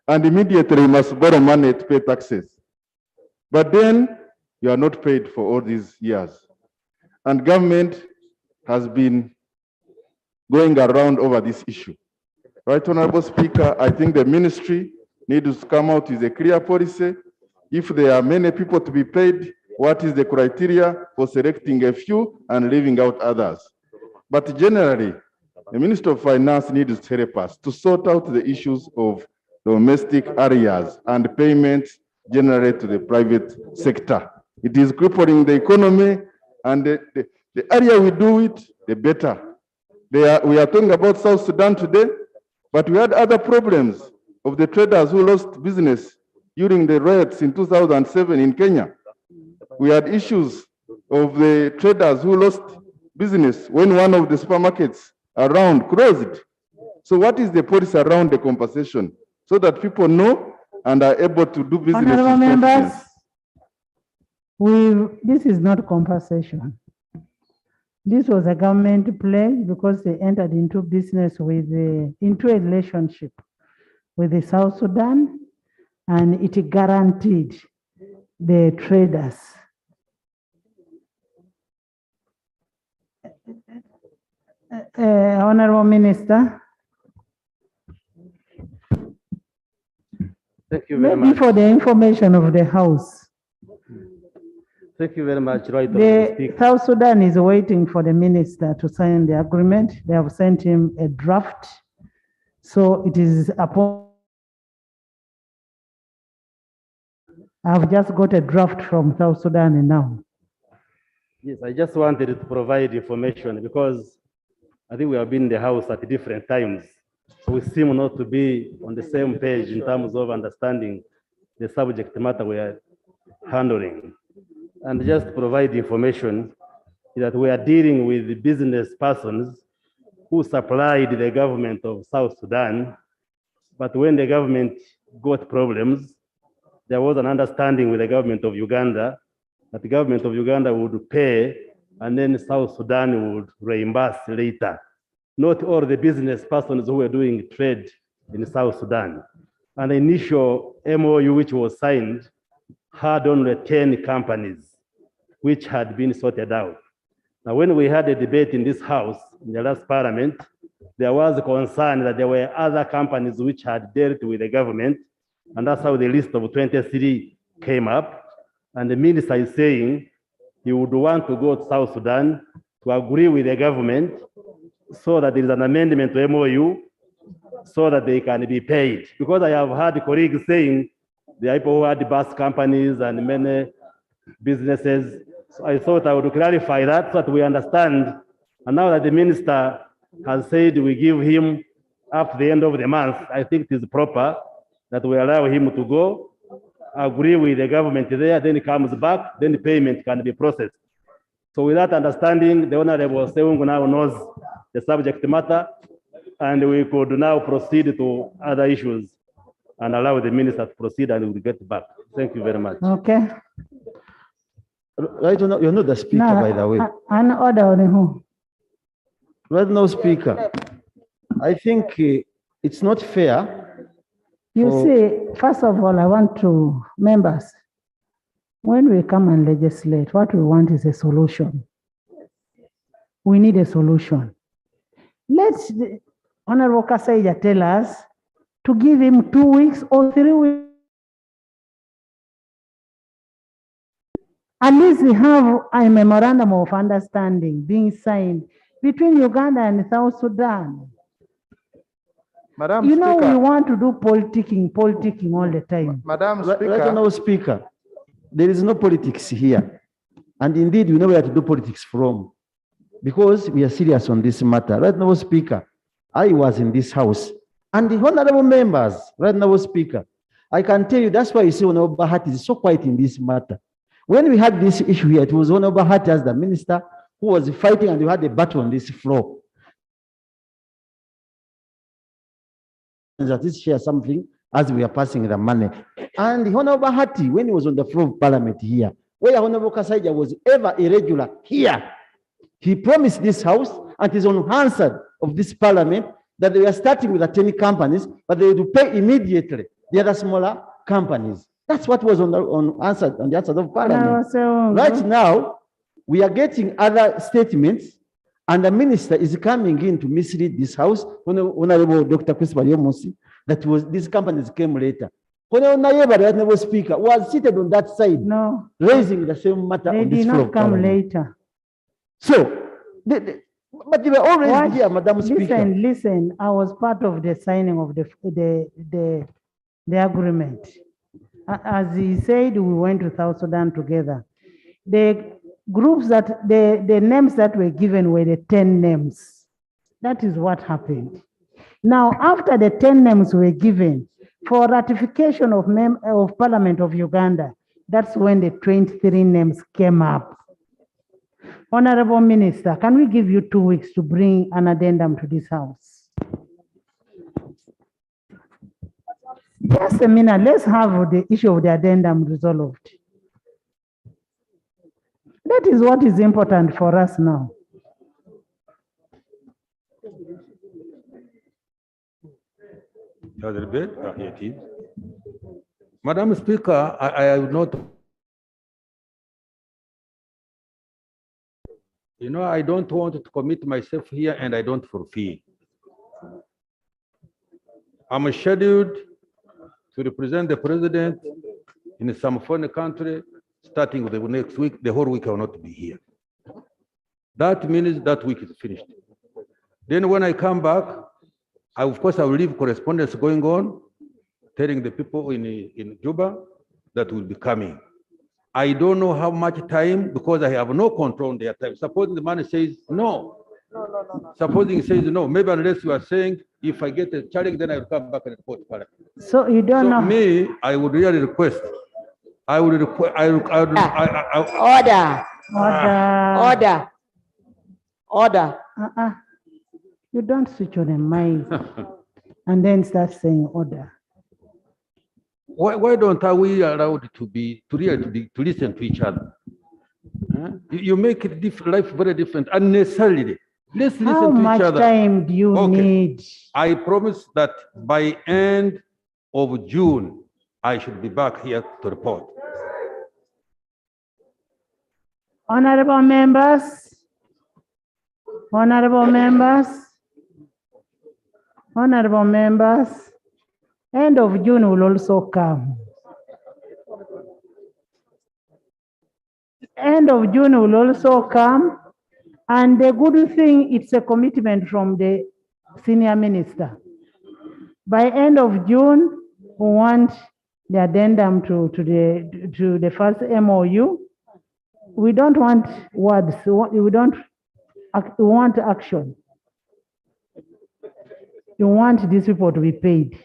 and immediately you must borrow money to pay taxes. But then you are not paid for all these years. And government has been going around over this issue. Right, Honorable Speaker, I think the ministry needs to come out with a clear policy. If there are many people to be paid, what is the criteria for selecting a few and leaving out others? But generally, the Minister of Finance needs to help us to sort out the issues of domestic areas and payments generally to the private sector. It is crippling the economy, and the earlier we do it, the better. We are talking about South Sudan today, but we had other problems of the traders who lost business during the riots in 2007 in Kenya. We had issues of the traders who lost business when one of the supermarkets around closed. So what is the policy around the compensation so that people know and are able to do business? Honorable members, this is not compensation. This was a government pledge because they entered into business with into a relationship with the South Sudan, and it guaranteed the traders. Honorable Minister. Thank you very Maybe much. for the information of the House. Thank you very much, right? The South Sudan is waiting for the minister to sign the agreement. They have sent him a draft. So it is upon. I've just got a draft from South Sudan now. Yes, I just wanted to provide information because I think we have been in the House at different times. So we seem not to be on the same page in terms of understanding the subject matter we are handling. And just to provide information that we are dealing with business persons who supplied the government of South Sudan, but when the government got problems, there was an understanding with the government of Uganda that the government of Uganda would pay and then South Sudan would reimburse later. Not all the business persons who were doing trade in South Sudan. And the initial MOU which was signed had only 10 companies which had been sorted out. Now, when we had a debate in this House, in the last Parliament, there was a concern that there were other companies which had dealt with the government, and that's how the list of 23 came up. And the minister is saying he would want to go to South Sudan to agree with the government so that there is an amendment to MOU so that they can be paid. Because I have heard colleagues saying there are people who had bus companies and many businesses. So I thought I would clarify that so that we understand. And now that the minister has said we give him up to the end of the month, I think it is proper that we allow him to go, agree with the government there, then he comes back, then the payment can be processed. So with that understanding, the Honorable Seung now knows the subject matter, and we could now proceed to other issues and allow the minister to proceed, and we'll get back. Thank you very much. Okay. Right now, you're not the speaker, Now, by the way. an order on who? Right now, speaker. I think it's not fair. You see, first of all, I want to, members, when we come and legislate, what we want is a solution. We need a solution. Let's, Honorable Kasaija tell us to give him 2 weeks or 3 weeks. At least we have a memorandum of understanding being signed between Uganda and South Sudan. Madam You know, we Speaker. want to do politicking all the time. Madam Right, Speaker. Honorable Speaker, there is no politics here. And indeed, we know where to do politics from because we are serious on this matter. Right, Honorable Speaker, I was in this house and the honorable members, right, Honorable Speaker, I can tell you that's why you see Honorable Bahati is so quiet in this matter. When we had this issue here, it was Honorable Bahati as the minister who was fighting and we had a battle on this floor. That is share something as we are passing the money. And the Honorable Bahati, when he was on the floor of parliament here, where Honorable Kasaija was ever irregular here, he promised this house and it is on answer of this parliament that they were starting with the 10 companies, but they would pay immediately the other smaller companies. That's what was on the answer of parliament. Right now, we are getting other statements, and the minister is coming in to mislead this house. Honorable Dr. Christopher Yomosi, that was these companies came later. Honorable Speaker was seated on that side, raising the same matter They on this did floor. not come later. So, but they were already here, Madam Speaker. Listen, I was part of the signing of the agreement. As he said, we went to South Sudan together. The groups that, the names that were given were the 10 names. That is what happened. Now, after the 10 names were given for ratification of Parliament of Uganda, that's when the 23 names came up. Honorable Minister, can we give you 2 weeks to bring an addendum to this house? Just a minute, let's have the issue of the addendum resolved. That is what is important for us now. Madam Speaker, I would not. You know, I don't want to commit myself here and I don't fulfill. I'm scheduled to represent the president in some foreign country, starting with the next week. The whole week I will not be here. That means that week is finished. Then when I come back, of course, I will leave correspondence going on, telling the people in Juba that will be coming. I don't know how much time because I have no control on their time. Supposing the man says no. Supposing he says no, maybe unless you are saying, if I get a challenge, then I will come back and report. So you don't know. Me, I would really request. I would request. Order. Order. Order. You don't switch on the mic and then start saying order. Why don't we allow it to listen to each other? You make it life very different unnecessarily. Let's listen to each other. How much time do you need? I promise that by end of June, I should be back here to report. Honorable members, honorable members, honorable members, end of June will also come. End of June will also come. And the good thing, it's a commitment from the senior minister. By end of June, we want the addendum to the first MOU. We don't want words. We want action. We want these people to be paid.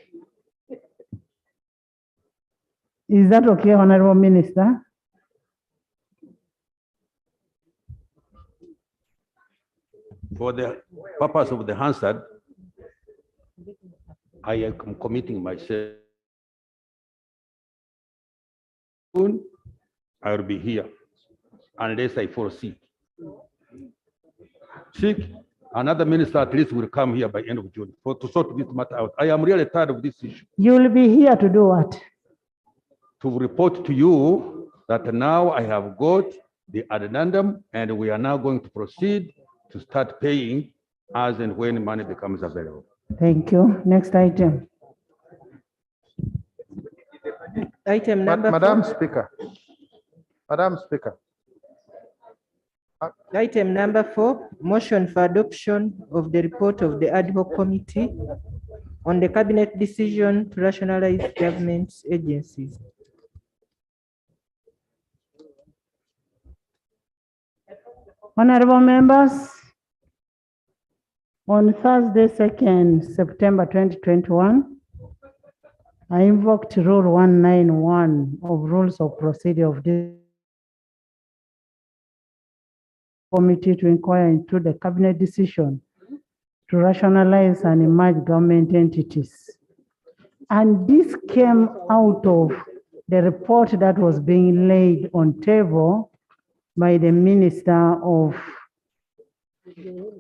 Is that okay, Honorable Minister? For the purpose of the Hansard, I am committing myself. Soon, I will be here unless I fall sick. Another minister at least will come here by end of June to sort this matter out. I am really tired of this issue. You will be here to do what? To report to you that now I have got the addendum and we are now going to proceed to start paying as and when money becomes available. Thank you. Next item. Item number Madam 4. Speaker. Madam Speaker. Item number 4, motion for adoption of the report of the ad hoc committee on the cabinet decision to rationalize government agencies. Honorable members, on Thursday, 2nd September 2021, I invoked Rule 191 of Rules of Procedure of this committee to inquire into the cabinet decision to rationalize and merge government entities. And this came out of the report that was being laid on table by the Minister of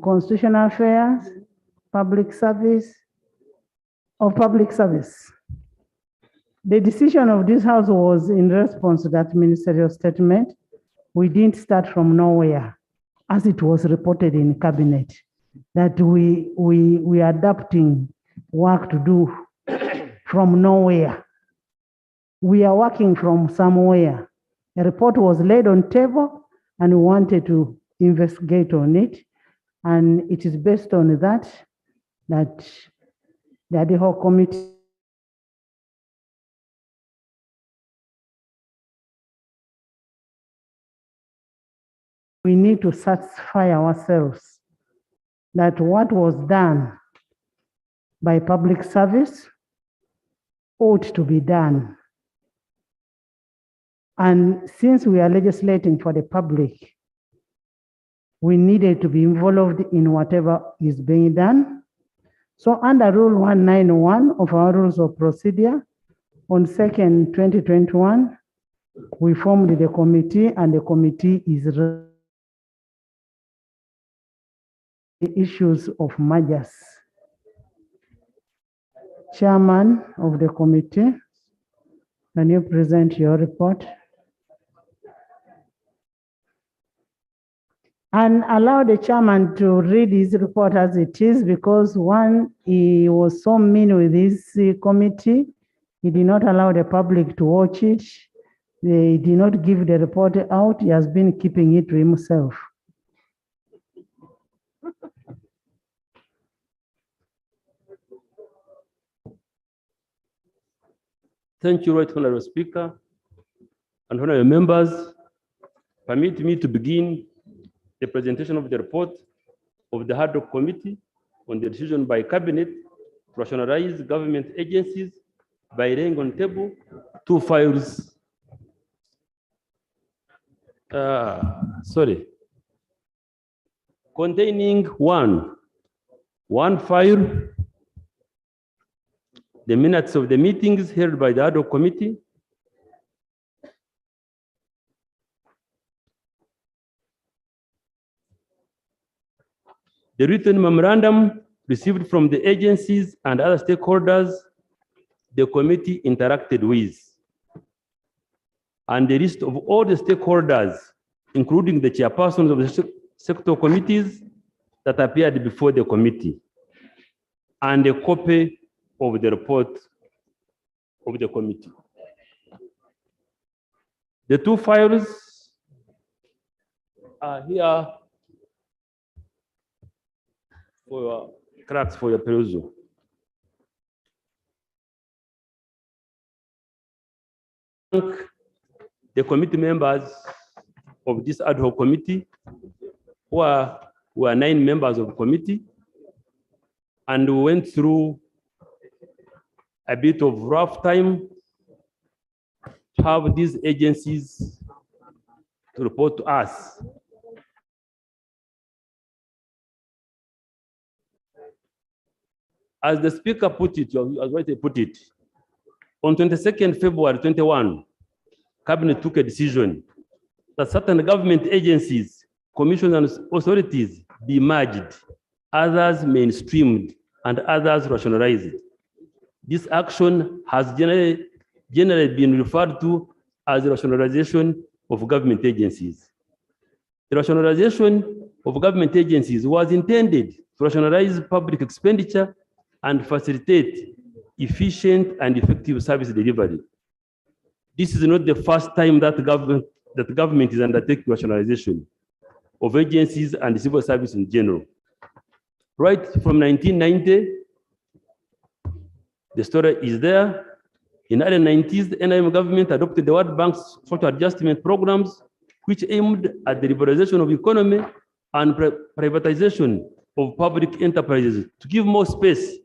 Constitutional Affairs, Public Service. The decision of this House was in response to that ministerial statement. We didn't start from nowhere, as it was reported in cabinet, that we are adapting work to do from nowhere. We are working from somewhere. A report was laid on table and we wanted to investigate on it. And it is based on that the ad hoc committee we need to satisfy ourselves that what was done by public service ought to be done. And since we are legislating for the public, we needed to be involved in whatever is being done. So under Rule 191 of our Rules of Procedure, on 2nd, 2021, we formed the committee, and the committee is the issues of mergers. Chairman of the committee, can you present your report? And allow the chairman to read his report as it is, because one, he was so mean with his committee. He did not allow the public to watch it. He did not give the report out. He has been keeping it to himself. Thank you, Right Honorable Speaker. And honorable members, permit me to begin the presentation of the report of the ad hoc committee on the decision by cabinet to rationalize government agencies by laying on table two files. Containing one file, the minutes of the meetings held by the ad hoc committee, the written memorandum received from the agencies and other stakeholders the committee interacted with, and the list of all the stakeholders, including the chairpersons of the sector committees that appeared before the committee, and a copy of the report of the committee. The two files are here for your cracks, for your perusal. Thank the committee members of this ad hoc committee, who were 9 members of the committee, and we went through a bit of rough time to have these agencies to report to us. As the speaker put it, as I put it, on 22nd February 21, cabinet took a decision that certain government agencies, commissions, and authorities be merged, others mainstreamed, and others rationalized. This action has generally been referred to as the rationalization of government agencies. The rationalization of government agencies was intended to rationalize public expenditure and facilitate efficient and effective service delivery. This is not the first time that government is undertaking rationalization of agencies and civil service in general. Right from 1990, The story is there. In the early 90s, the NIM government adopted the World Bank's social adjustment programs, which aimed at the liberalization of economy and privatization of public enterprises to give more space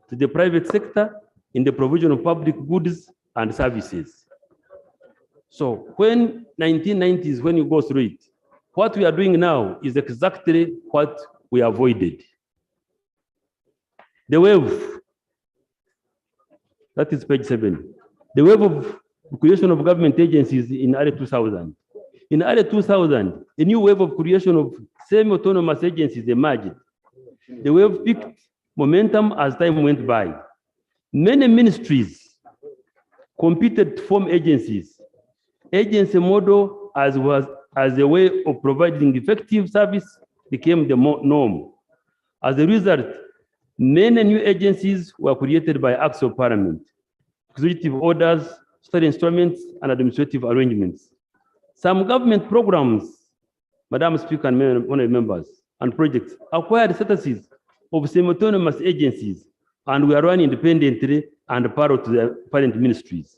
to the private sector in the provision of public goods and services. So when 1990s, when you go through it, what we are doing now is exactly what we avoided. The wave, that is page 7. The wave of creation of government agencies in early 2000. In early 2000, a new wave of creation of semi-autonomous agencies emerged. The wave picked momentum as time went by. Many ministries competed to form agencies. Agency model as a way of providing effective service became the norm. As a result, many new agencies were created by acts of parliament, executive orders, state instruments, and administrative arrangements. Some government programs, Madam Speaker and honorable members, and projects acquired statuses of semi-autonomous agencies and were run independently and parallel to the parent ministries.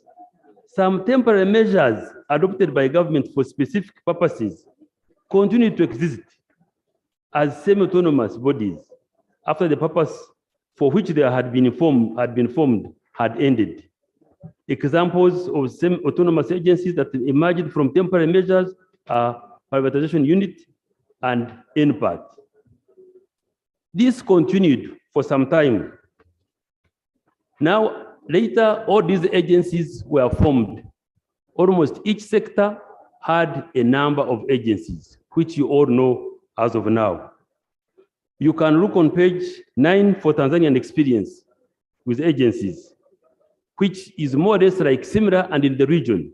Some temporary measures adopted by government for specific purposes continue to exist as semi-autonomous bodies after the purpose for which they had been formed had ended. Examples of semi-autonomous agencies that emerged from temporary measures are privatization unit and NPAT. This continued for some time. Now, later, all these agencies were formed. Almost each sector had a number of agencies, which you all know as of now. You can look on page 9 for Tanzanian experience with agencies, which is more or less like similar and in the region.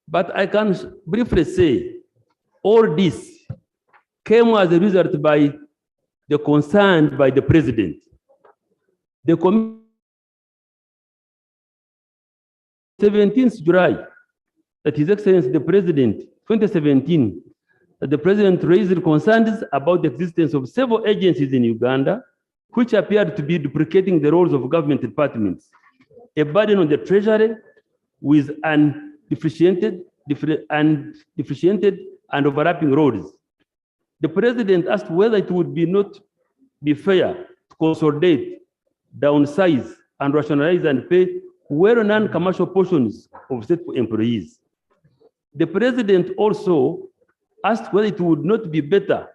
But I can briefly say all this came as a result by the concern by the president. The 17th July, that His Excellency the President, 2017, that the President raised concerns about the existence of several agencies in Uganda, which appeared to be duplicating the roles of government departments, a burden on the treasury with undifferentiated and overlapping roles. The President asked whether it would not be fair to consolidate, downsize, and rationalize and pay well non-commercial portions of state employees. The President also asked whether it would not be better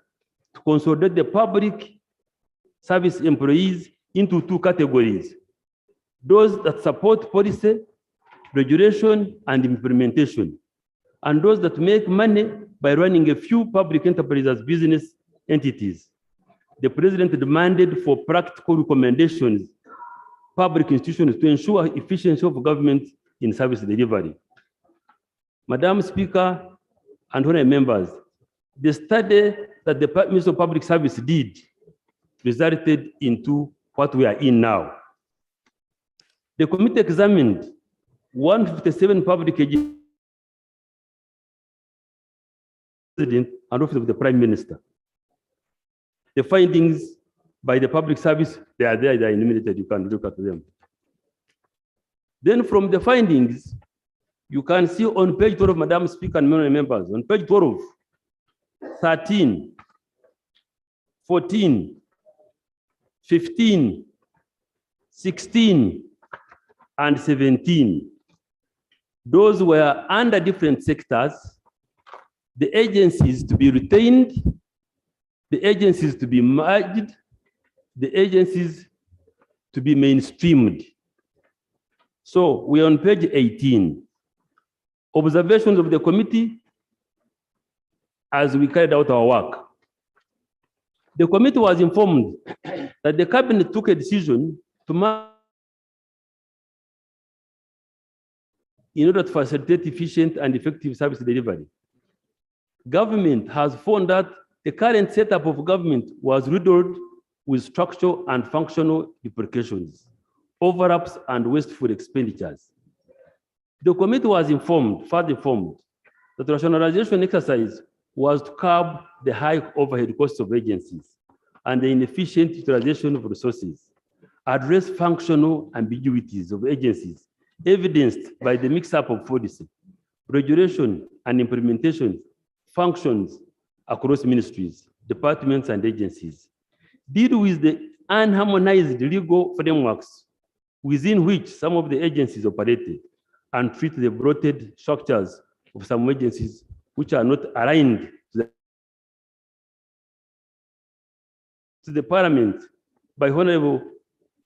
to consolidate the public service employees into two categories: those that support policy, regulation, and implementation, and those that make money by running a few public enterprises as business entities. The President demanded for practical recommendations public institutions to ensure efficiency of government in service delivery. Madam Speaker and honorable members, the study that the Minister of Public Service did resulted into what we are in now. The committee examined 157 public agencies and office of the Prime Minister. The findings by the public service, they are there, they are enumerated, you can look at them. Then from the findings, you can see on page 12, Madam Speaker and members, on page 12, 13, 14, 15, 16, and 17. Those were under different sectors, the agencies to be retained, the agencies to be merged, the agencies to be mainstreamed. So we are on page 18. Observations of the committee as we carried out our work. The committee was informed that the cabinet took a decision to in order to facilitate efficient and effective service delivery. Government has found that the current setup of government was riddled with structural and functional duplications, overlaps, and wasteful expenditures. The committee was further informed, that the rationalization exercise was to curb the high overhead costs of agencies and the inefficient utilization of resources. address functional ambiguities of agencies evidenced by the mix-up of policy, regulation, and implementation functions across ministries, departments, and agencies. Deal with the unharmonized legal frameworks within which some of the agencies operated, and treat the bloated structures of some agencies which are not aligned to the Parliament by Honorable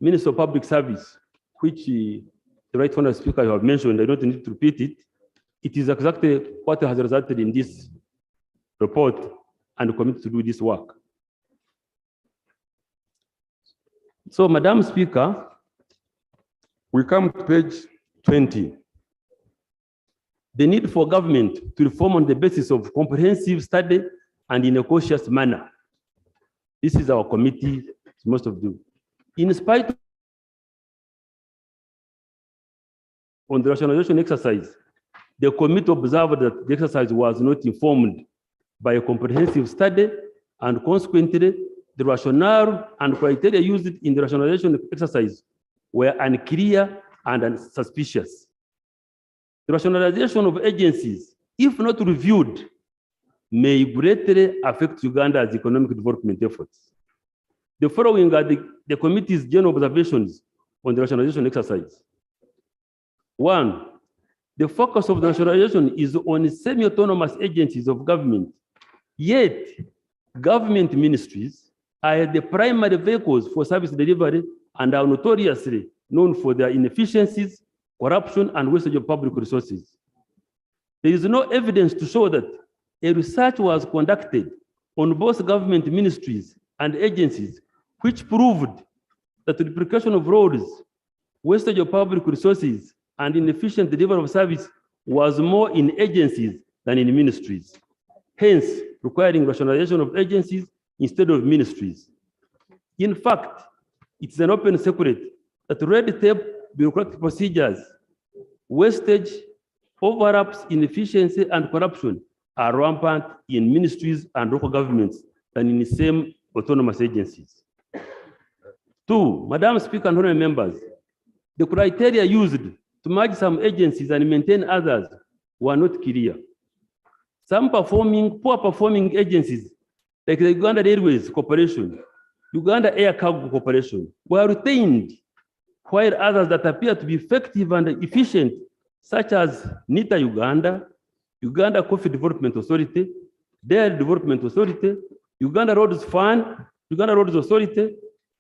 Minister of Public Service, which the Right Honorable Speaker you have mentioned. I don't need to repeat it. It is exactly what has resulted in this report and committed to do this work. So, Madam Speaker, we come to page 20. The need for government to reform on the basis of comprehensive study and in a cautious manner. This is our committee, most of you. In spite on the rationalization exercise, the committee observed that the exercise was not informed by a comprehensive study, and consequently, the rationale and criteria used in the rationalization exercise were unclear and suspicious. The rationalization of agencies, if not reviewed, may greatly affect Uganda's economic development efforts. The following are the committee's general observations on the rationalization exercise. 1, the focus of the rationalization is on semi-autonomous agencies of government, yet government ministries are the primary vehicles for service delivery and are notoriously known for their inefficiencies, corruption, and wastage of public resources. There is no evidence to show that a research was conducted on both government ministries and agencies which proved that the duplication of roles, wastage of public resources, and inefficient delivery of service was more in agencies than in ministries, hence requiring rationalization of agencies instead of ministries. In fact, it's an open secret that red tape, bureaucratic procedures, wastage, overlaps, inefficiency, and corruption are rampant in ministries and local governments than in the same autonomous agencies. 2, Madam Speaker and honorable members, the criteria used to merge some agencies and maintain others were not clear. Some poor performing agencies, like the Uganda Airways Corporation, Uganda Air Cargo Corporation, were retained, while others that appear to be effective and efficient, such as NITA Uganda, Uganda Coffee Development Authority, Dairy Development Authority, Uganda Roads Fund, Uganda Roads Authority,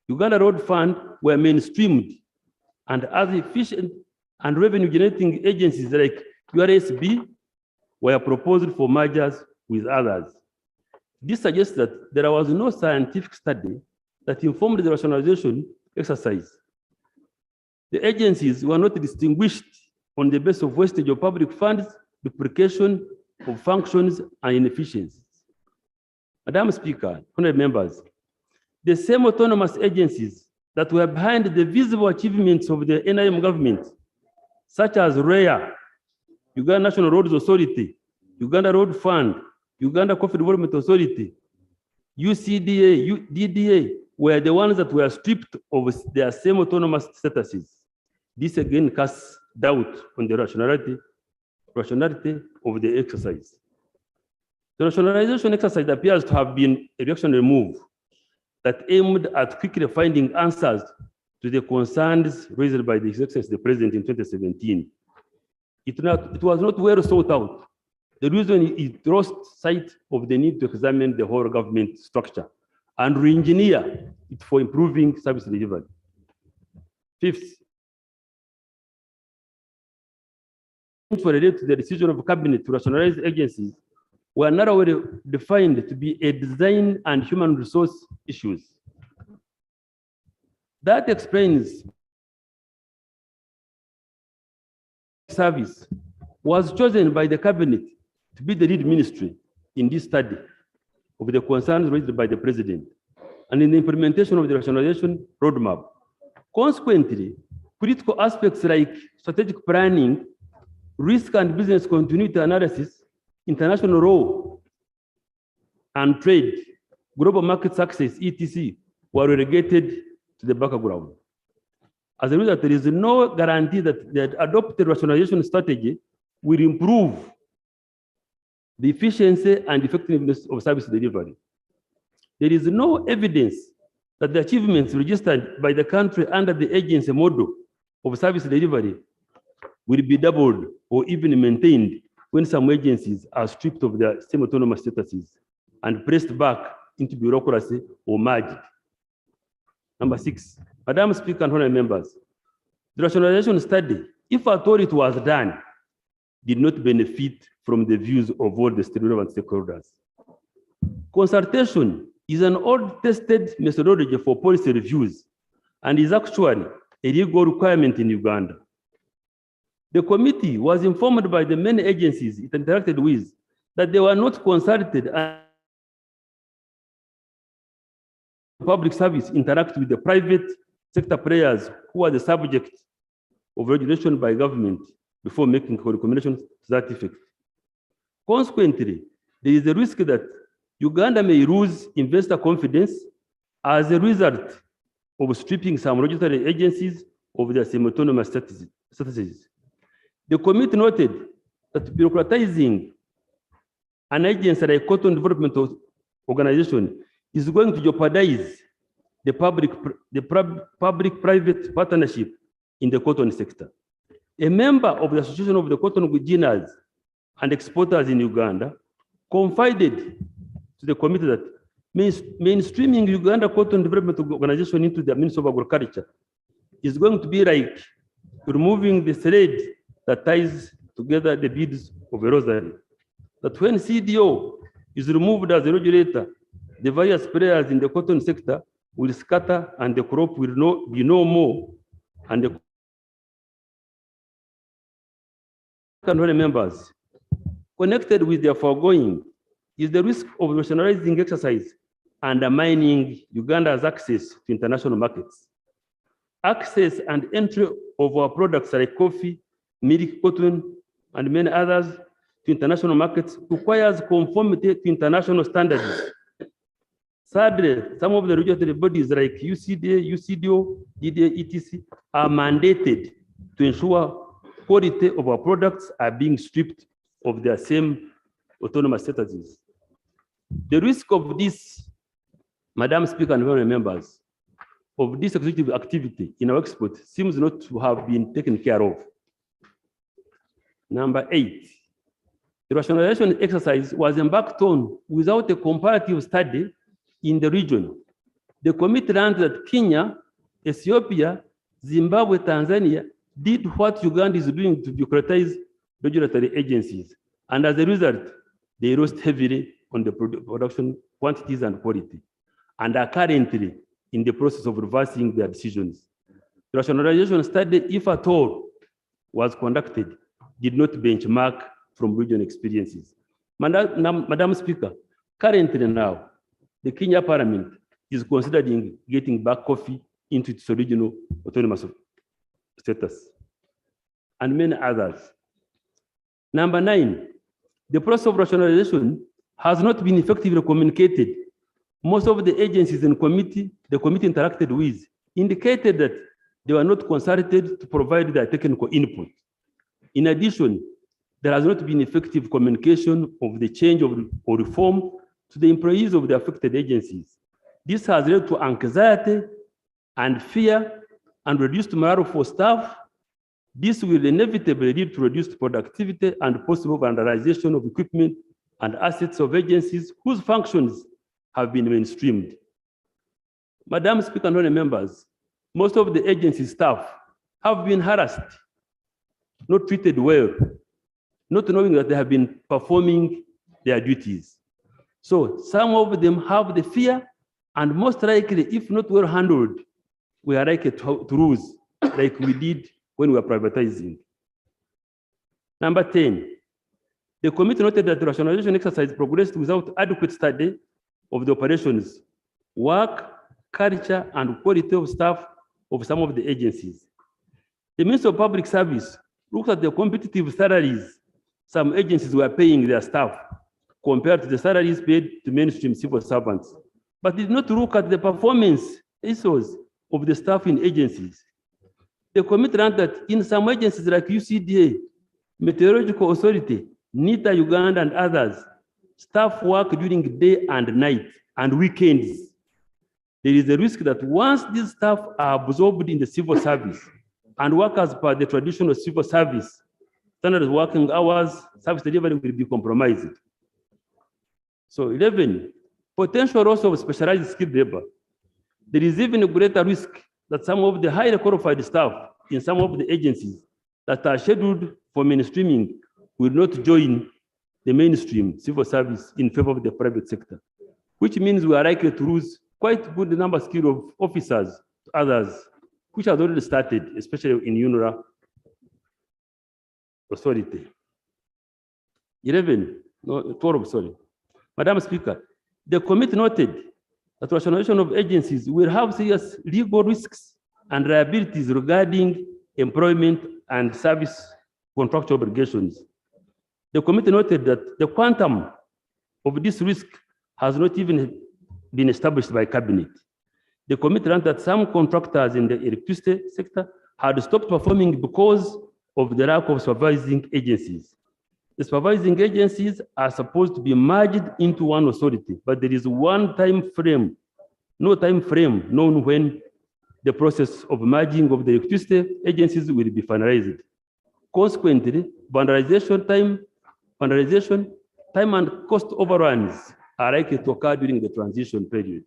Uganda Road Fund were mainstreamed, and other efficient and revenue-generating agencies like URSB were proposed for mergers with others. This suggests that there was no scientific study that informed the rationalization exercise. The agencies were not distinguished on the basis of wastage of public funds, duplication of functions, and inefficiencies. Madam Speaker, honorable members, the same autonomous agencies that were behind the visible achievements of the NIM government, such as REA, Uganda National Roads Authority, Uganda Road Fund, Uganda Coffee Development Authority, UCDA, DDA, were the ones that were stripped of their same autonomous statuses. This again casts doubt on the rationality of the exercise. The rationalization exercise appears to have been a reactionary move that aimed at quickly finding answers to the concerns raised by the Excellency the President in 2017. It was not well thought out. The reason it lost sight of the need to examine the whole government structure and re-engineer it for improving service delivery. 5th, related to the decision of cabinet to rationalize agencies were narrowly defined to be a design and human resource issues. That explains service was chosen by the cabinet to be the lead ministry in this study of the concerns raised by the president and in the implementation of the rationalization roadmap. Consequently, critical aspects like strategic planning, risk and business continuity analysis, international law and trade, global market success, etc., were relegated to the background. As a result, there is no guarantee that the adopted rationalization strategy will improve the efficiency and effectiveness of service delivery. There is no evidence that the achievements registered by the country under the agency model of service delivery will be doubled or even maintained when some agencies are stripped of their semi-autonomous statuses and pressed back into bureaucracy or merged. Number 6, Madam Speaker and honorable members, the rationalization study, if at all it was done, did not benefit from the views of all the relevant stakeholders. Consultation is an old tested methodology for policy reviews and is actually a legal requirement in Uganda. The committee was informed by the many agencies it interacted with that they were not consulted and public service interact with the private sector players who are the subject of regulation by government before making recommendations to that effect. Consequently, there is a risk that Uganda may lose investor confidence as a result of stripping some regulatory agencies of their semi-autonomous statuses. The committee noted that bureaucratizing an agency like Cotton Development Organization is going to jeopardize the public-private partnership in the cotton sector. A member of the Association of the Cotton Guineas and Exporters in Uganda confided to the committee that mainstreaming Uganda Cotton Development Organization into the Ministry of Agriculture is going to be like removing the thread that ties together the beads of a rosary. That when CDO is removed as a regulator, the various players in the cotton sector will scatter and the crop will be no more. And the members connected with the foregoing is the risk of rationalizing exercise undermining Uganda's access to international markets. Access and entry of our products like coffee, milk, cotton, and many others to international markets requires conformity to international standards. Sadly, some of the regulatory bodies like UCDA, UCDO, DDA, etc. are mandated to ensure quality of our products are being stripped of their same autonomous statuses. The risk of this, Madam Speaker and honorable members, of this executive activity in our export seems not to have been taken care of. Number 8, the rationalization exercise was embarked on without a comparative study in the region. The committee learned that Kenya, Ethiopia, Zimbabwe, Tanzania did what Uganda is doing to bureaucratize regulatory agencies. And as a result, they lost heavily on the production quantities and quality, and are currently in the process of reversing their decisions. The rationalization study, if at all, was conducted, did not benchmark from regional experiences. Madam Speaker, currently now, the Kenya Parliament is considering getting back coffee into its original autonomous status, and many others. Number 9, the process of rationalization has not been effectively communicated. Most of the agencies and the committee interacted with indicated that they were not consulted to provide their technical input. In addition, there has not been effective communication of the change or reform to the employees of the affected agencies. This has led to anxiety and fear and reduced morale for staff. This will inevitably lead to reduced productivity and possible vandalization of equipment and assets of agencies whose functions have been mainstreamed. Madam Speaker and honorable members, most of the agency staff have been harassed, not treated well, not knowing that they have been performing their duties. So some of them have the fear, and most likely, if not well handled, we are likely to lose like we did when we were privatizing. Number 10, the committee noted that the rationalization exercise progressed without adequate study of the operations, work, culture, and quality of staff of some of the agencies. The Ministry of Public Service looked at the competitive salaries some agencies were paying their staff compared to the salaries paid to mainstream civil servants, but did not look at the performance issues of the staff in agencies. The committee learned that in some agencies like UCDA, Meteorological Authority, NITA Uganda, and others, staff work during day and night and weekends. There is a risk that once these staff are absorbed in the civil service and work as per the traditional civil service, standard working hours, service delivery will be compromised. So 11, potential loss of specialized skilled labor. There is even a greater risk that some of the highly qualified staff in some of the agencies that are scheduled for mainstreaming will not join the mainstream civil service in favor of the private sector, which means we are likely to lose quite good number of skilled officers to others, which has already started, especially in UNRWA Authority. 12, sorry. Madam Speaker, the committee noted that rationalization of agencies will have serious legal risks and liabilities regarding employment and service contractual obligations. The committee noted that the quantum of this risk has not even been established by cabinet. The committee learned that some contractors in the electricity sector had stopped performing because of the lack of supervising agencies. The supervising agencies are supposed to be merged into one authority, but there is one time frame, no time frame known when the process of merging of the electricity agencies will be finalized. Consequently, vandalization time and cost overruns are likely to occur during the transition period.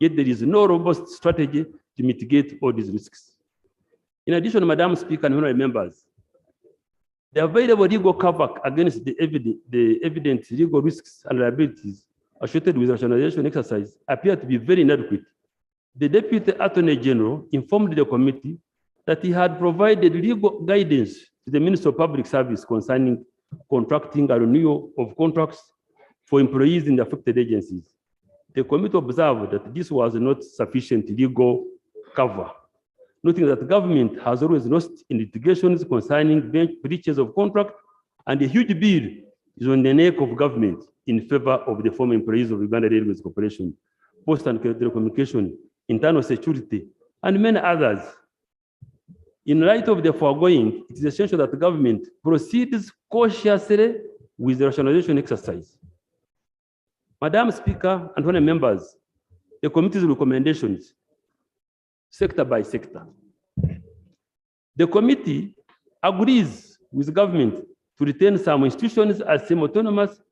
Yet there is no robust strategy to mitigate all these risks. In addition, Madam Speaker and honorable members, the available legal cover against the evident legal risks and liabilities associated with rationalization exercise appear to be very inadequate. The Deputy Attorney General informed the committee that he had provided legal guidance to the Minister of Public Service concerning contracting a renewal of contracts for employees in the affected agencies. The committee observed that this was not sufficient legal cover, noting that the government has always lost in litigations concerning breaches of contract, and a huge bill is on the neck of government in favor of the former employees of Uganda Railways Corporation, Post and Telecommunication, Internal Security, and many others. In light of the foregoing, it is essential that the government proceeds cautiously with the rationalization exercise. Madam Speaker and honorable members, the committee's recommendations, sector by sector. The committee agrees with the government to retain some institutions as semi-autonomous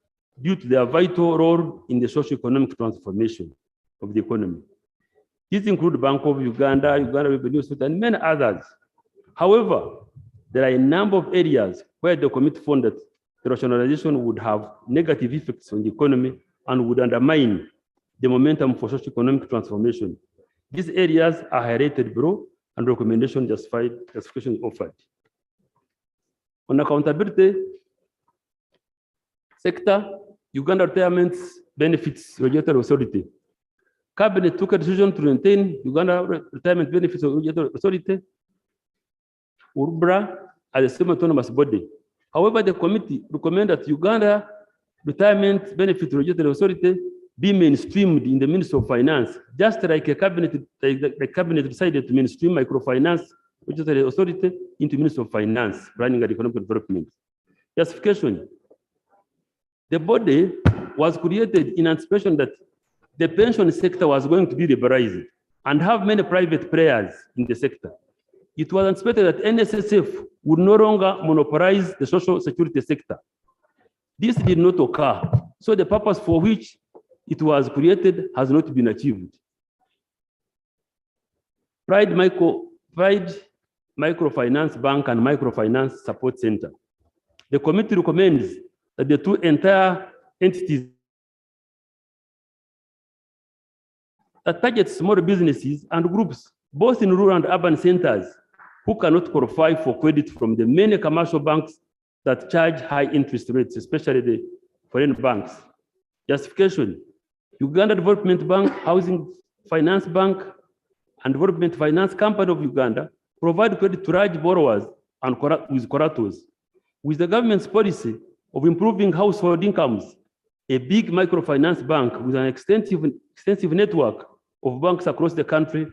due to their vital role in the socio-economic transformation of the economy. These include Bank of Uganda, Uganda Revenue Authority, and many others. However, there are a number of areas where the committee found that the rationalization would have negative effects on the economy and would undermine the momentum for socio-economic transformation. These areas are highlighted below and justification offered. On accountability sector, Uganda Retirement Benefits Regulatory Authority. Cabinet took a decision to maintain Uganda Retirement Benefits Regulatory Authority, URBRA, as a semi-autonomous body. However, the committee recommended that Uganda Retirement Benefits Regulatory Authority be mainstreamed in the Ministry of Finance, just like the cabinet decided to mainstream Microfinance Regulatory Authority into Ministry of Finance, Planning and Economic Development. Justification. The body was created in anticipation that the pension sector was going to be liberalized and have many private players in the sector. It was anticipated that NSSF would no longer monopolize the social security sector. This did not occur, so the purpose for which it was created has not been achieved. Pride Microfinance Bank and Microfinance Support Center. The committee recommends that the two entire entities that target small businesses and groups, both in rural and urban centers, who cannot qualify for credit from the many commercial banks that charge high interest rates, especially the foreign banks. Justification. Uganda Development Bank, Housing Finance Bank, and Development Finance Company of Uganda provide credit to large borrowers and with collaterals. With the government's policy of improving household incomes, a big microfinance bank with an extensive network of banks across the country,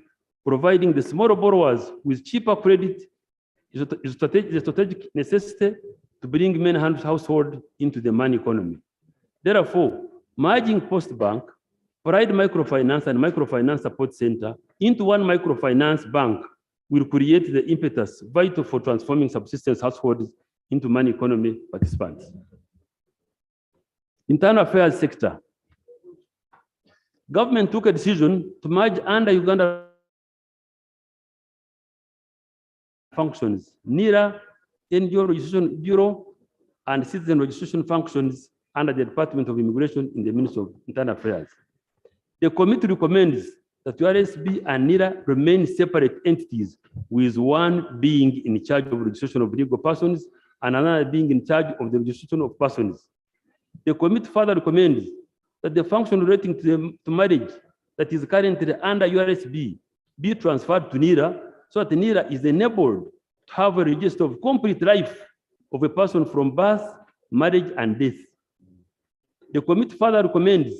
providing the smaller borrowers with cheaper credit, is a strategic necessity to bring many households into the money economy. Therefore, merging Post-Bank, Pride Microfinance and Microfinance Support Center into one microfinance bank will create the impetus vital for transforming subsistence households into money economy participants. Internal affairs sector. Government took a decision to merge under Uganda functions, NIRA, NGO Registration Bureau, and Citizen Registration functions under the Department of Immigration in the Ministry of Internal Affairs. The committee recommends that URSB and NIRA remain separate entities, with one being in charge of registration of legal persons and another being in charge of the registration of persons. The committee further recommends that the function relating to marriage that is currently under URSB be transferred to NIRA, so that NIRA is enabled to have a register of complete life of a person from birth, marriage, and death. The committee further recommends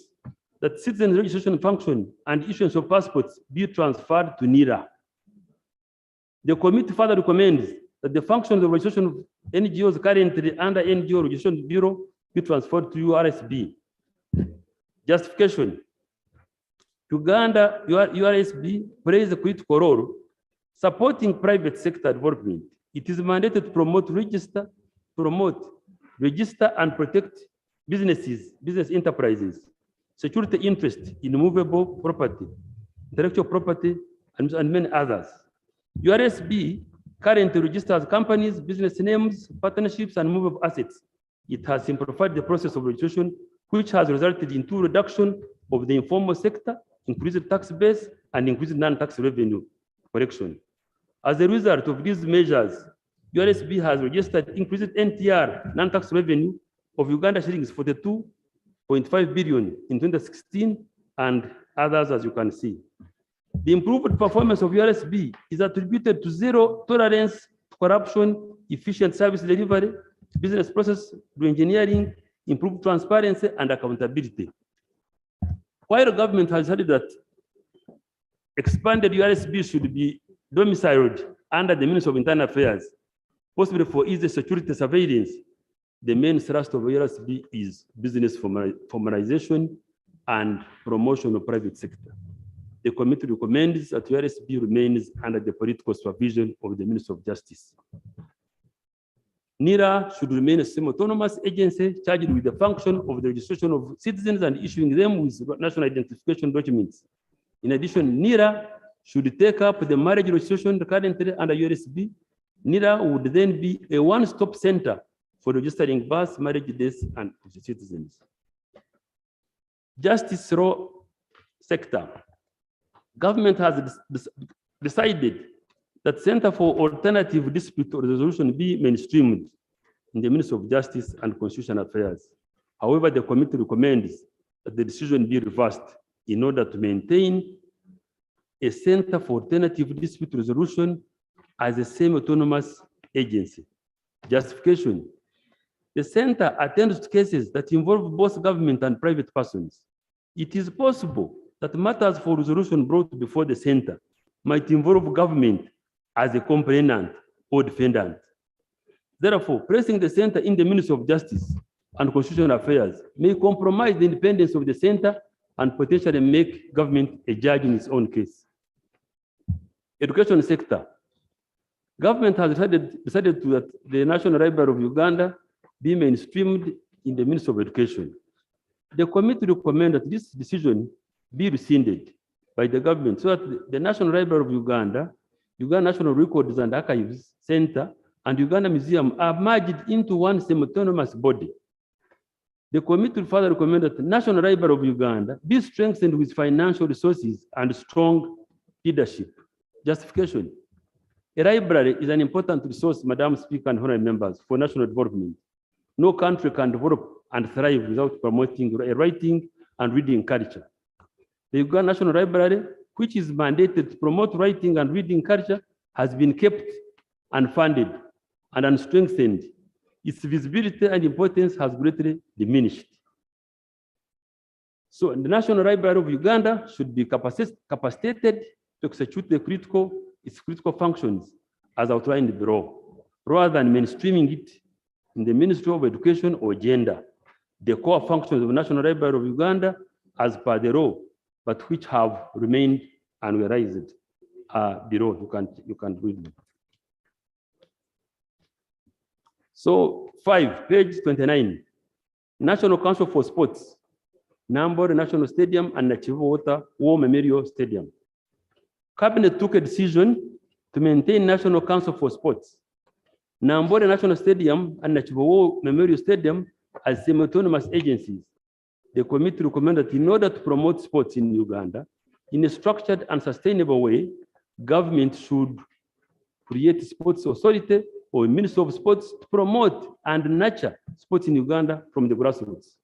that citizen registration function and issuance of passports be transferred to NIRA. The committee further recommends that the functions of registration of NGOs currently under NGO Registration Bureau be transferred to URSB. Justification. Uganda URSB plays a critical role supporting private sector development. It is mandated to promote, register, and protect business enterprises, security interest in movable property, intellectual property, and many others. URSB currently registers companies, business names, partnerships, and movable assets. It has simplified the process of registration, which has resulted in reduction of the informal sector, increased tax base, and increased non-tax revenue collection. As a result of these measures, URSB has registered increased NTR, non-tax revenue, of Uganda shillings 42.5 billion in 2016 and others, as you can see. The improved performance of URSB is attributed to zero tolerance to corruption, efficient service delivery, business process re-engineering, improved transparency, and accountability. While the government has decided that expanded URSB should be domiciled under the Ministry of Internal Affairs, possibly for easy security surveillance, the main thrust of URSB is business formalization and promotion of private sector. The committee recommends that URSB remains under the political supervision of the Ministry of Justice. NIRA should remain a semi-autonomous agency charged with the function of the registration of citizens and issuing them with national identification documents. In addition, NIRA should take up the marriage registration currently under URSB. NIRA would then be a one-stop center for registering births, marriage, deaths, and citizens. Justice law sector. Government has decided that Center for Alternative Dispute Resolution be mainstreamed in the Ministry of Justice and Constitutional Affairs. However, the committee recommends that the decision be reversed in order to maintain a Center for Alternative Dispute Resolution as a semi-autonomous agency. Justification. The center attends to cases that involve both government and private persons. It is possible that matters for resolution brought before the center might involve government as a complainant or defendant. Therefore, placing the center in the Ministry of Justice and Constitutional Affairs may compromise the independence of the center and potentially make government a judge in its own case. Education sector. Government has decided that the National Library of Uganda be mainstreamed in the Ministry of Education. The committee recommends that this decision be rescinded by the government so that the National Library of Uganda, Uganda National Records and Archives Center, and Uganda Museum are merged into one semi-autonomous body. The committee further recommends that the National Library of Uganda be strengthened with financial resources and strong leadership. Justification. A library is an important resource, Madam Speaker and honorable members, for national development. No country can develop and thrive without promoting a writing and reading culture. The Uganda National Library, which is mandated to promote writing and reading culture, has been kept unfunded and unstrengthened. Its visibility and importance has greatly diminished. So the National Library of Uganda should be capacitated to execute its critical functions as outlined below. rather than mainstreaming it in the Ministry of Education or Gender, the core functions of the National Library of Uganda as per the law, but which have remained unrealized below. You can read them. So 5, page 29, National Council for Sports, Nambour National Stadium and Nachivo War Memorial Stadium. Cabinet took a decision to maintain National Council for Sports, Nambour National Stadium and Nachivo War Memorial Stadium as semi-autonomous agencies. The committee recommended that in order to promote sports in Uganda in a structured and sustainable way, government should create a sports authority or a Ministry of Sports to promote and nurture sports in Uganda from the grassroots.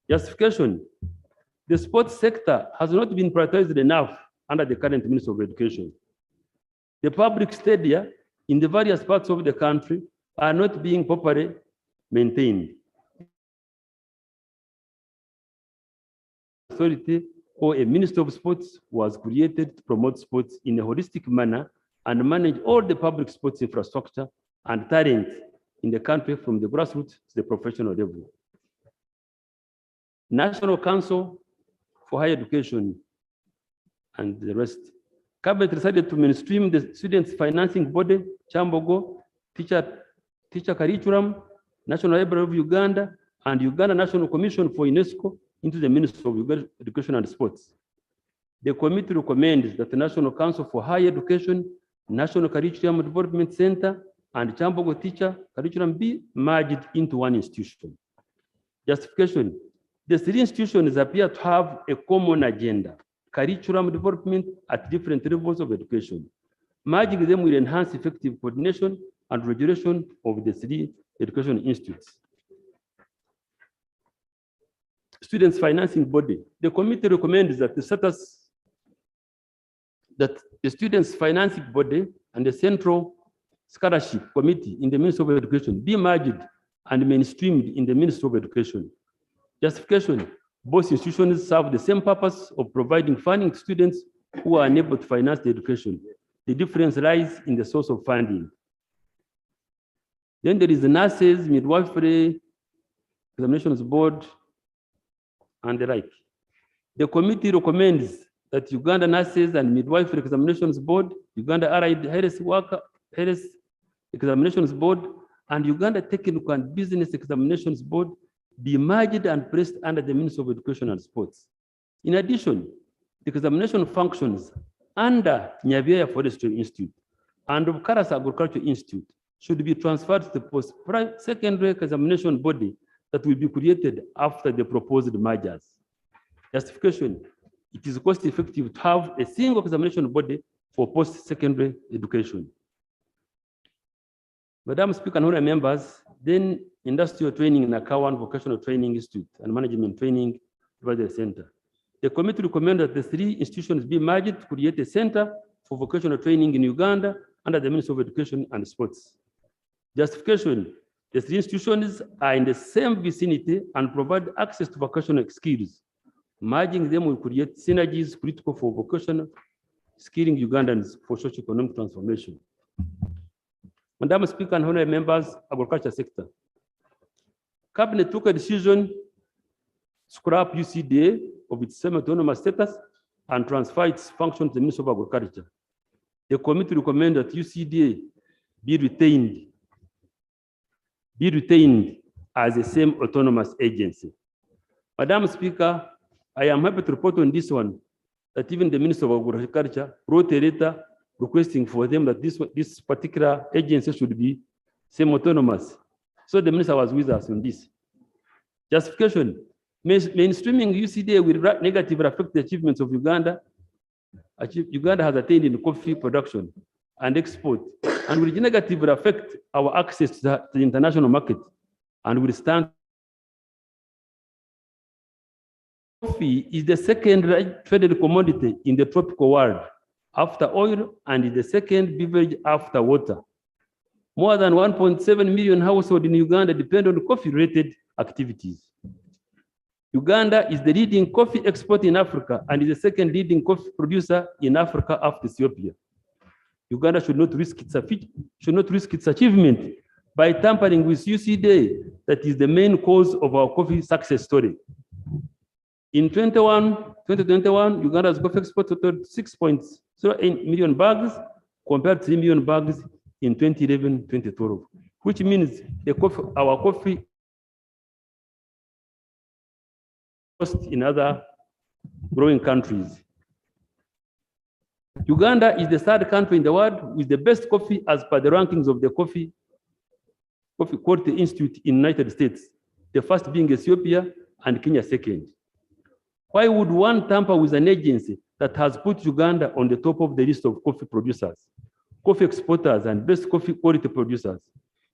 Justification: the sports sector has not been prioritized enough under the current Ministry of Education. The public stadia in the various parts of the country are not being properly maintained. Authority or a Ministry of Sports was created to promote sports in a holistic manner and manage all the public sports infrastructure and talent in the country from the grassroots to the professional level. National Council for Higher Education and the rest. Cabinet decided to mainstream the students' financing body, Chambogo, teacher curriculum, National Library of Uganda, and Uganda National Commission for UNESCO into the Ministry of Education and Sports. The committee recommends that the National Council for Higher Education, National Curriculum Development Center, and Chambogo Teacher Curriculum be merged into one institution. Justification: the 3 institutions appear to have a common agenda, curriculum development at different levels of education. Merging them will enhance effective coordination and regulation of the 3 education institutes. Students' financing body. The committee recommends that the students' financing body and the Central Scholarship Committee in the Ministry of Education be merged and mainstreamed in the Ministry of Education. Justification: both institutions serve the same purpose of providing funding to students who are unable to finance the education. The difference lies in the source of funding. Then there is the Nurses, Midwifery Examinations Board, and the like. The committee recommends that Uganda Nurses and Midwifery Examinations Board, Uganda Allied Health Examinations Board, and Uganda Technical and Business Examinations Board be merged and placed under the Ministry of Education and Sports. In addition, the examination functions under Nyabyaya Forestry Institute and of Karas Agriculture Institute should be transferred to the post-secondary examination body that will be created after the proposed mergers. Justification: it is cost-effective to have a single examination body for post-secondary education. Madam Speaker and honorable members, then Industrial Training in Akawan Vocational Training Institute and Management Training Advisory Center. The committee recommends that the 3 institutions be merged to create a center for vocational training in Uganda under the Ministry of Education and Sports. Justification: the 3 institutions are in the same vicinity and provide access to vocational skills. Merging them will create synergies critical for vocational skilling Ugandans for socio-economic transformation. Madam Speaker and honorable members, agriculture sector. Cabinet took a decision to scrap UCDA of its semi-autonomous status and transfer its function to the Ministry of Agriculture. The committee recommends that UCDA be retained as a same autonomous agency. Madam Speaker, I am happy to report on this one that even the Minister of Agriculture wrote a letter requesting for them that this particular agency should be semi-autonomous. So the minister was with us on this. Justification: mainstreaming UCDA will negatively affect the achievements of Uganda. Uganda has attained in coffee production and export, and will negatively affect our access to the international market, and will stand. Coffee is the second traded commodity in the tropical world after oil, and is the second beverage after water. More than 1.7 million households in Uganda depend on coffee-related activities. Uganda is the leading coffee export in Africa and is the second leading coffee producer in Africa after Ethiopia. Uganda should not risk its achievement by tampering with UCD that is the main cause of our coffee success story. In 2021, Uganda's coffee export totaled 6.08 million bags compared to 3 million bags in 2011-2012, which means our coffee cost in other growing countries. Uganda is the third country in the world with the best coffee as per the rankings of the Coffee Quality Institute in the United States, the first being Ethiopia and Kenya second. Why would one tamper with an agency that has put Uganda on the top of the list of coffee producers, coffee exporters, and best coffee quality producers?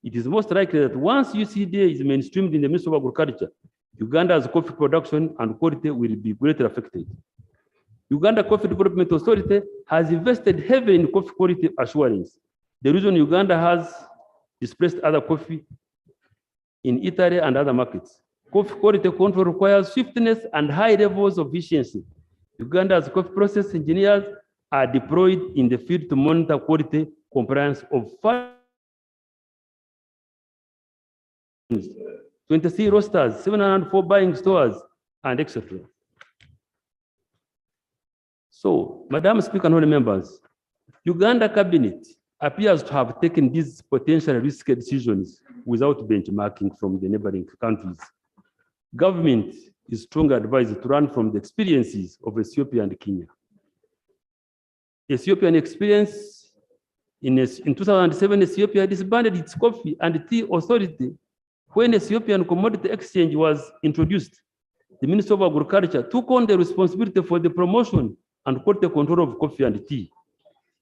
It is most likely that once UCDA is mainstreamed in the Ministry of Agriculture, Uganda's coffee production and quality will be greatly affected. Uganda Coffee Development Authority has invested heavily in coffee quality assurance. The reason Uganda has displaced other coffee in Italy and other markets. Coffee quality control requires swiftness and high levels of efficiency. Uganda's coffee process engineers are deployed in the field to monitor quality compliance of 23 roasters, 704 buying stores, and etc. So, Madam Speaker and honorable members, Uganda Cabinet appears to have taken these potential risky decisions without benchmarking from the neighboring countries. Government is strongly advised to learn from the experiences of Ethiopia and Kenya. Ethiopian experience in 2007, Ethiopia disbanded its coffee and tea authority. When Ethiopian Commodity Exchange was introduced, the Minister of Agriculture took on the responsibility for the promotion and quality control of coffee and tea.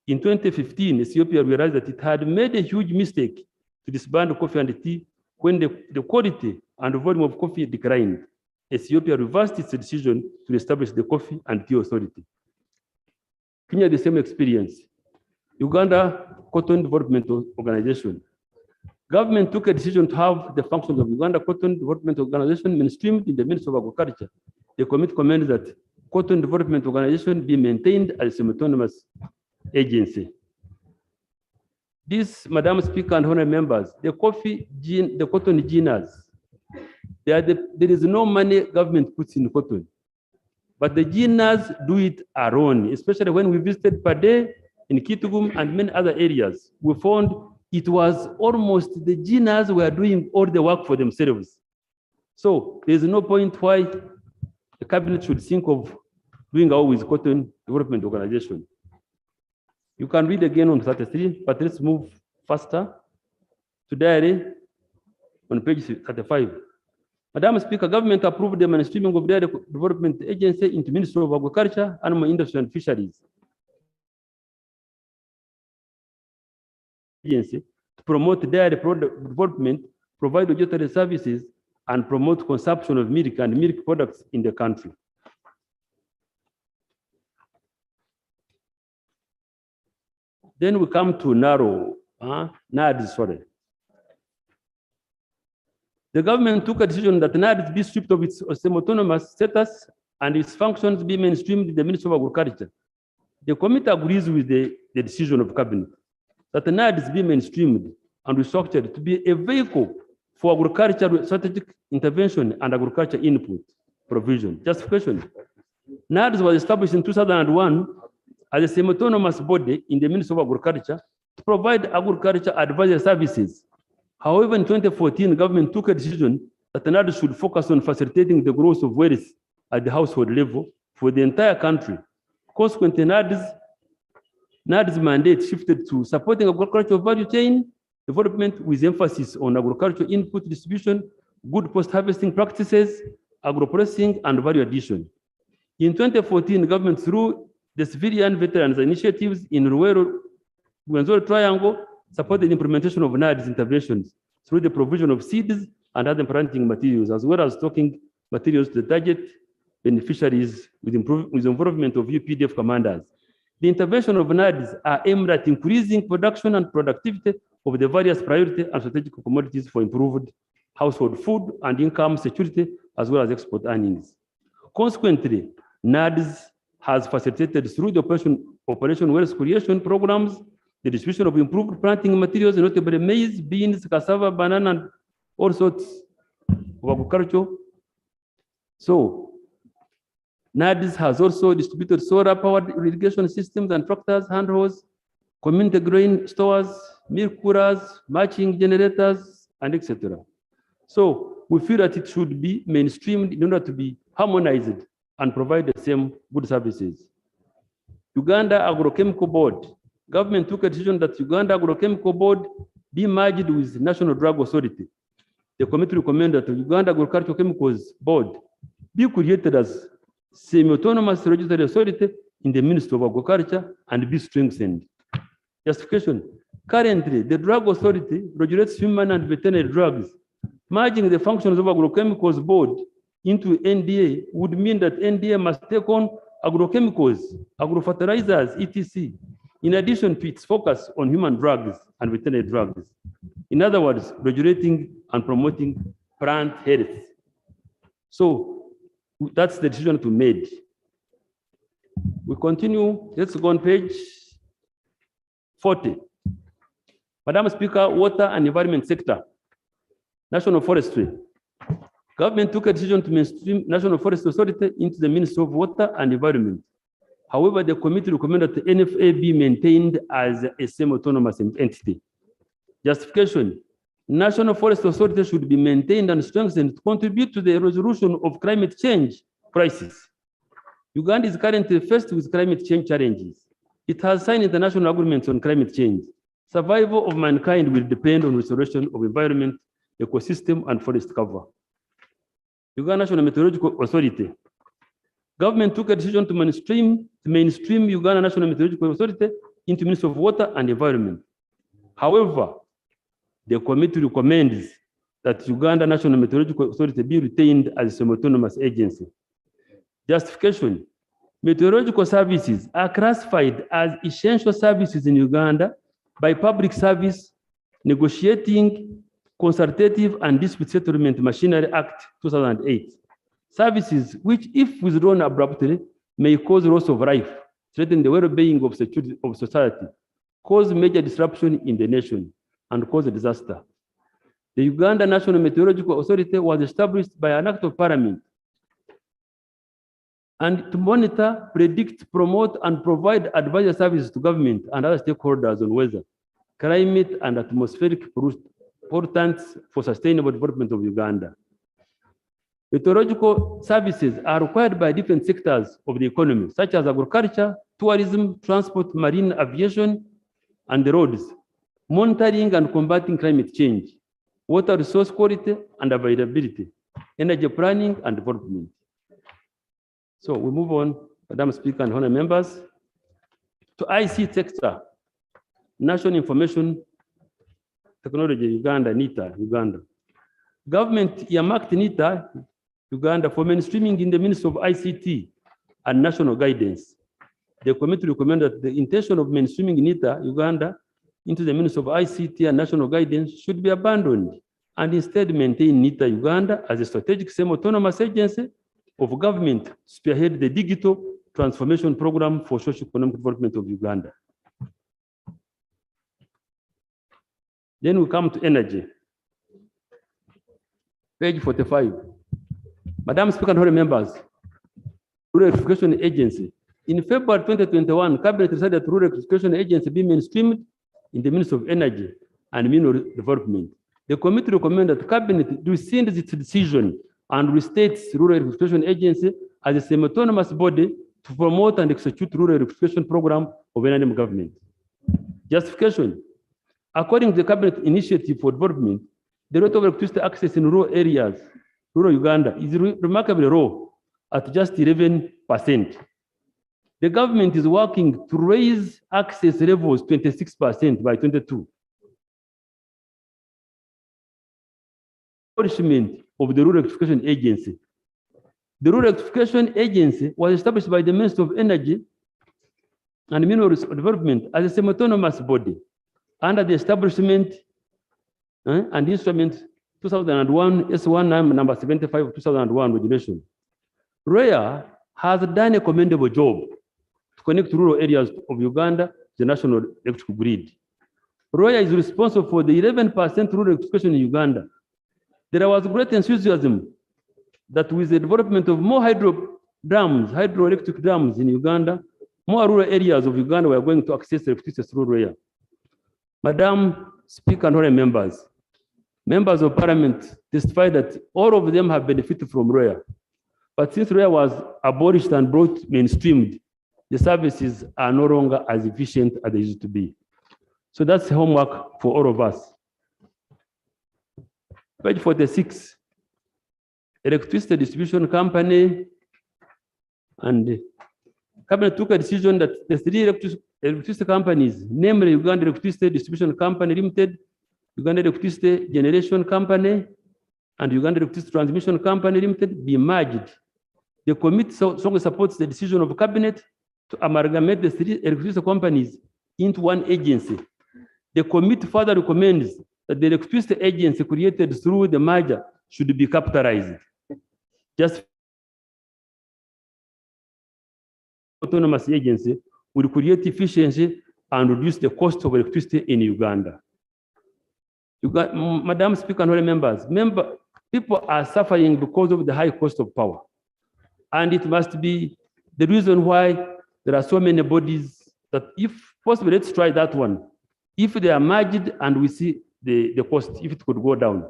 In 2015, Ethiopia realized that it had made a huge mistake to disband coffee and tea when the quality and volume of coffee declined. Ethiopia reversed its decision to establish the Coffee and Tea Authority. Kenya, the same experience. Uganda Cotton Development Organization. Government took a decision to have the functions of Uganda Cotton Development Organization mainstreamed in the Ministry of Agriculture. The committee recommended that Cotton Development Organization be maintained as an autonomous agency. This, Madam Speaker and honorable members, the cotton geners, there is no money government puts in cotton, but the geners do it alone, especially when we visited Pade in Kitgum and many other areas. We found it was almost the geners were doing all the work for themselves. So there's no point why the cabinet should think of doing away with Cotton Development Organization. You can read again on 33, but let's move faster to diary on page 35. Madam Speaker, government approved the mainstreaming of Dairy Development Agency into Ministry of Agriculture, Animal Industry and Fisheries. Agency to promote dairy product development, provide regulatory services, and promote consumption of milk and milk products in the country. Then we come to NADS, sorry. The government took a decision that NADS be stripped of its semi-autonomous status and its functions be mainstreamed in the Ministry of Agriculture. The committee agrees with the decision of cabinet that the NADS be mainstreamed and restructured to be a vehicle for agricultural strategic intervention and agriculture input provision. Justification. NADS was established in 2001 as a semi-autonomous body in the Ministry of Agriculture to provide agriculture advisory services. However, in 2014, the government took a decision that the NADS should focus on facilitating the growth of wealth at the household level for the entire country. Consequently, NADS mandate shifted to supporting agricultural value chain development with emphasis on agricultural input distribution, good post-harvesting practices, agro-processing, and value addition. In 2014, the government, through the civilian veterans initiatives in Ruero Triangle, supported the implementation of NADS interventions through the provision of seeds and other planting materials, as well as stocking materials to the target beneficiaries with involvement of UPDF commanders. The intervention of NADS are aimed at increasing production and productivity of the various priority and strategic commodities for improved household food and income security, as well as export earnings. Consequently, NADS has facilitated through the Operation Wealth Creation programs the distribution of improved planting materials, notably maize, beans, cassava, banana, and all sorts of agriculture. So NADS has also distributed solar-powered irrigation systems and tractors, handholds, community grain stores, milk coolers, matching generators, and etc. So we feel that it should be mainstreamed in order to be harmonized and provide the same good services. Uganda Agrochemical Board. Government took a decision that Uganda Agrochemical Board be merged with National Drug Authority. The committee recommended that the Uganda Agricultural Chemicals Board be created as semi-autonomous regulatory authority in the Ministry of Agriculture and be strengthened. Justification. Currently, the Drug Authority regulates human and veterinary drugs. Merging the functions of Agrochemicals Board into NDA would mean that NDA must take on agrochemicals, agrofertilizers, etc., in addition to its focus on human drugs and veterinary drugs. In other words, regulating and promoting plant health. So that's the decision to be made. We continue. Let's go on page 40. Madam Speaker, water and environment sector, National Forestry. Government took a decision to mainstream National Forest Authority into the Ministry of Water and Environment. However, the committee recommended that the NFA be maintained as a semi-autonomous entity. Justification. National Forest Authority should be maintained and strengthened to contribute to the resolution of climate change crisis. Uganda is currently faced with climate change challenges. It has signed international agreements on climate change. Survival of mankind will depend on restoration of environment, ecosystem, and forest cover. Uganda National Meteorological Authority. Government took a decision to mainstream Uganda National Meteorological Authority into Ministry of Water and Environment. However, the committee recommends that Uganda National Meteorological Authority be retained as a semi-autonomous agency. Justification. Meteorological services are classified as essential services in Uganda by Public Service Negotiating, Consultative and Dispute Settlement Machinery Act 2008. Services which, if withdrawn abruptly, may cause loss of life, threaten the well-being of society, cause major disruption in the nation, and cause a disaster. The Uganda National Meteorological Authority was established by an act of parliament and to monitor, predict, promote, and provide advisory services to government and other stakeholders on weather, climate, and atmospheric pollutants for sustainable development of Uganda. Meteorological services are required by different sectors of the economy, such as agriculture, tourism, transport, marine aviation, and the roads, monitoring and combating climate change, water resource quality and availability, energy planning and development. So we move on, Madam Speaker and honorable members, to IC sector, National Information Technology Uganda, NITA, Uganda. Government earmarked NITA, Uganda, for mainstreaming in the Ministry of ICT and national guidance. The committee recommended that the intention of mainstreaming NITA, Uganda, into the Ministry of ICT and national guidance should be abandoned and instead maintain NITA, Uganda, as a strategic semi-autonomous agency of government to spearhead the digital transformation program for socio-economic development of Uganda. Then we come to energy. Page 45. Madam Speaker and honorable members, Rural Electrification Agency. In February 2021, Cabinet decided that Rural Electrification Agency be mainstreamed in the Ministry of Energy and Mineral Development. The committee recommended that Cabinet rescind its decision and restates Rural Electrification Agency as a semi-autonomous body to promote and execute rural electrification program of NRM government. Justification. According to the Cabinet Initiative for Development, the rate of electricity access in rural areas, rural Uganda, is remarkably low at just 11%. The government is working to raise access levels 26% by 22. Establishment of the Rural Electrification Agency. The Rural Electrification Agency was established by the Ministry of Energy and Mineral Development as a semi-autonomous body under the establishment and instrument 2001 S1 number 75 of 2001 regulation. REA has done a commendable job to connect rural areas of Uganda the national electrical grid. Roya is responsible for the 11% rural electrification in Uganda. There was great enthusiasm that with the development of more hydroelectric dams in Uganda, more rural areas of Uganda were going to access electricity through Roya. Madam Speaker and honorary members of parliament testified that all of them have benefited from Roya. But since Roya was abolished and brought mainstreamed, the services are no longer as efficient as they used to be. So that's homework for all of us. Page 46, electricity distribution company, and Cabinet took a decision that the three electricity companies, namely Uganda Electricity Distribution Company Limited, Uganda Electricity Generation Company, and Uganda Electricity Transmission Company Limited, be merged. The committee strongly supports the decision of Cabinet to amalgamate the three electricity companies into one agency. The committee further recommends that the electricity agency created through the merger should be capitalized. Just autonomous agency will create efficiency and reduce the cost of electricity in Uganda. Madam Speaker and honorary members, people are suffering because of the high cost of power. And it must be the reason why there are so many bodies that, if possible, let's try that one. If they are merged and we see the cost, if it could go down.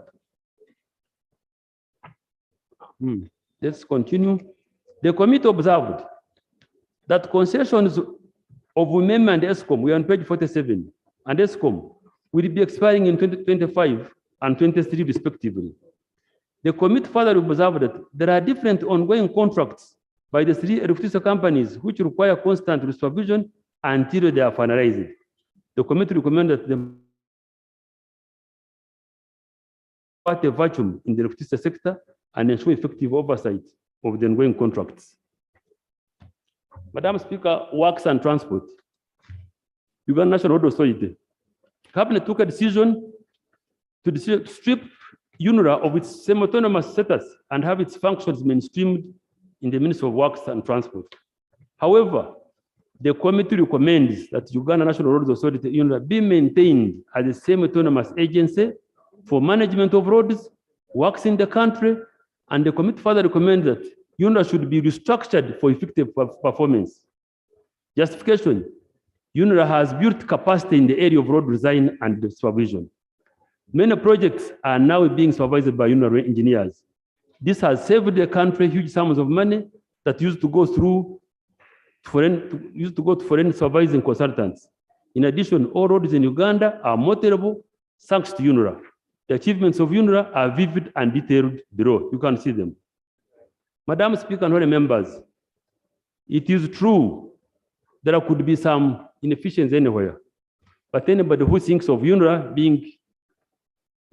Let's continue. The committee observed that concessions of UMEM and ESCOM, we are on page 47, and ESCOM will be expiring in 2025 and 23 respectively. The committee further observed that there are different ongoing contracts by the three electricity companies which require constant supervision until they are finalized. The committee recommended that the part a vacuum in the electricity sector and ensure effective oversight of the ongoing contracts. Madam Speaker, works and transport. Uganda National Road Authority. Cabinet took a decision to strip UNRA of its semi-autonomous status and have its functions mainstreamed in the Ministry of Works and Transport. However, the committee recommends that Uganda National Roads Authority UNRA be maintained as a semi-autonomous agency for management of roads, works in the country, and the committee further recommends that UNRA should be restructured for effective performance. Justification: UNRA has built capacity in the area of road design and supervision. Many projects are now being supervised by UNRA engineers. This has saved the country huge sums of money that used to go to foreign supervising consultants. In addition, all roads in Uganda are motorable thanks to UNRA. The achievements of UNRA are vivid and detailed below. You can see them. Madam Speaker and honorary members, it is true there could be some inefficiencies anywhere, but anybody who thinks of UNRA being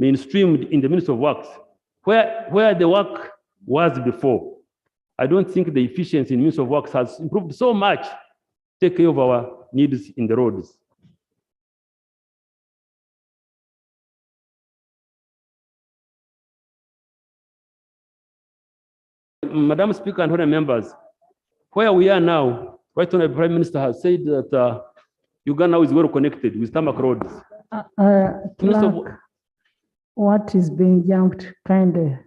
mainstreamed in the Ministry of Works, where the work was before, I don't think the efficiency in Ministry of Works has improved so much to take care of our needs in the roads. Madam Speaker and honorary members, where we are now, right now the Prime Minister has said that Uganda is well connected with tarmac roads. Clerk, what is being jumped, kindly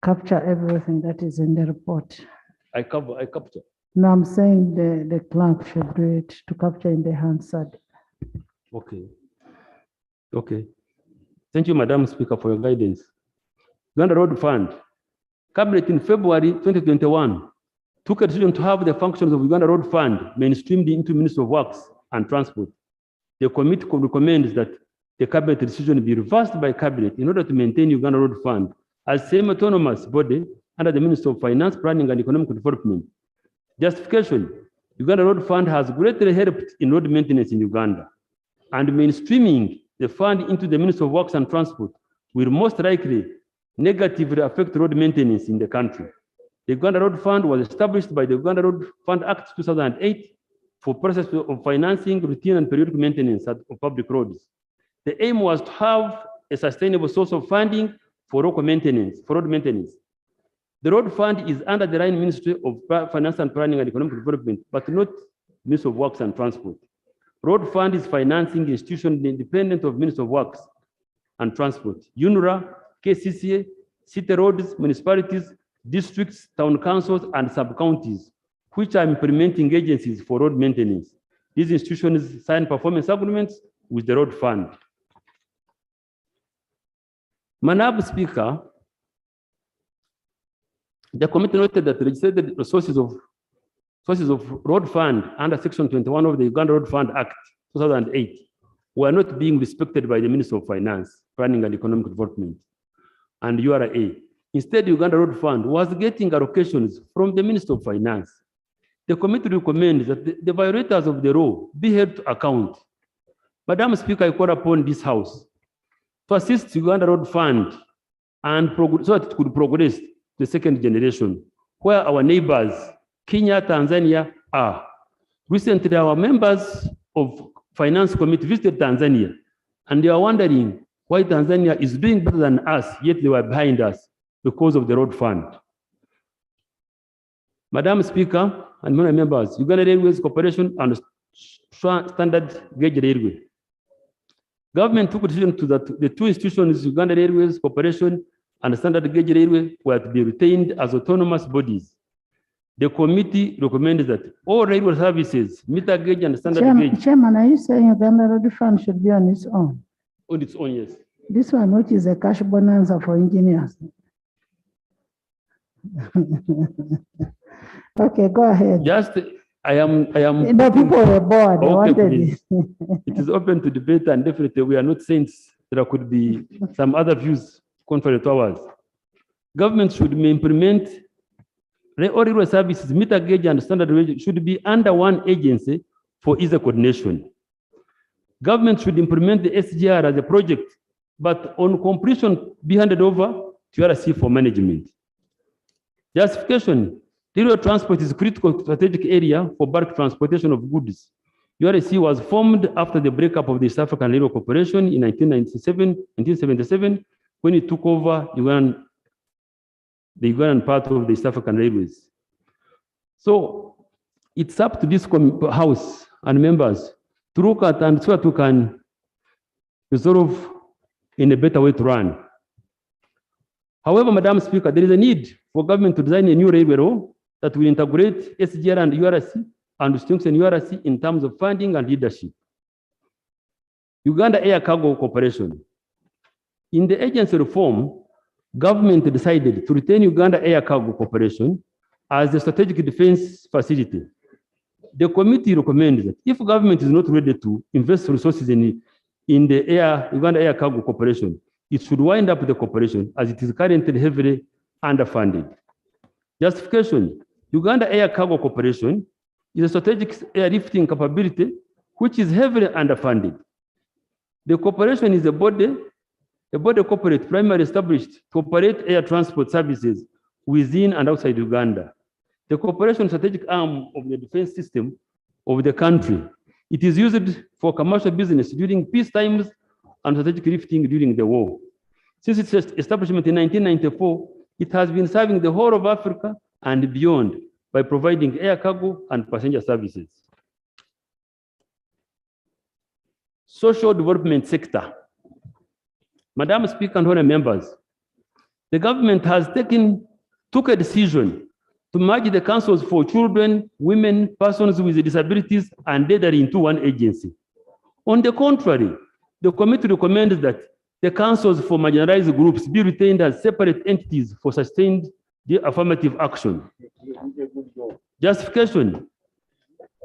capture everything that is in the report. I capture. No, I'm saying the clerk should do it to capture in the Hansard. Okay. Okay. Thank you, Madam Speaker, for your guidance. Uganda Road Fund. Cabinet in February 2021 took a decision to have the functions of Uganda Road Fund mainstreamed into Ministry of Works and Transport. The committee recommends that the Cabinet decision be reversed by Cabinet in order to maintain Uganda Road Fund as semi-autonomous body under the Ministry of Finance, Planning and Economic Development. Justification: Uganda Road Fund has greatly helped in road maintenance in Uganda, and mainstreaming the fund into the Ministry of Works and Transport will most likely negatively affect road maintenance in the country. The Uganda Road Fund was established by the Uganda Road Fund Act 2008 for process of financing routine and periodic maintenance of public roads. The aim was to have a sustainable source of funding for road maintenance. The road fund is under the line Ministry of Finance and Planning and Economic Development, but not Ministry of Works and Transport. Road Fund is financing institutions independent of Ministry of Works and Transport, UNRA, KCCA, city roads, municipalities, districts, town councils, and sub-counties, which are implementing agencies for road maintenance. These institutions sign performance agreements with the Road Fund. Madam Speaker, the committee noted that the legislated sources of Road Fund under Section 21 of the Uganda Road Fund Act 2008 were not being respected by the Ministry of Finance, Planning and Economic Development, and URA. Instead, the Uganda Road Fund was getting allocations from the Ministry of Finance. The committee recommends that the violators of the law be held to account. Madam Speaker, I call upon this House to assist Uganda Road Fund and so that it could progress to the second generation, where our neighbors, Kenya, Tanzania, are. Recently, our members of Finance Committee visited Tanzania, and they are wondering why Tanzania is doing better than us, yet they were behind us because of the Road Fund. Madam Speaker and many members, Uganda Railways Corporation and Standard Gauge Railway. Government took a decision to that the two institutions, Uganda Railways Corporation and Standard Gauge Railway, were to be retained as autonomous bodies. The committee recommended that all railway services, meter gauge and standard gauge. Chairman, are you saying Uganda Road Fund should be on its own? On its own, yes. This one, which is a cash bonanza for engineers. Okay, go ahead. Just, I am. The people were bored. They wanted it is open to debate, and definitely we are not saints. There could be some other views contrary to ours. Government should implement all railway services, meter gauge and standard gauge should be under one agency for easier coordination. Government should implement the SGR as a project, but on completion be handed over to URC for management. Justification: railway transport is a critical strategic area for bulk transportation of goods. URC was formed after the breakup of the East African Railway Corporation in 1977, when it took over the Ugandan part of the East African Railways. So it's up to this House and members to look at and so that we can resolve in a better way to run. However, Madam Speaker, there is a need for government to design a new railway law that will integrate SGR and URC and strengthen URC in terms of funding and leadership. Uganda Air Cargo Corporation. In the agency reform, government decided to retain Uganda Air Cargo Corporation as a strategic defense facility. The committee recommends that if government is not ready to invest resources in the Uganda Air Cargo Corporation, it should wind up the corporation as it is currently heavily underfunded. Justification: Uganda Air Cargo Corporation is a strategic airlifting capability which is heavily underfunded. The corporation is a body corporate primarily established to operate air transport services within and outside Uganda. The corporation strategic arm of the defense system of the country. It is used for commercial business during peace times and strategic lifting during the war. Since its establishment in 1994, it has been serving the whole of Africa and beyond by providing air cargo and passenger services. Social development sector. Madam Speaker and honorable members, the government has took a decision to merge the councils for children, women, persons with disabilities, and elderly into one agency. On the contrary, the committee recommends that the councils for marginalized groups be retained as separate entities for sustained affirmative action. Justification: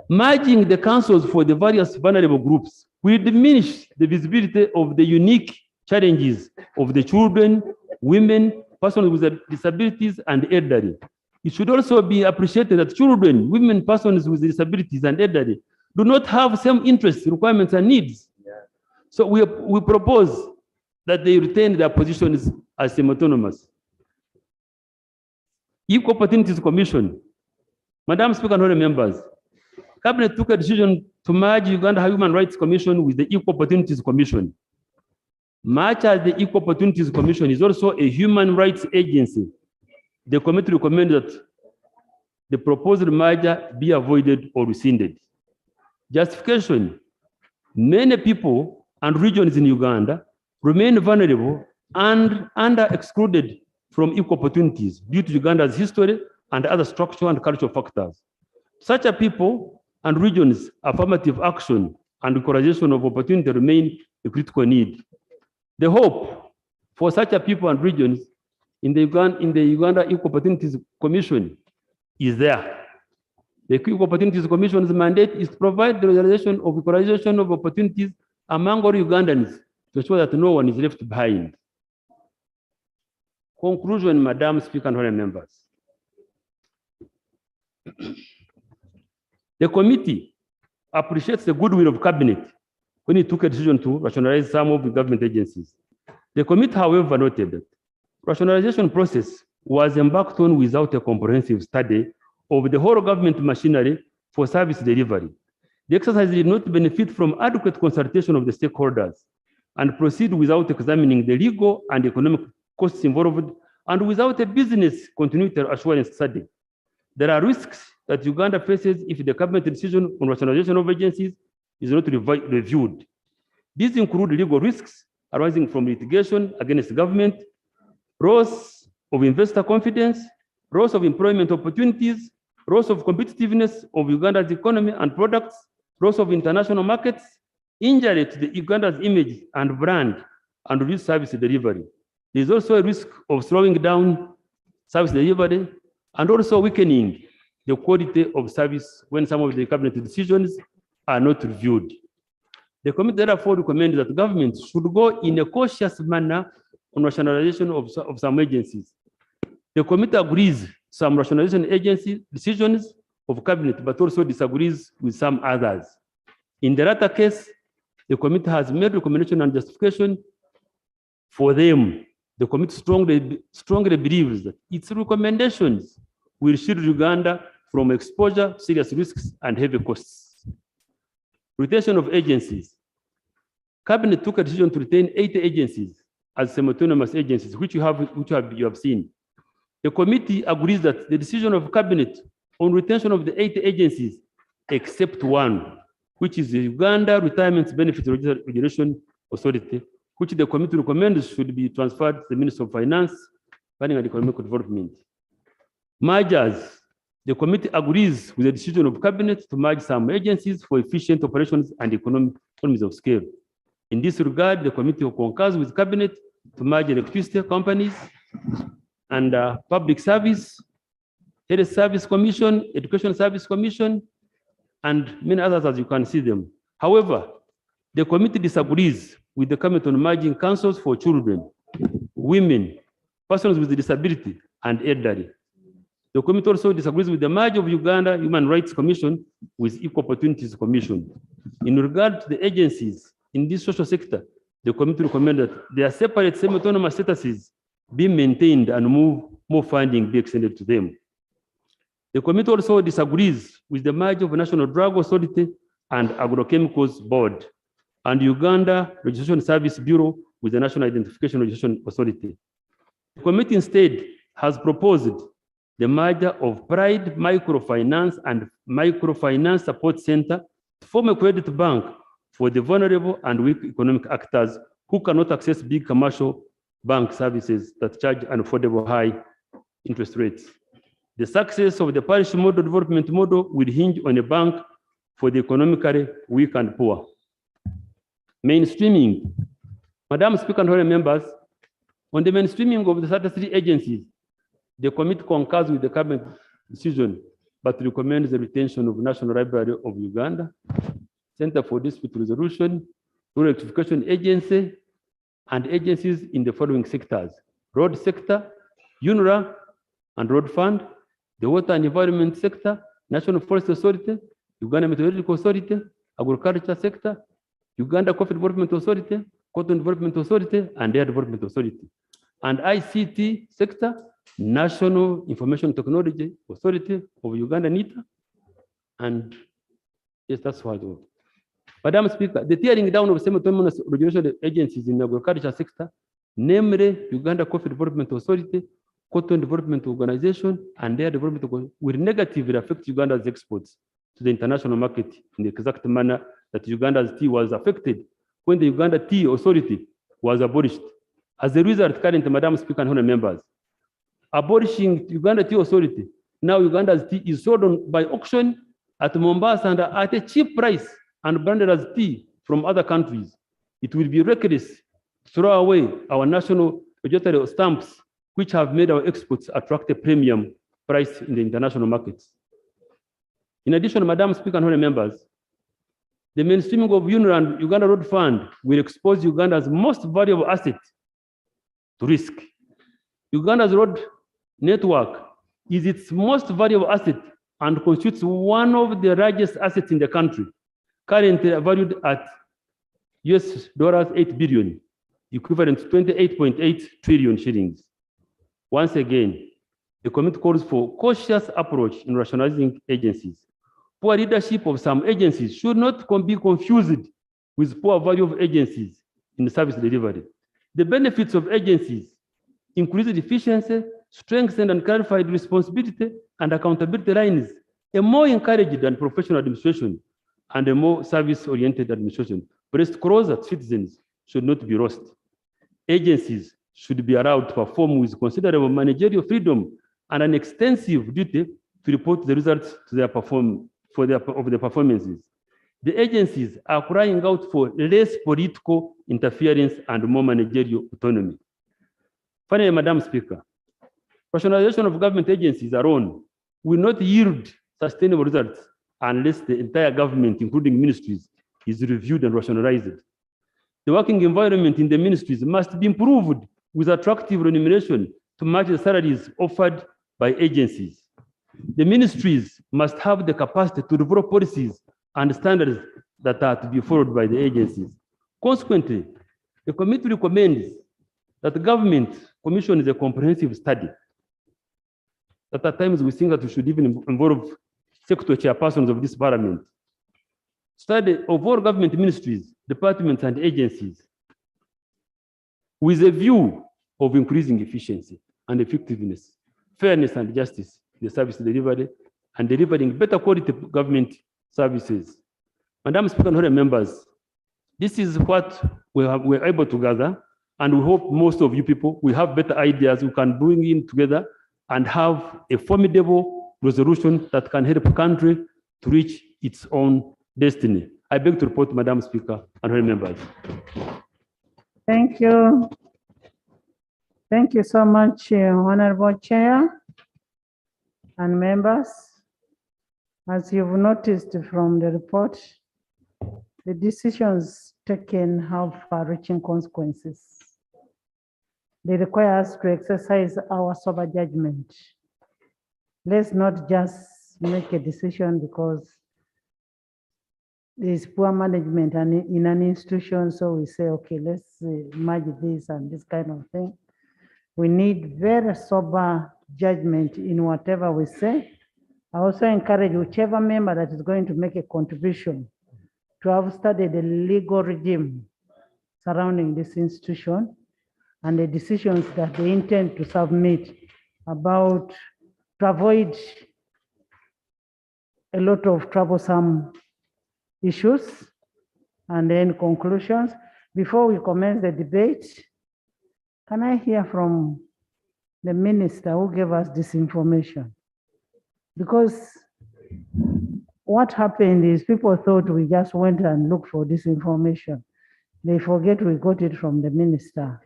merging the councils for the various vulnerable groups will diminish the visibility of the unique challenges of the children, women, persons with disabilities, and elderly. It should also be appreciated that children, women, persons with disabilities, and elderly do not have same interests, requirements, and needs. So we propose that they retain their positions as semi-autonomous. Equal Opportunities Commission. Madam Speaker and honorable members, Cabinet took a decision to merge Uganda Human Rights Commission with the Equal Opportunities Commission. Much as the Equal Opportunities Commission is also a human rights agency, the committee recommends that the proposed merger be avoided or rescinded. Justification: Many people and regions in Uganda remain vulnerable and excluded from equal opportunities due to Uganda's history and other structural and cultural factors. Such a people and regions, affirmative action and equalization of opportunity remain a critical need. The hope for such a people and regions in the Uganda Equal Opportunities Commission is there. The Equal Opportunities Commission's mandate is to provide the realization of equalization of opportunities among all Ugandans to ensure that no one is left behind. Conclusion, Madam Speaker and honorable members. The committee appreciates the goodwill of Cabinet when it took a decision to rationalize some of the government agencies. The committee, however, noted that rationalization process was embarked on without a comprehensive study of the whole government machinery for service delivery. The exercise did not benefit from adequate consultation of the stakeholders and proceed without examining the legal and economic costs involved and without a business continuity assurance study. There are risks that Uganda faces if the cabinet decision on rationalization of agencies is not reviewed. These include legal risks arising from litigation against government, loss of investor confidence, loss of employment opportunities, loss of competitiveness of Uganda's economy and products, loss of international markets, injury to the Uganda's image and brand, and reduced service delivery. There is also a risk of slowing down service delivery and also weakening the quality of service when some of the cabinet decisions are not reviewed. The committee therefore recommends that government should go in a cautious manner on rationalization of some agencies. The committee agrees some rationalization agency decisions of cabinet, but also disagrees with some others. In the latter case, the committee has made recommendation and justification for them. The committee strongly believes that its recommendations will shield Uganda from exposure, serious risks, and heavy costs. Retention of agencies. Cabinet took a decision to retain 80 agencies as semi-autonomous agencies, which you have seen. The committee agrees that the decision of cabinet on retention of the 80 agencies, except one, which is the Uganda Retirement Benefit Regulation Authority, which the committee recommends should be transferred to the Ministry of Finance, Planning and Economic Development. Mergers. The committee agrees with the decision of cabinet to merge some agencies for efficient operations and economies of scale. In this regard, the committee concurs with cabinet to merge electricity companies and public service, health service commission, education service commission, and many others as you can see them. However, the committee disagrees with the cabinet on merging councils for children, women, persons with disability, and elderly. The committee also disagrees with the merge of Uganda Human Rights Commission with Equal Opportunities Commission. In regard to the agencies in this social sector, the committee recommends that their separate semi-autonomous statuses be maintained and more funding be extended to them. The committee also disagrees with the merge of National Drug Authority and Agrochemicals Board and Uganda Registration Service Bureau with the National Identification Registration Authority. The committee instead has proposed the merger of Pride Microfinance and Microfinance Support Center to form a credit bank for the vulnerable and weak economic actors who cannot access big commercial bank services that charge unaffordable high interest rates. The success of the parish model development model will hinge on a bank for the economically weak and poor. Mainstreaming. Madam Speaker and honorable members, on the mainstreaming of the 33 agencies, the committee concurs with the cabinet decision, but recommends the retention of National Library of Uganda, Center for Dispute Resolution, Rural Electrification Agency, and agencies in the following sectors: road sector, UNRA and road fund, the water and environment sector, National Forest Authority, Uganda Meteorological Authority, agriculture sector, Uganda Coffee Development Authority, Cotton Development Authority, and Air Development Authority, and ICT sector, National Information Technology Authority of Uganda, NITA, and yes, that's what I do. Madam Speaker, the tearing down of semi-autonomous regulation agencies in the agriculture sector, namely Uganda Coffee Development Authority, Cotton Development Organization, and their development will negatively affect Uganda's exports to the international market in the exact manner that Uganda's tea was affected when the Uganda Tea Authority was abolished. As a result, currently, Madam Speaker and honorable members, abolishing Uganda Tea Authority, now Uganda's tea is sold by auction at Mombasa and at a cheap price and branded as tea from other countries. It will be reckless to throw away our national regulatory stamps, which have made our exports attract a premium price in the international markets. In addition, Madam Speaker and honorable members, the mainstreaming of UNRWA Uganda Road Fund will expose Uganda's most valuable asset to risk. Uganda's road network is its most valuable asset and constitutes one of the largest assets in the country, currently valued at $8 billion, equivalent to 28.8 trillion shillings. Once again, the committee calls for cautious approach in rationalizing agencies. Poor leadership of some agencies should not be confused with poor value of agencies in service delivery. The benefits of agencies increased efficiency, strengthened and clarified responsibility and accountability lines, a more encouraged and professional administration, and a more service-oriented administration placed closer to citizens should not be lost. Agencies should be allowed to perform with considerable managerial freedom and an extensive duty to report the results to their performances. The agencies are crying out for less political interference and more managerial autonomy. Finally, Madam Speaker, rationalization of government agencies alone will not yield sustainable results unless the entire government, including ministries, is reviewed and rationalized. The working environment in the ministries must be improved with attractive remuneration to match the salaries offered by agencies. The ministries must have the capacity to develop policies and standards that are to be followed by the agencies. Consequently, the committee recommends that the government commissions a comprehensive study. At times we think that we should even involve sector chairpersons of this parliament. Study of all government ministries, departments, and agencies with a view of increasing efficiency and effectiveness, fairness and justice in the service delivery, and delivering better quality government services. Madam Speaker and honorable members, this is what we're able to gather, and we hope most of you people will have better ideas we can bring in together and have a formidable resolution that can help the country to reach its own destiny. I beg to report, Madam Speaker and honorable members. Thank you. Thank you so much, Honorable Chair and members. As you've noticed from the report, the decisions taken have far-reaching consequences. They require us to exercise our sober judgment. Let's not just make a decision because there's poor management and in an institution, so we say, okay, let's merge this and this kind of thing. We need very sober judgment in whatever we say. I also encourage whichever member that is going to make a contribution to have studied the legal regime surrounding this institution and the decisions that they intend to submit about to avoid a lot of troublesome issues and then conclusions. Before we commence the debate, can I hear from the minister who gave us this information? Because what happened is people thought we just went and looked for this information. They forget we got it from the Minister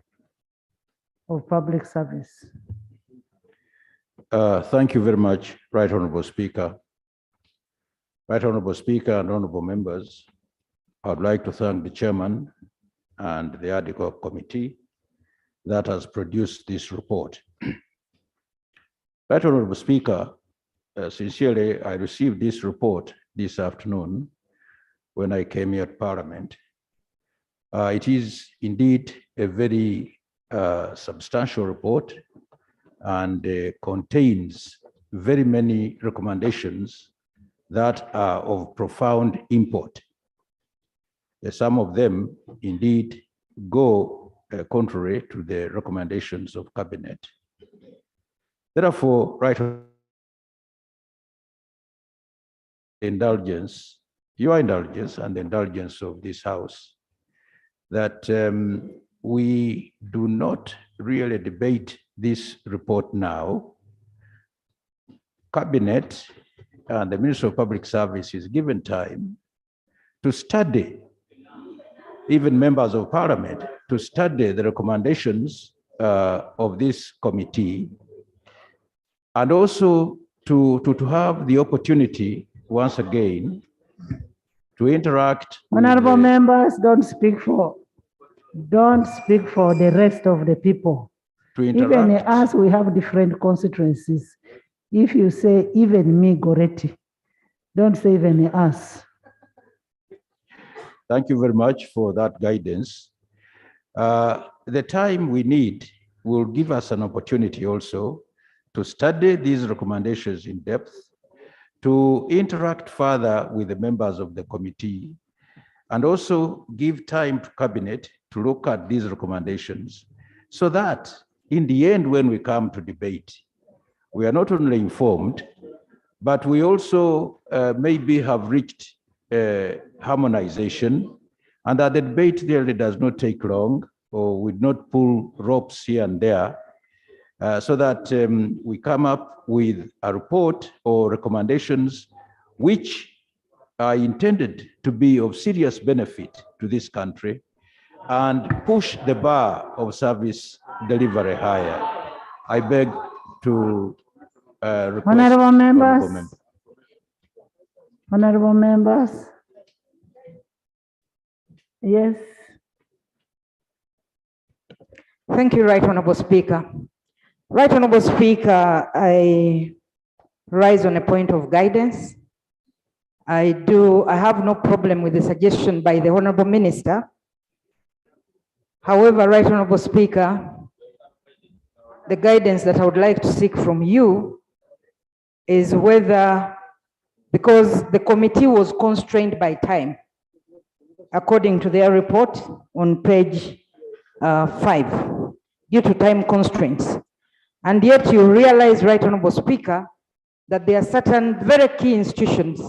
of Public Service. Thank you very much, Right Honorable Speaker. Right Honorable Speaker and honorable members, I would like to thank the chairman and the ad hoc committee that has produced this report. Right Honorable Speaker, sincerely, I received this report this afternoon when I came here to Parliament. It is indeed a very substantial report and contains very many recommendations that are of profound import. Some of them indeed go contrary to the recommendations of Cabinet. Therefore, right indulgence your indulgence and the indulgence of this House that we do not really debate this report now. Cabinet and the Minister of Public Service is given time to study, even members of Parliament, to study the recommendations of this committee, and also to have the opportunity once again to interact. Honorable members, don't speak for the rest of the people. To Even interact. us, we have different constituencies. If you say even me, Goretti, don't say even us. Thank you very much for that guidance. The time we need will give us an opportunity also to study these recommendations in depth, to interact further with the members of the committee, and also give time to Cabinet to look at these recommendations, so that in the end, when we come to debate, we are not only informed, but we also maybe have reached harmonization, and that the debate really does not take long, or would not pull ropes here and there, so that we come up with a report or recommendations which are intended to be of serious benefit to this country and push the bar of service delivery higher. I beg to request. Honorable members. Honorable members. Yes. Thank you, Right Honorable Speaker. Right Honorable Speaker, I rise on a point of guidance. I have no problem with the suggestion by the Honorable Minister. However, Right Honorable Speaker, the guidance that I would like to seek from you is whether, because the committee was constrained by time, according to their report on page 5, due to time constraints. And yet you realize, Right Honorable Speaker, that there are certain very key institutions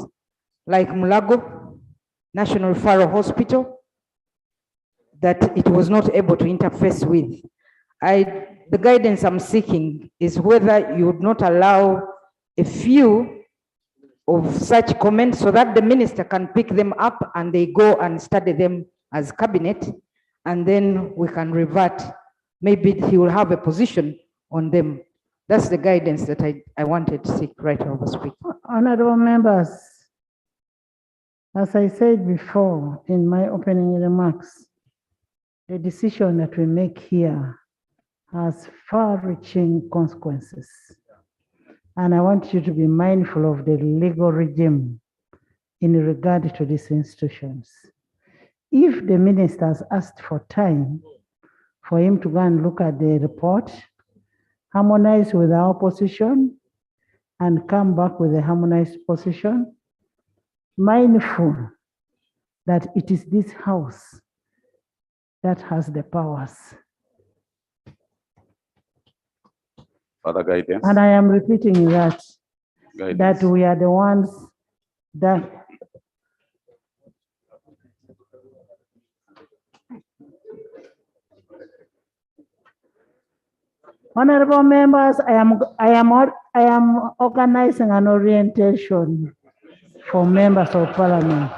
like Mulago National Referral Hospital that it was not able to interface with. The guidance I'm seeking is whether you would not allow a few of such comments so that the minister can pick them up and they go and study them as cabinet, and then we can revert. Maybe he will have a position on them. That's the guidance that I wanted to seek, Right Honorable Speaker. Honorable members, as I said before in my opening remarks, the decision that we make here has far-reaching consequences. And I want you to be mindful of the legal regime in regard to these institutions. If the minister has asked for time for him to go and look at the report, harmonize with our position, and come back with a harmonized position, mindful that it is this House that has the powers. Further guidance. And I am repeating that, Guidance. that we are the ones that Honorable members, I am organizing an orientation for members of Parliament.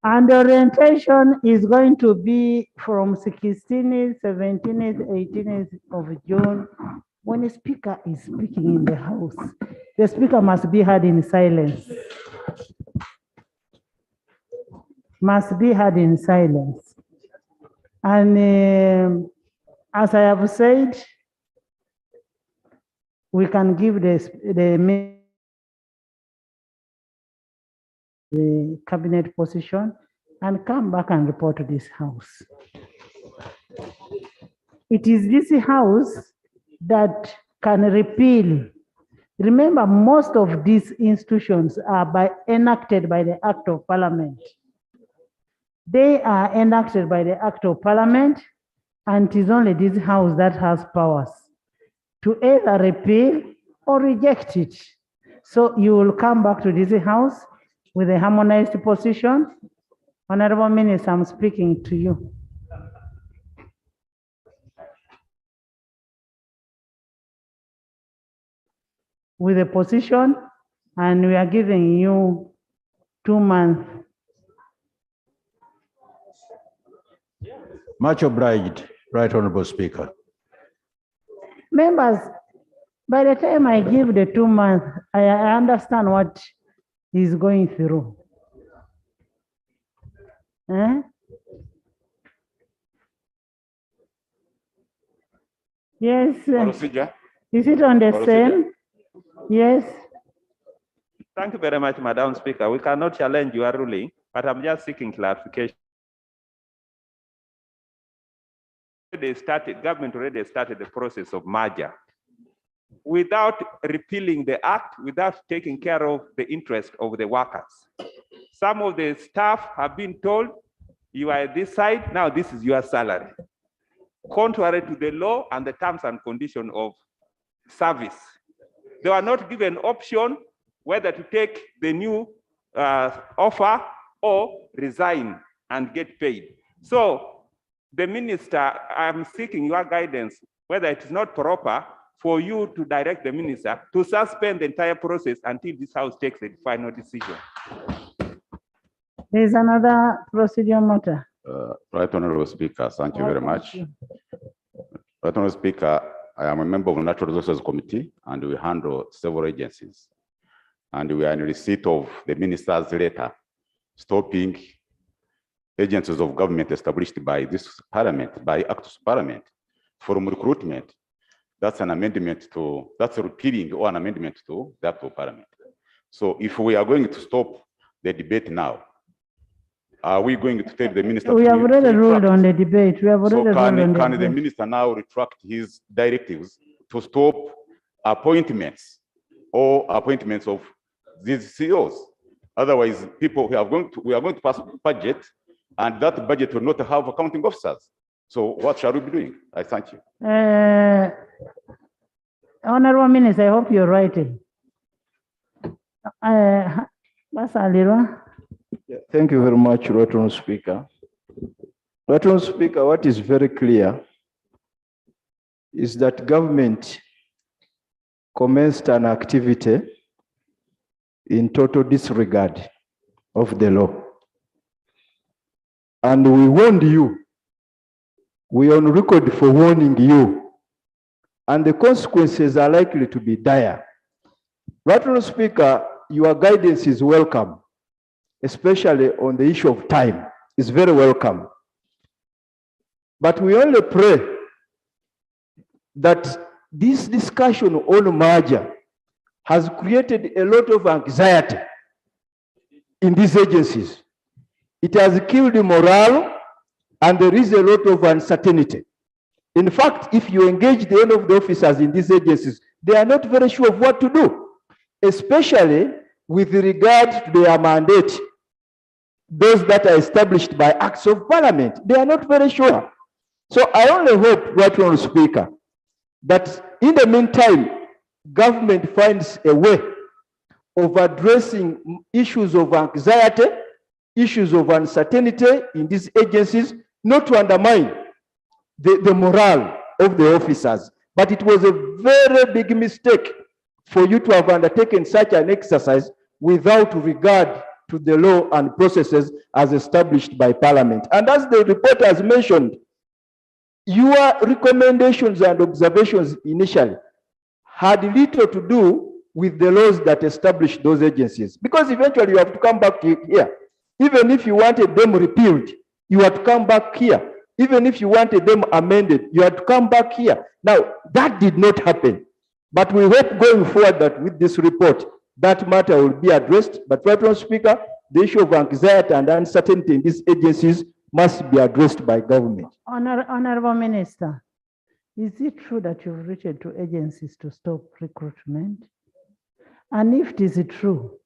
And the orientation is going to be from 16th, 17th, 18th of June. When the speaker is speaking in the House, the speaker must be heard in silence. Must be heard in silence. And as I have said, we can give the cabinet position and come back and report to this House. It is this House that can repeal. Remember, most of these institutions are enacted by the Act of Parliament. They are enacted by the Act of Parliament, and it is only this House that has powers to either repeal or reject it. So you will come back to this house with a harmonized position. Honorable Minister, I'm speaking to you. With a position, and we are giving you 2 months. Much obliged, Right Honorable Speaker. Members, by the time I give the 2 months, I understand what he's going through. Eh? Yes. Procedure. Is it on the Procedure. same? Yes. Thank you very much, Madam Speaker. We cannot challenge your ruling, but I'm just seeking clarification. Government already started the process of merger. Without repealing the act, without taking care of the interest of the workers. Some of the staff have been told, you are this side, now this is your salary. Contrary to the law and the terms and conditions of service. They were not given option whether to take the new offer or resign and get paid. So the minister, I'm seeking your guidance, whether it is not proper for you to direct the minister to suspend the entire process until this house takes a final decision. There's another procedure matter. Right Honorable Speaker, thank you very much. Right Honorable Speaker, I am a member of the Natural Resources Committee and we handle several agencies. And we are in receipt of the minister's letter stopping agencies of government established by this parliament, by act of parliament, from recruitment. That's an amendment to, that's a repealing or an amendment to the act of parliament. So if we are going to stop the debate now, are we going to tell the minister? We have already ruled on the debate. We have already So ruled on the can the debate. minister now retract his directives to stop appointments or appointments of these CEOs? Otherwise, we are going to pass budget, and that budget will not have accounting officers. So what shall we be doing? I thank you. Honorable Minister, I hope you're writing. Basalira. Thank you very much, Right Honourable Speaker. Right Honourable Speaker, what is very clear is that government commenced an activity in total disregard of the law. And we warned you. We are on record for warning you. And the consequences are likely to be dire. Right Honourable Speaker, your guidance is welcome, especially on the issue of time. It's very welcome. But we only pray that this discussion on merger has created a lot of anxiety in these agencies. It has killed morale and there is a lot of uncertainty. In fact, if you engage the end of the officers in these agencies, they are not very sure of what to do, especially with regard to their mandate. Those that are established by acts of parliament, they are not very sure. So I only hope, Right Honourable Speaker, that in the meantime, government finds a way of addressing issues of anxiety, issues of uncertainty in these agencies, not to undermine the morale of the officers. But it was a very big mistake for you to have undertaken such an exercise without regard to the law and processes as established by Parliament. And as the report has mentioned, your recommendations and observations initially had little to do with the laws that established those agencies, because eventually you have to come back here. Even if you wanted them repealed, you had to come back here. Even if you wanted them amended, you had to come back here. Now, that did not happen. But we hope going forward that with this report, that matter will be addressed. But, Right Honourable Speaker, the issue of anxiety and uncertainty in these agencies must be addressed by government. Honorable Minister, is it true that you've written to agencies to stop recruitment? And if it is true,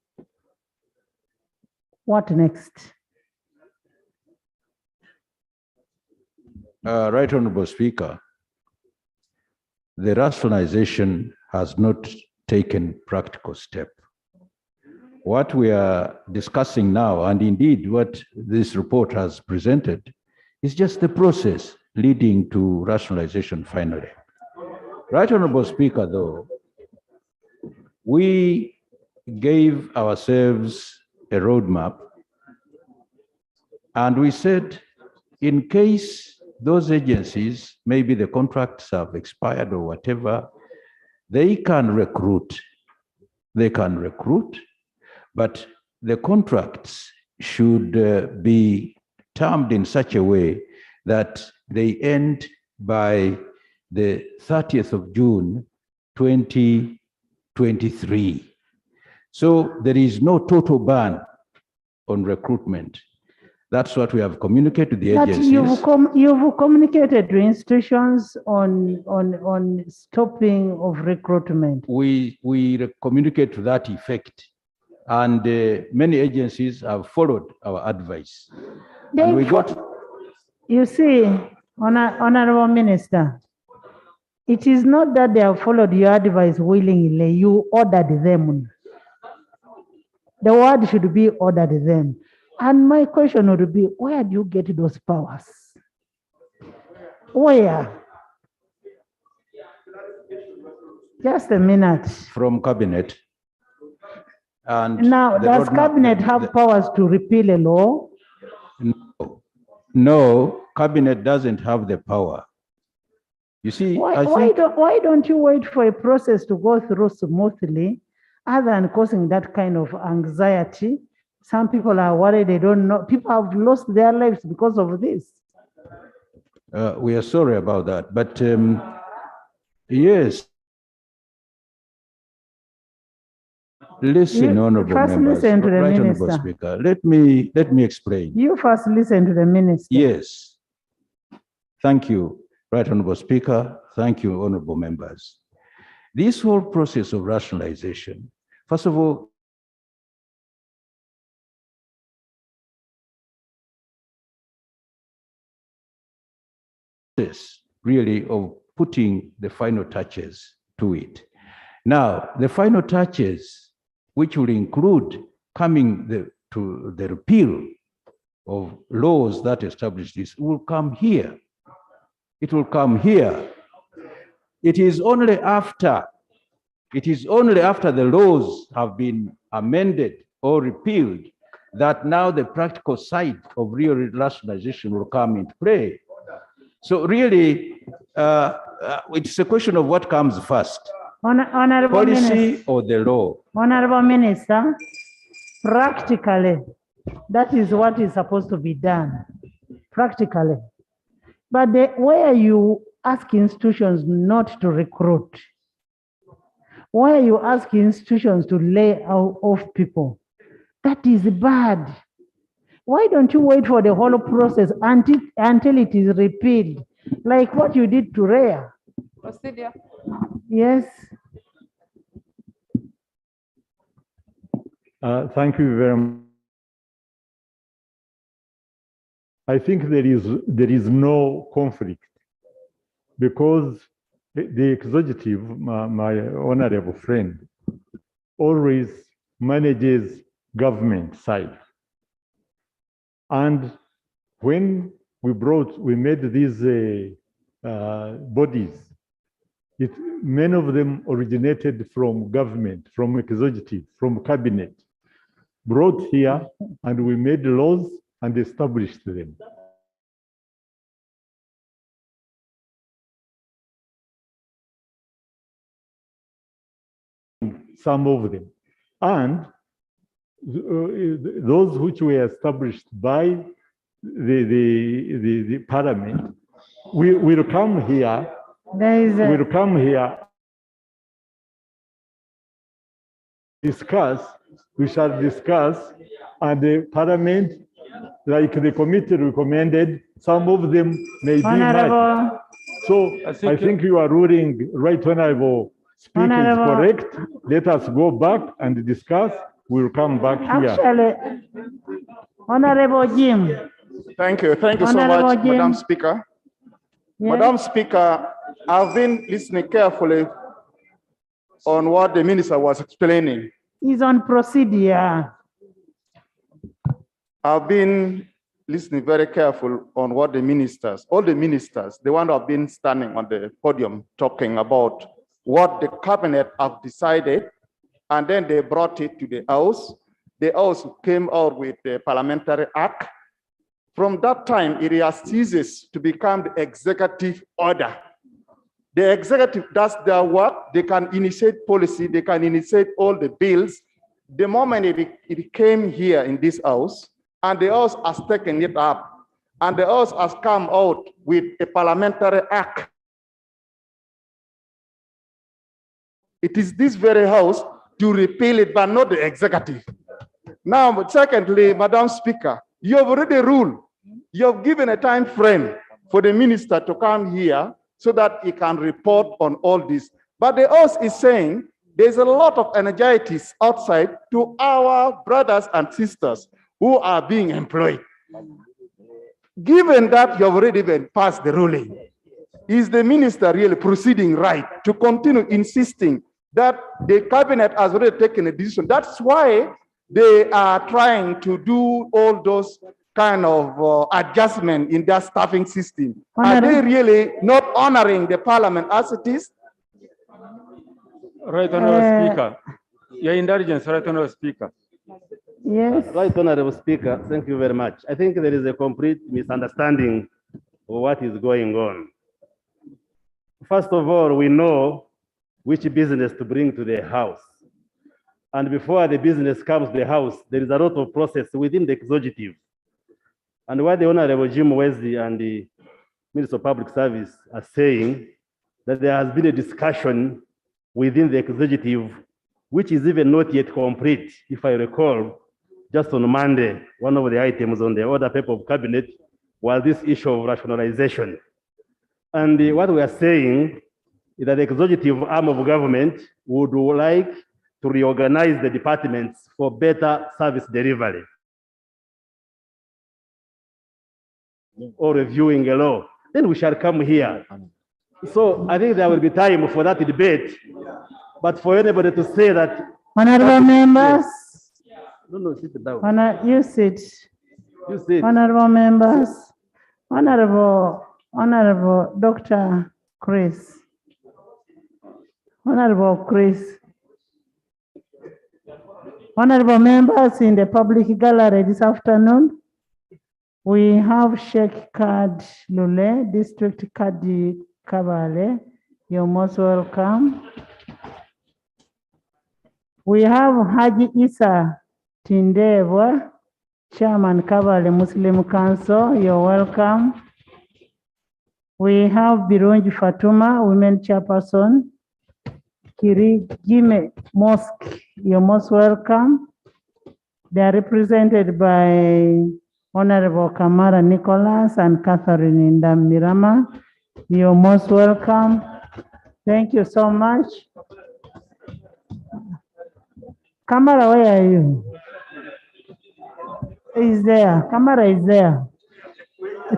what next? Right Honorable Speaker, the rationalization has not taken practical step What we are discussing now, and indeed what this report has presented, is just the process leading to rationalization finally. Right Honorable Speaker, though, we gave ourselves a roadmap and we said, in case those agencies, maybe the contracts have expired or whatever, they can recruit, but the contracts should be termed in such a way that they end by the 30th of June, 2023. So there is no total ban on recruitment. That's what we have communicated to the agencies. You've communicated to institutions on stopping of recruitment. We communicate to that effect, and many agencies have followed our advice. And we got. You see, Honorable Minister, it is not that they have followed your advice willingly. You ordered them. The word should be ordered them. And my question would be, where do you get those powers? Where? Just a minute. From cabinet. And now, does cabinet have powers to repeal a law? No, cabinet doesn't have the power. You see, why don't you wait for a process to go through smoothly, other than causing that kind of anxiety? Some people are worried, they don't know. People have lost their lives because of this. We are sorry about that, but yes. Listen, honorable members, listen to the right, minister. Honorable Speaker. Let me explain. You first listen to the minister. Yes. Thank you, right, Honorable Speaker. Thank you, honorable members. This whole process of rationalization, first of all, really of putting the final touches to it. Now, the final touches, which will include coming to the repeal of laws that establish this, will come here. It will come here. It is only after the laws have been amended or repealed that now the practical side of real rationalization will come into play. So really, it's a question of what comes first. Honorable Policy Minister, or the law? Honorable Minister, practically, that is what is supposed to be done, practically. But where you ask institutions not to recruit, where you ask institutions to lay off people, that is bad. Why don't you wait for the whole process until it is repealed, like what you did to REA? Procedure. Yes. Thank you very much. I think there is no conflict because the executive, my honorable friend, always manages government side. And when we made these bodies, many of them originated from government, from executive, from cabinet, brought here, and we made laws and established them. Some of them. And those which were established by the parliament will come here. Will come here. Discuss. We shall discuss, and the parliament, like the committee recommended, some of them may be mad. So I think you are ruling, right, Honorable Speaker, is correct. Let us go back and discuss. We'll come back here. Actually, Honorable Jim. Thank you so much, Madam Speaker. Yes. Madam Speaker, I've been listening carefully on what the minister was explaining. He's on procedure. I've been listening very careful on what the ministers, all the ministers, the one who have been standing on the podium talking about what the cabinet have decided, and then they brought it to the House. The House came out with the parliamentary act. From that time, it has ceased to become the executive order. The executive does their work. They can initiate policy. They can initiate all the bills. The moment it came here in this House, and the House has taken it up, and the House has come out with a parliamentary act. It is this very House to repeal it, but not the executive. Now, but secondly, Madam Speaker, you have already ruled. You have given a time frame for the minister to come here so that he can report on all this. But the House is saying there's a lot of anxieties outside to our brothers and sisters who are being employed. Given that you have already been passed the ruling, is the minister really proceeding right to continue insisting that the cabinet has already taken a decision? That's why they are trying to do all those kind of adjustment in their staffing system. Are they really not honoring the parliament as it is? Right, Honorable Speaker. Your indulgence, Right, Honorable Speaker. Yes. Right, Honorable Speaker, thank you very much. I think there is a complete misunderstanding of what is going on. First of all, we know which business to bring to the House. And before the business comes to the House, there is a lot of process within the executive. And what the Honorable Jim Wesley and the Minister of Public Service are saying, that there has been a discussion within the executive, which is even not yet complete. If I recall, just on Monday, one of the items on the order paper of cabinet was this issue of rationalization. And what we are saying is that the executive arm of government would like to reorganize the departments for better service delivery, or reviewing a law. Then we shall come here. So I think there will be time for that debate. But for anybody to say that... Honorable members. No, sit down. You sit. You sit. Honorable members. Honorable Dr. Chris. Honorable Chris. Honorable members in the public gallery this afternoon, we have Sheikh Kad Lule, District Kadi Kabale. You're most welcome. We have Haji Isa Tindeva, Chairman Kabale Muslim Council. You're welcome. We have Birunji Fatuma, Women Chairperson, Kirigime Mosque. You're most welcome. They are represented by Honorable Kamara Nicholas and Catherine Indamirama. You're most welcome. Thank you so much. Kamara, where are you? Is there. Kamara is there.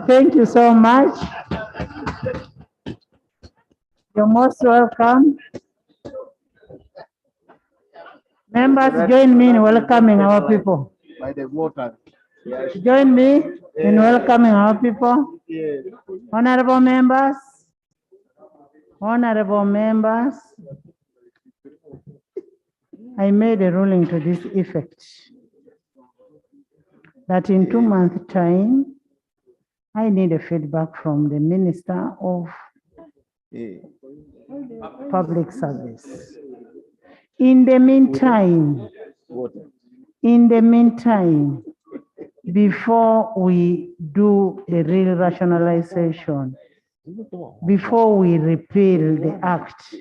Thank you so much. You're most welcome. Members, join me in welcoming our people. By the voters. Join me in welcoming our people. Honorable members, I made a ruling to this effect that in 2 months' time, I need a feedback from the Minister of Public Service. In the meantime, before we do a real rationalization, before we repeal the act,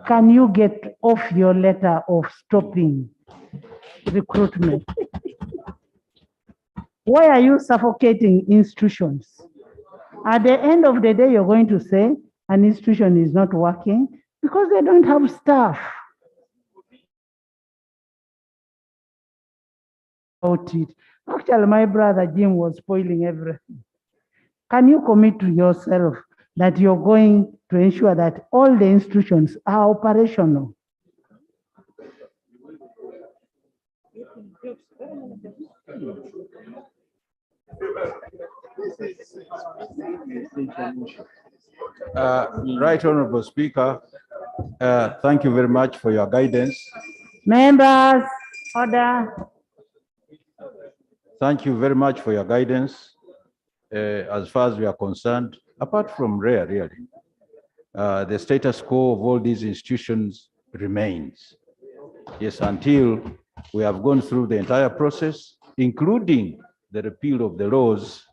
can you get off your letter of stopping recruitment? Why are you suffocating institutions? At the end of the day, you're going to say an institution is not working because they don't have staff. About it. Actually, my brother Jim was spoiling everything. Can you commit to yourself that you're going to ensure that all the institutions are operational? Right Honorable Speaker, thank you very much for your guidance. Members, order. Thank you very much for your guidance. As far as we are concerned, apart from rare, really, the status quo of all these institutions remains. Yes, until we have gone through the entire process, including the repeal of the laws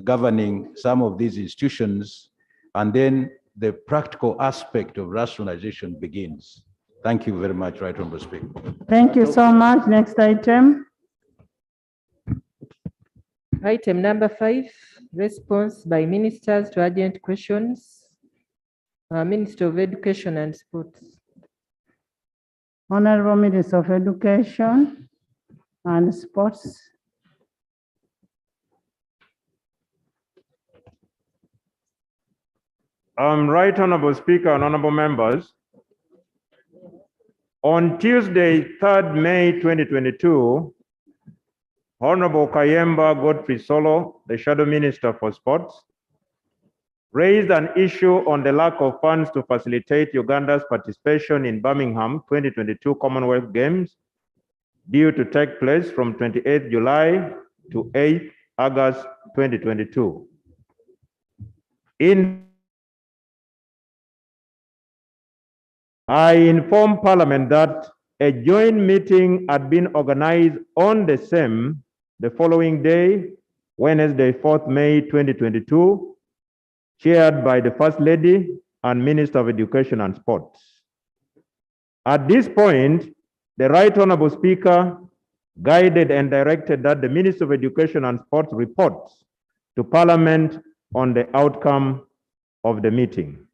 governing some of these institutions, and then the practical aspect of rationalization begins. Thank you very much, Right Honorable Speaker. Thank you so much. Next item. Item number 5, response by ministers to urgent questions. Minister of Education and Sports. Honorable Minister of Education and Sports. Right Honorable Speaker and honorable members, on Tuesday, 3rd May 2022, Honorable Kayemba Godfrey Solo, the Shadow Minister for Sports, raised an issue on the lack of funds to facilitate Uganda's participation in Birmingham 2022 Commonwealth Games due to take place from 28th July to 8th August 2022. I informed Parliament that a joint meeting had been organized on the following day, Wednesday, 4th May 2022, chaired by the First Lady and Minister of Education and Sports. At this point, the Right Honorable Speaker guided and directed that the Minister of Education and Sports reports to Parliament on the outcome of the meeting.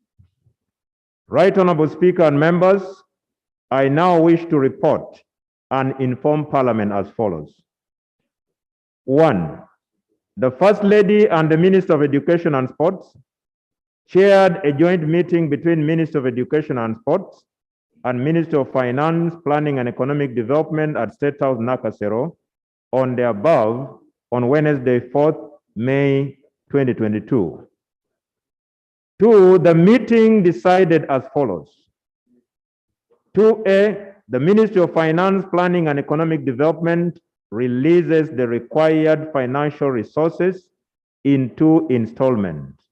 Right Honorable Speaker and members, I now wish to report and inform Parliament as follows. 1. The First Lady and the Minister of Education and Sports chaired a joint meeting between Minister of Education and Sports and Minister of Finance, Planning and Economic Development at State House, Nakasero, on the above on Wednesday, 4th May 2022. 2, the meeting decided as follows. 2A, the Ministry of Finance, Planning and Economic Development releases the required financial resources in 2 installments.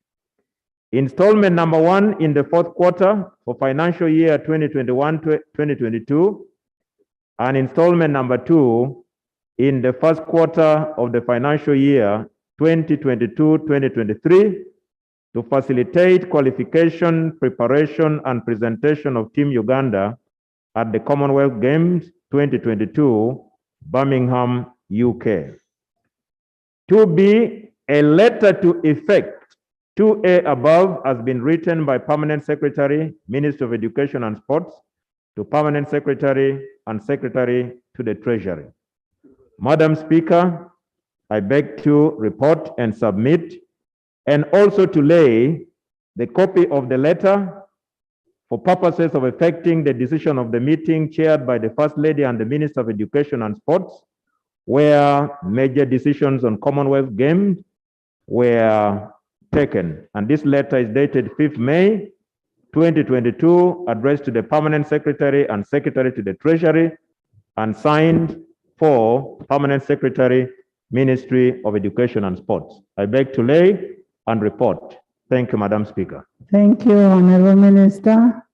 Installment number 1 in the 4th quarter for financial year 2021-2022, and installment number 2 in the 1st quarter of the financial year 2022-2023 to facilitate qualification, preparation, and presentation of Team Uganda at the Commonwealth Games 2022, Birmingham, UK. 2B, a letter to effect 2A above has been written by Permanent Secretary, Minister of Education and Sports, to Permanent Secretary and Secretary to the Treasury. Madam Speaker, I beg to report and submit, and also to lay the copy of the letter for purposes of effecting the decision of the meeting chaired by the First Lady and the Minister of Education and Sports, where major decisions on Commonwealth Games were taken. And this letter is dated 5th May 2022, addressed to the Permanent Secretary and Secretary to the Treasury, and signed for Permanent Secretary, Ministry of Education and Sports. I beg to lay and report. Thank you, Madam Speaker. Thank you, Honorable Minister.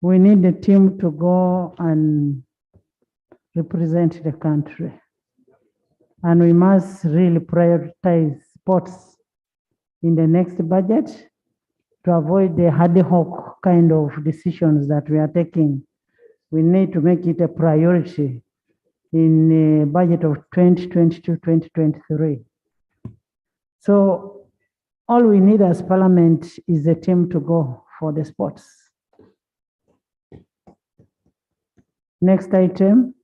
We need the team to go and represent the country. And we must really prioritize sports in the next budget to avoid the ad hoc kind of decisions that we are taking. We need to make it a priority in the budget of 2022-2023. So all we need as Parliament is a team to go for the sports. Next item.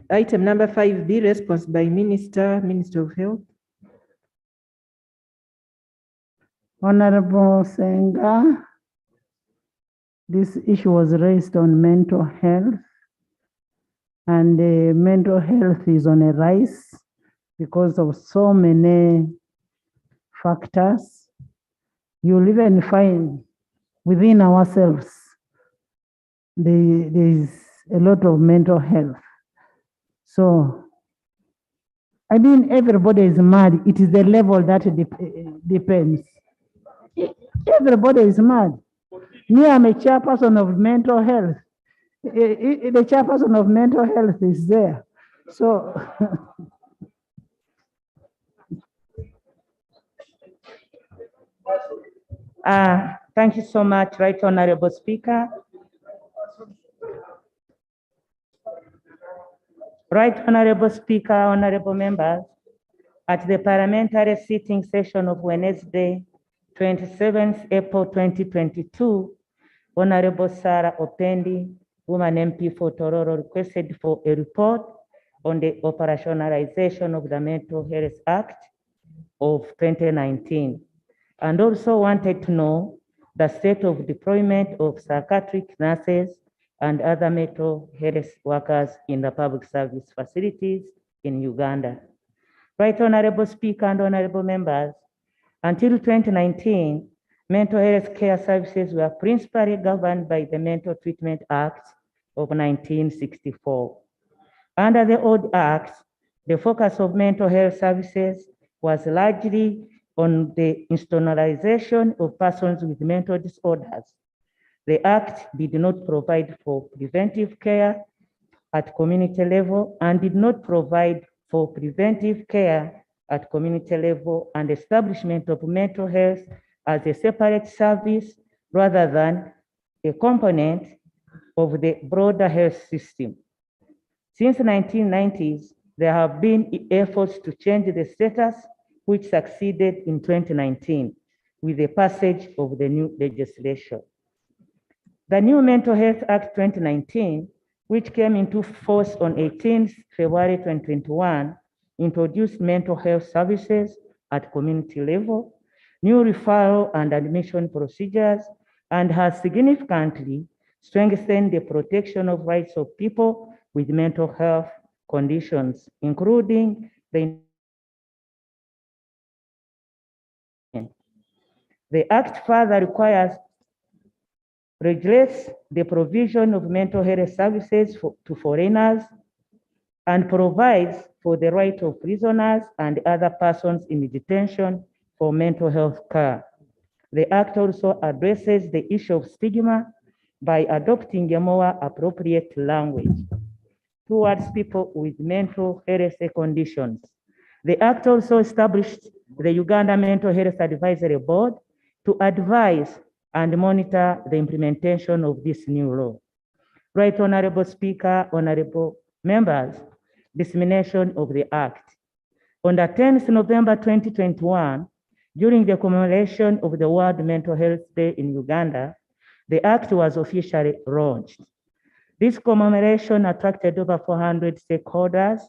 Item number 5B, response by Minister of Health. Honorable Senga, this issue was raised on mental health. and mental health is on a rise because of so many factors. You'll even find within ourselves there is a lot of mental health. So, I mean, everybody is mad. It is the level that depends. Everybody is mad. Me, I'm a chairperson of mental health. The chairperson of mental health is there. So, Thank you so much, Right Honorable Speaker. Right Honorable Speaker, honorable members, at the parliamentary sitting session of Wednesday, 27th April 2022, Honorable Sarah Opendi, woman MP for Tororo, requested for a report on the operationalization of the Mental Health Act of 2019, and also wanted to know the state of deployment of psychiatric nurses and other mental health workers in the public service facilities in Uganda. Right Honorable Speaker and honorable members, until 2019, mental health care services were principally governed by the Mental Treatment Act of 1964. Under the old act, the focus of mental health services was largely on the institutionalization of persons with mental disorders. The act did not provide for preventive care at community level and did not provide for preventive care at community level and establishment of mental health as a separate service rather than a component of the broader health system. Since the 1990s, there have been efforts to change the status, which succeeded in 2019 with the passage of the new legislation. The new Mental Health Act 2019, which came into force on 18th February 2021, introduced mental health services at community level, new referral and admission procedures, and has significantly strengthened the protection of rights of people with mental health conditions, including the Act further regulates the provision of mental health services to foreigners and provides for the right of prisoners and other persons in detention for mental health care. The Act also addresses the issue of stigma by adopting a more appropriate language towards people with mental health conditions. The Act also established the Uganda Mental Health Advisory Board to advise and monitor the implementation of this new law. Right Honorable Speaker, honorable members, dissemination of the Act. On the 10th November 2021, during the commemoration of the World Mental Health Day in Uganda, the Act was officially launched. This commemoration attracted over 400 stakeholders,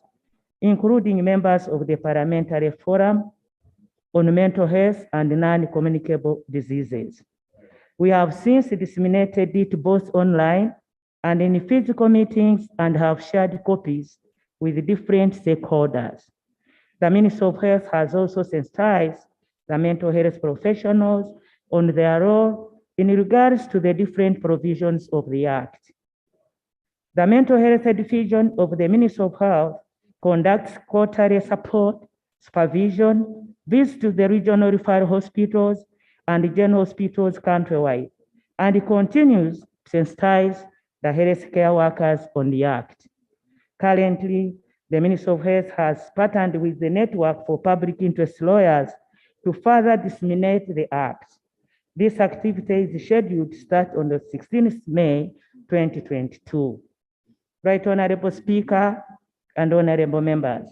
including members of the Parliamentary Forum on Mental Health and Non-Communicable Diseases. We have since disseminated it both online and in physical meetings and have shared copies with different stakeholders. The Ministry of Health has also sensitized the mental health professionals on their role in regards to the different provisions of the Act. The Mental Health Division of the Ministry of Health conducts quarterly support, supervision, visits to the regional referral hospitals and general hospitals countrywide, and continues to sensitize the healthcare workers on the Act. Currently, the Ministry of Health has partnered with the Network for Public Interest Lawyers to further disseminate the Act. This activity is scheduled to start on the 16th May 2022. Right Honorable Speaker and honorable members,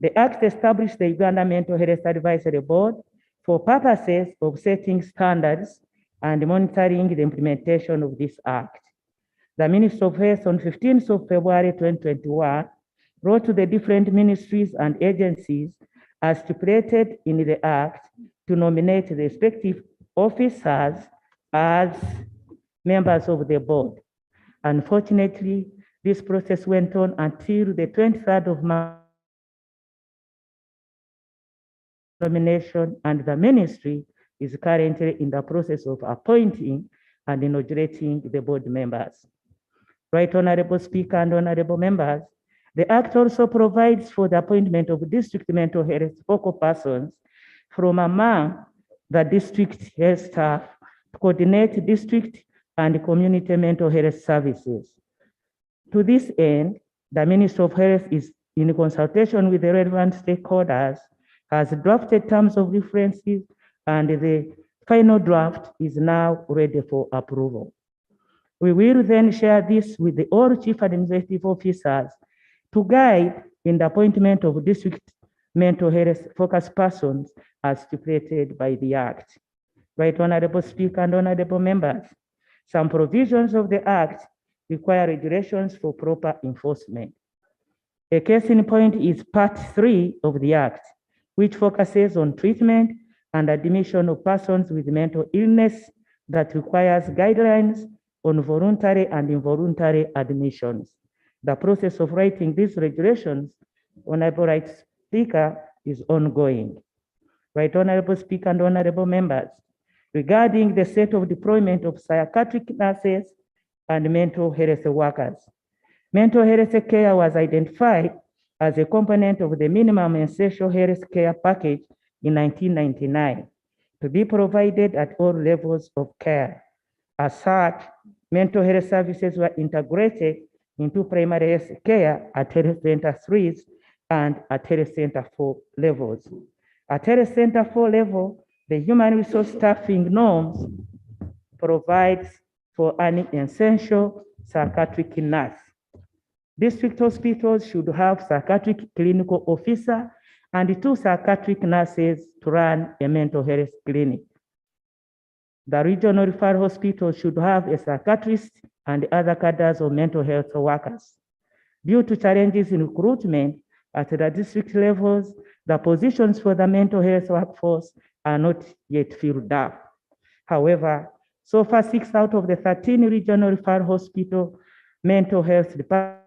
the Act established the Uganda Mental Health Advisory Board for purposes of setting standards and monitoring the implementation of this Act. The Ministry of Health on 15th of February 2021 wrote to the different ministries and agencies as stipulated in the Act to nominate the respective officers as members of the board. Unfortunately, This process went on until the 23rd of March nomination, and the ministry is currently in the process of appointing and inaugurating the board members. Right Honorable Speaker and honorable members, the Act also provides for the appointment of district mental health focal persons from among the district health staff to coordinate district and community mental health services. To this end, the Ministry of Health is in consultation with the relevant stakeholders, has drafted terms of references, and the final draft is now ready for approval. We will then share this with the all chief administrative officers to guide in the appointment of district mental health focus persons as stipulated by the Act. Right Honorable Speaker and honorable members, some provisions of the Act require regulations for proper enforcement. A case in point is Part 3 of the Act, which focuses on treatment and admission of persons with mental illness that requires guidelines on voluntary and involuntary admissions. The process of writing these regulations, Honorable Right Speaker, is ongoing. Right Honorable Speaker and honorable members, regarding the set of deployment of psychiatric nurses and mental health workers. Mental health care was identified as a component of the minimum essential health care package in 1999 to be provided at all levels of care. As such, mental health services were integrated into primary health care at Health Center 3 and at Health Center 4 levels. At Health Center 4 level, the human resource staffing norms provides for an essential psychiatric nurse. District hospitals should have psychiatric clinical officer and 2 psychiatric nurses to run a mental health clinic. The regional referral hospital should have a psychiatrist and other cadres of mental health workers. Due to challenges in recruitment at the district levels, the positions for the mental health workforce are not yet filled up. However, so far 6 out of the 13 regional referral hospital mental health departments,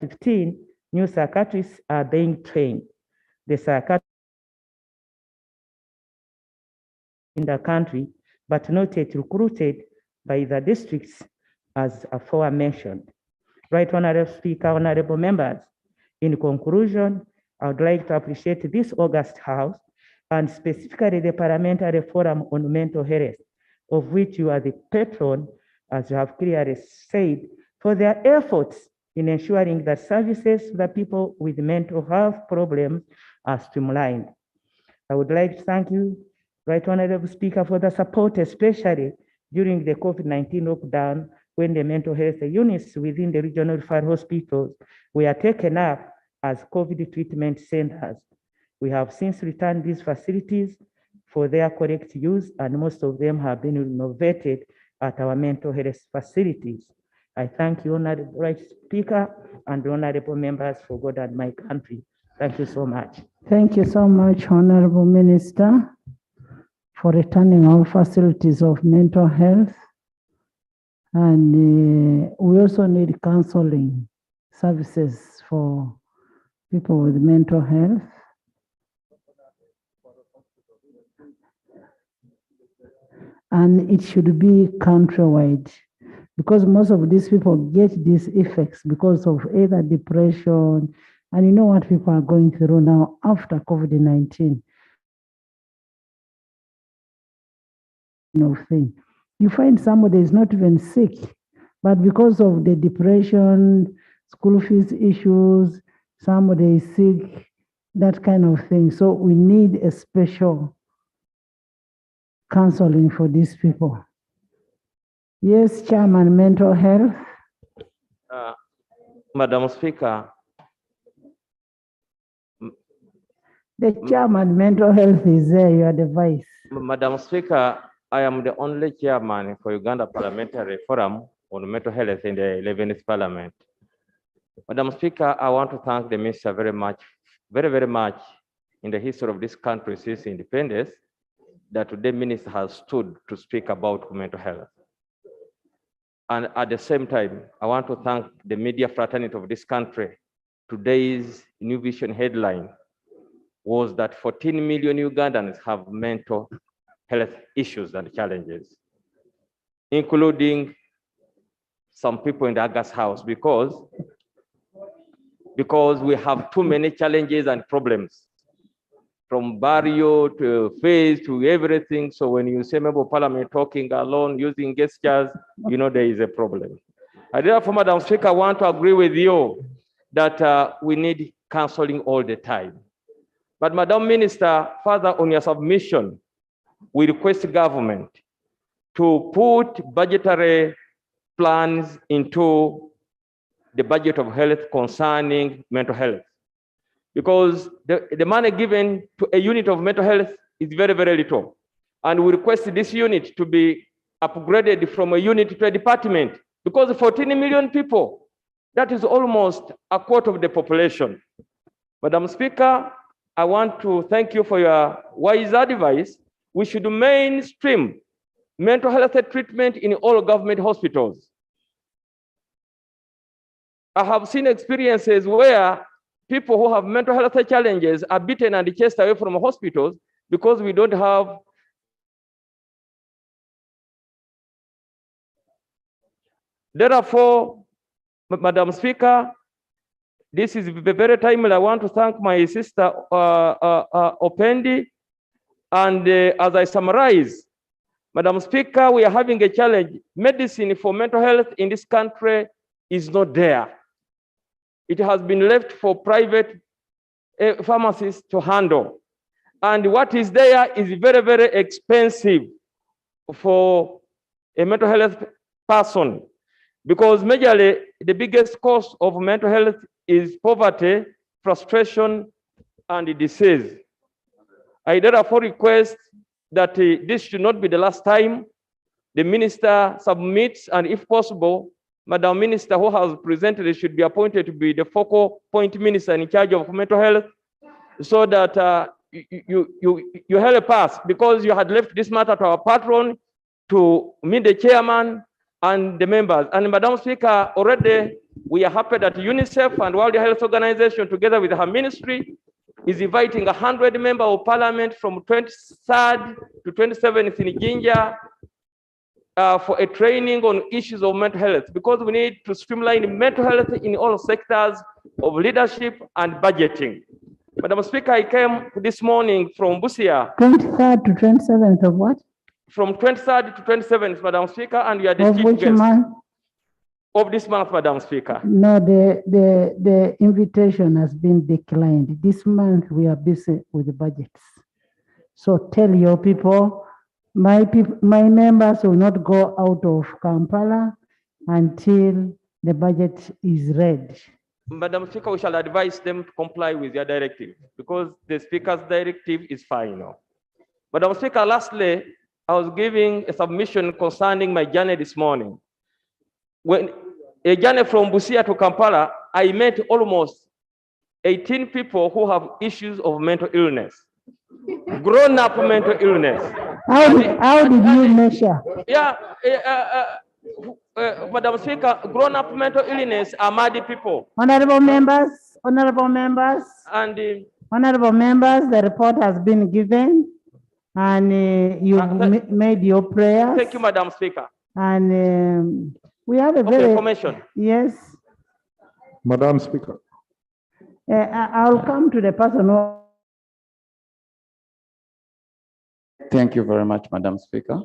15 new psychiatrists are being trained. The psychiatrists in the country, but not yet recruited by the districts as aforementioned. Right Honorable Speaker, honorable members, in conclusion, I would like to appreciate this August House and specifically the Parliamentary Forum on Mental Health, of which you are the patron, as you have clearly said, for their efforts in ensuring that services to the people with mental health problems are streamlined. I would like to thank you, Right Honorable Speaker, for the support, especially during the COVID-19 lockdown, when the mental health units within the regional referral hospitals were taken up as COVID treatment centers. We have since returned these facilities for their correct use, and most of them have been renovated at our mental health facilities. I thank you, Honorable Right Speaker, and honorable members for God and my country. Thank you so much. Thank you so much, Honorable Minister, for returning our facilities of mental health. And we also need counseling services for people with mental health. And it should be countrywide, because most of these people get these effects because of either depression, and you know what people are going through now after COVID-19. Thing. You find somebody is not even sick, but because of the depression, school fees issues, somebody is sick, that kind of thing. So we need a special counseling for these people. Yes, Chairman, mental health. Madam Speaker. The Chairman, mental health is there, you are the Vice. Madam Speaker, I am the only chairman for Uganda Parliamentary Forum on Mental Health in the 11th Parliament. Madam Speaker, I want to thank the Minister very much, very much in the history of this country since independence, that today Minister has stood to speak about mental health. And at the same time, I want to thank the media fraternity of this country. Today's New Vision headline was that 14 million Ugandans have mental health issues and challenges, including some people in the August house, because we have too many challenges and problems, from barrio to face to everything. So when you see member of parliament talking alone, using gestures, you know there is a problem. I therefore, Madam Speaker, I want to agree with you that we need counseling all the time. But Madam Minister, further on your submission, we request the government to put budgetary plans into the budget of health concerning mental health, because the money given to a unit of mental health is very, very little. And we request this unit to be upgraded from a unit to a department, because 14 million people, that is almost a quarter of the population. Madam Speaker, I want to thank you for your wise advice. We should mainstream mental health treatment in all government hospitals. I have seen experiences where people who have mental health challenges are beaten and chased away from hospitals because we don't have Therefore, Madam Speaker, this is very timely. I want to thank my sister Opendi. And as I summarize, Madam Speaker, we are having a challenge. Medicine for mental health in this country is not there. It has been left for private pharmacies to handle. And what is there is very, very expensive for a mental health person, because majorly the biggest cause of mental health is poverty, frustration, and disease. I therefore request that this should not be the last time the minister submits, and if possible, Madam Minister who has presented should be appointed to be the focal point minister in charge of mental health, so that you help us, because you had left this matter to our patron to meet the chairman and the members. And Madam Speaker, already we are happy that UNICEF and World Health Organization, together with her ministry, is inviting 100 members of parliament from 23rd to 27th in Jinja for a training on issues of mental health, because we need to streamline mental health in all sectors of leadership and budgeting. Madam Speaker, I came this morning from Busia. 23rd to 27th of what? From 23rd to 27th, Madam Speaker, and you are the Of chief which guest month? of this month, Madam Speaker. No, the invitation has been declined. This month we are busy with the budgets. So tell your people, my members will not go out of Kampala until the budget is read. Madam Speaker, we shall advise them to comply with your directive, because the Speaker's directive is final. Madam Speaker, lastly, I was giving a submission concerning my journey this morning. When a journey from Busia to Kampala, I met almost 18 people who have issues of mental illness, grown-up mental illness. How did you measure? Yeah, Madam Speaker, grown-up mental illness are mad people. Honorable members, And honorable members, the report has been given, and you've made your prayers. Thank you, Madam Speaker. And we have a very information. Yes. Madam Speaker. I'll come to the person who. Thank you very much, Madam Speaker.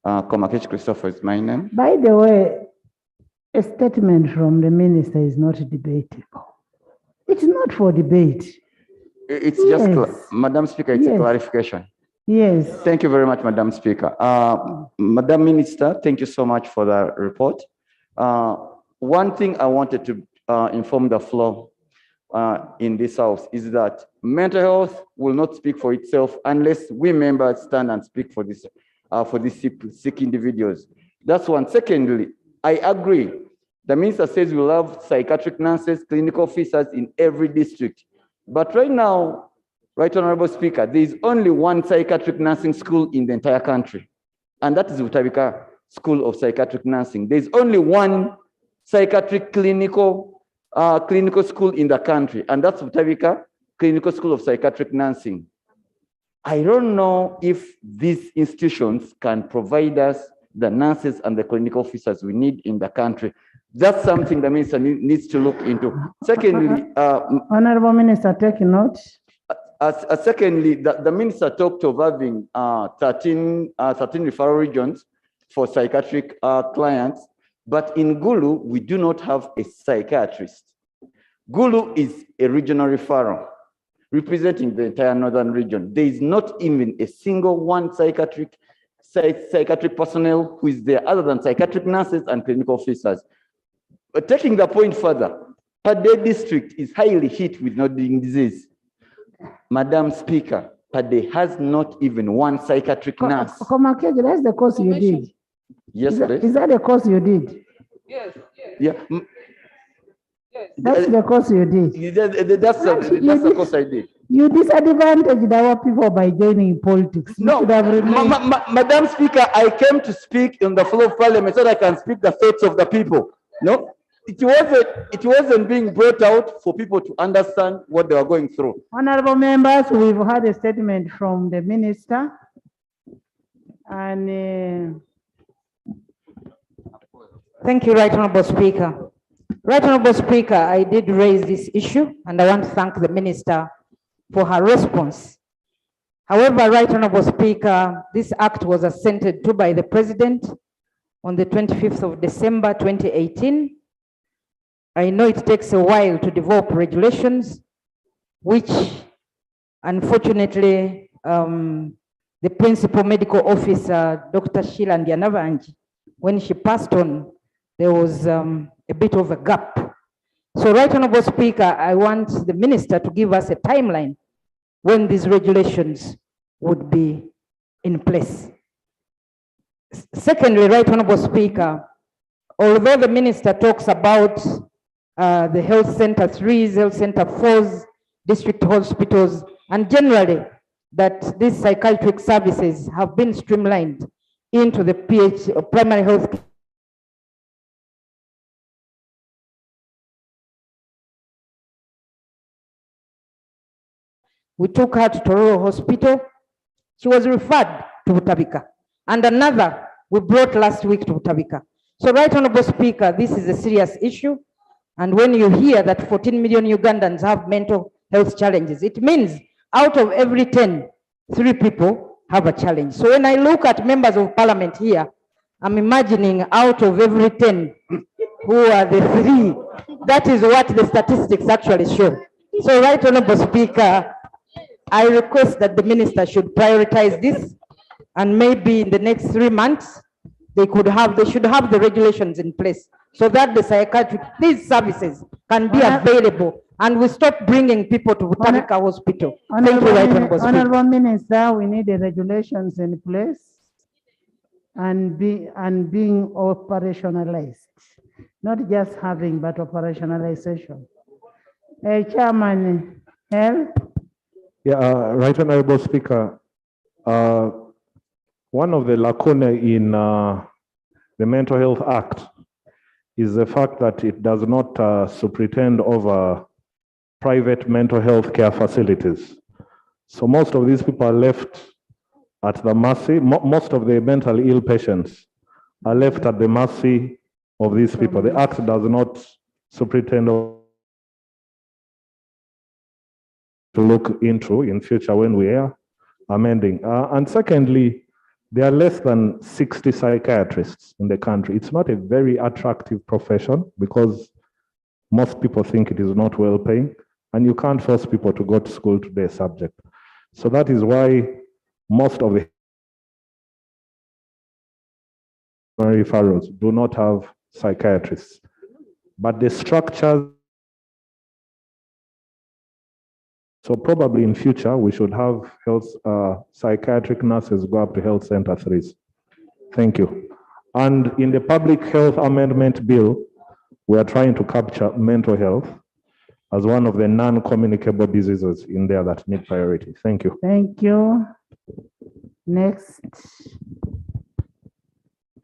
Komakech Christopher is my name. By the way, a statement from the minister is not debatable. It's not for debate. It's just, Madam Speaker, it's a clarification. Yes. Thank you very much, Madam Speaker. Madam Minister, thank you so much for the report. One thing I wanted to inform the floor in this house is that mental health will not speak for itself unless we members stand and speak for these sick individuals. That's one. Secondly, I agree. The minister says we'll have psychiatric nurses, clinical officers in every district. But right now, Right Honorable Speaker, there is only one psychiatric nursing school in the entire country, and that is Utabika. School of Psychiatric Nursing. There's only one psychiatric clinical school in the country, and that's Butabika Clinical School of Psychiatric Nursing. I don't know if these institutions can provide us the nurses and the clinical officers we need in the country. That's something the minister needs to look into. Secondly, Honorable Minister, take note. Secondly, the minister talked of having 13 referral regions for psychiatric clients, but in Gulu, we do not have a psychiatrist. Gulu is a regional referral representing the entire northern region. There is not even a single one psychiatric personnel who is there other than psychiatric nurses and clinical officers. But taking the point further, Pade district is highly hit with nodding disease. Madam Speaker, Pade has not even one psychiatric nurse. Komakeji, that's the course you did. Yes, is that the course you did? Yes. Yeah. That's the course you did. That's the course I did. You disadvantaged our people by joining politics. No, Madam Speaker, I came to speak on the floor of Parliament so that I can speak the thoughts of the people. No, it wasn't being brought out for people to understand what they were going through. Honorable members, we've had a statement from the minister, and thank you, Right Honorable Speaker. Right Honorable Speaker, I did raise this issue, and I want to thank the minister for her response. However, Right Honorable Speaker, this act was assented to by the President on the 25th of December 2018. I know it takes a while to develop regulations, which unfortunately the Principal Medical Officer, Dr. Sheila Ndianavanji, when she passed on, there was a bit of a gap. So, Right Honorable Speaker, I want the minister to give us a timeline when these regulations would be in place. Secondly, Right Honorable Speaker, although the minister talks about the health center 3s, health center 4s, district hospitals, and generally that these psychiatric services have been streamlined into the primary health care. We took her to Tororo Hospital. She was referred to Butabika. And another we brought last week to Butabika. So, Right Honorable Speaker, this is a serious issue. And when you hear that 14 million Ugandans have mental health challenges, it means out of every 10, 3 people have a challenge. So when I look at members of parliament here, I'm imagining out of every 10, who are the 3? That is what the statistics actually show. So, Right Honorable Speaker, I request that the minister should prioritize this, and maybe in the next 3 months, they should have the regulations in place so that the psychiatric, these services can be available, and we stop bringing people to Butabika Hospital. Thank you, Right Honorable Speaker. Honorable Minister, we need the regulations in place and being operationalized, not just having, but operationalization. Chairman Hell. Yeah, Right Honorable Speaker, one of the lacunae in the Mental Health Act is the fact that it does not superintend over private mental health care facilities. So most of these people are left at the mercy, most of the mentally ill patients are left at the mercy of these people. The Act does not superintend over to look into in future when we are amending. And secondly, there are less than 60 psychiatrists in the country. It's not a very attractive profession because most people think it is not well paying, and you can't force people to go to school to their subject. So that is why most of the referrals do not have psychiatrists. But the structures, so probably in future, we should have health psychiatric nurses go up to health center 3s. Thank you. And in the Public Health Amendment Bill, we are trying to capture mental health as one of the non-communicable diseases in there that need priority. Thank you. Thank you. Next.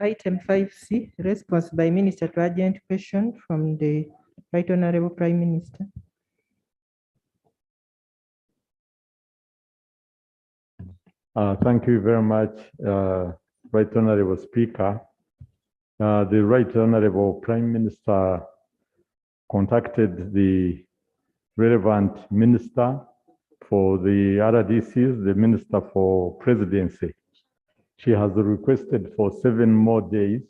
Item 5C, response by Minister to urgent question from the Right Honorable Prime Minister. Thank you very much, Right Honorable Speaker. The Right Honorable Prime Minister contacted the relevant minister for the RDCs, the Minister for Presidency. She has requested for 7 more days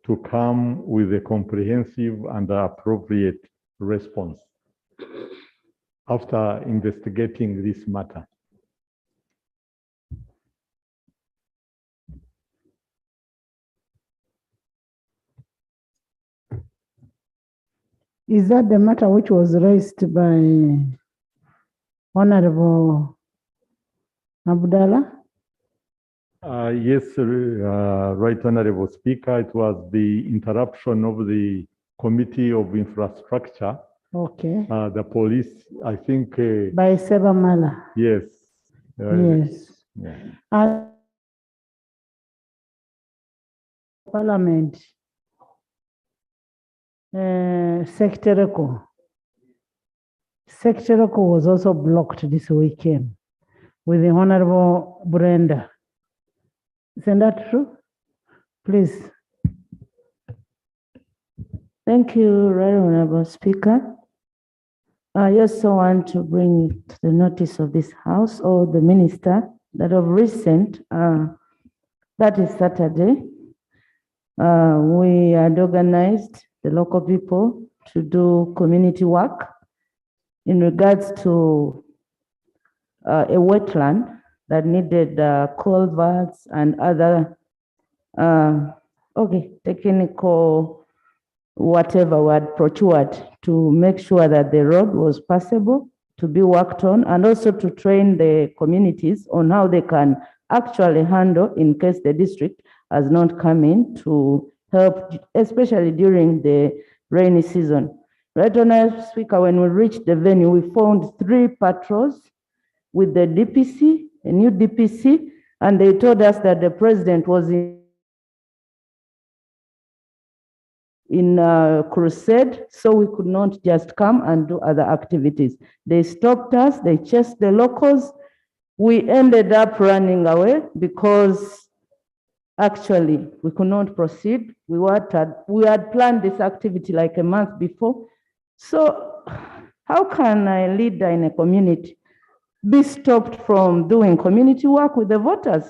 to come with a comprehensive and appropriate response after investigating this matter. Is that the matter which was raised by Honorable Abdallah? Yes, Right Honorable Speaker, it was the interruption of the Committee of Infrastructure. Okay. The police, I think. By Sebamala. Yes. Yes. Yeah. And Parliament, Secretarial was also blocked this weekend with the Honorable Brenda. Isn't that true? Please. Thank you, Right Honorable Speaker. I also want to bring it to the notice of this House or the Minister that of recent, that is Saturday, we had organized the local people to do community work in regards to a wetland that needed culverts and other technical whatever word procured to make sure that the road was passable to be worked on, and also to train the communities on how they can actually handle in case the district has not come in to help, especially during the rainy season. Right, Honorable Speaker, when we reached the venue, we found 3 patrols with the DPC, a new DPC, and they told us that the president was in a crusade, so we could not just come and do other activities. They stopped us, they chased the locals. We ended up running away because actually we could not proceed. We had planned this activity like a month before. So how can a leader in a community be stopped from doing community work with the voters?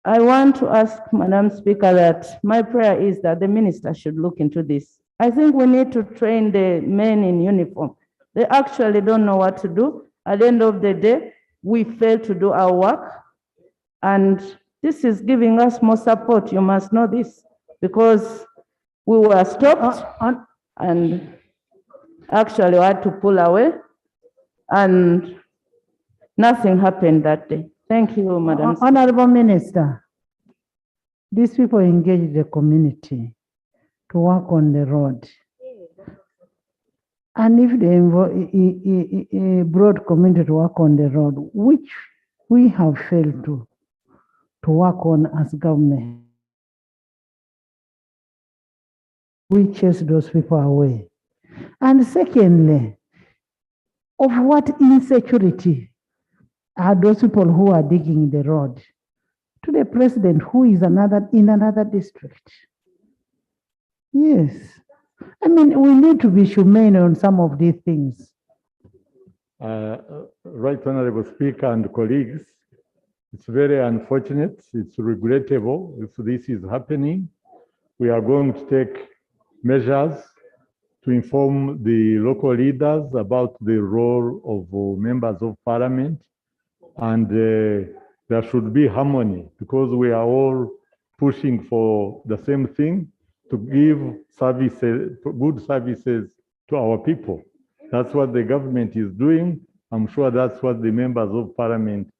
I want to ask Madam Speaker that my prayer is that the minister should look into this. I think we need to train the men in uniform. They actually don't know what to do. At the end of the day, we fail to do our work. And this is giving us more support. You must know this, because we were stopped and actually had to pull away, and nothing happened that day. Thank you, Madam. Honorable Minister, these people engage the community to work on the road. And if they brought community to work on the road, which we have failed to work on as government, we chase those people away. And secondly, of what insecurity are those people who are digging the road to the president who is in another district? Yes. I mean, we need to be humane on some of these things. Right Honorable Speaker and colleagues, it's very unfortunate, it's regrettable if this is happening. We are going to take measures to inform the local leaders about the role of members of parliament, and there should be harmony, because we are all pushing for the same thing, to give services, good services to our people. That's what the government is doing. I'm sure that's what the members of parliament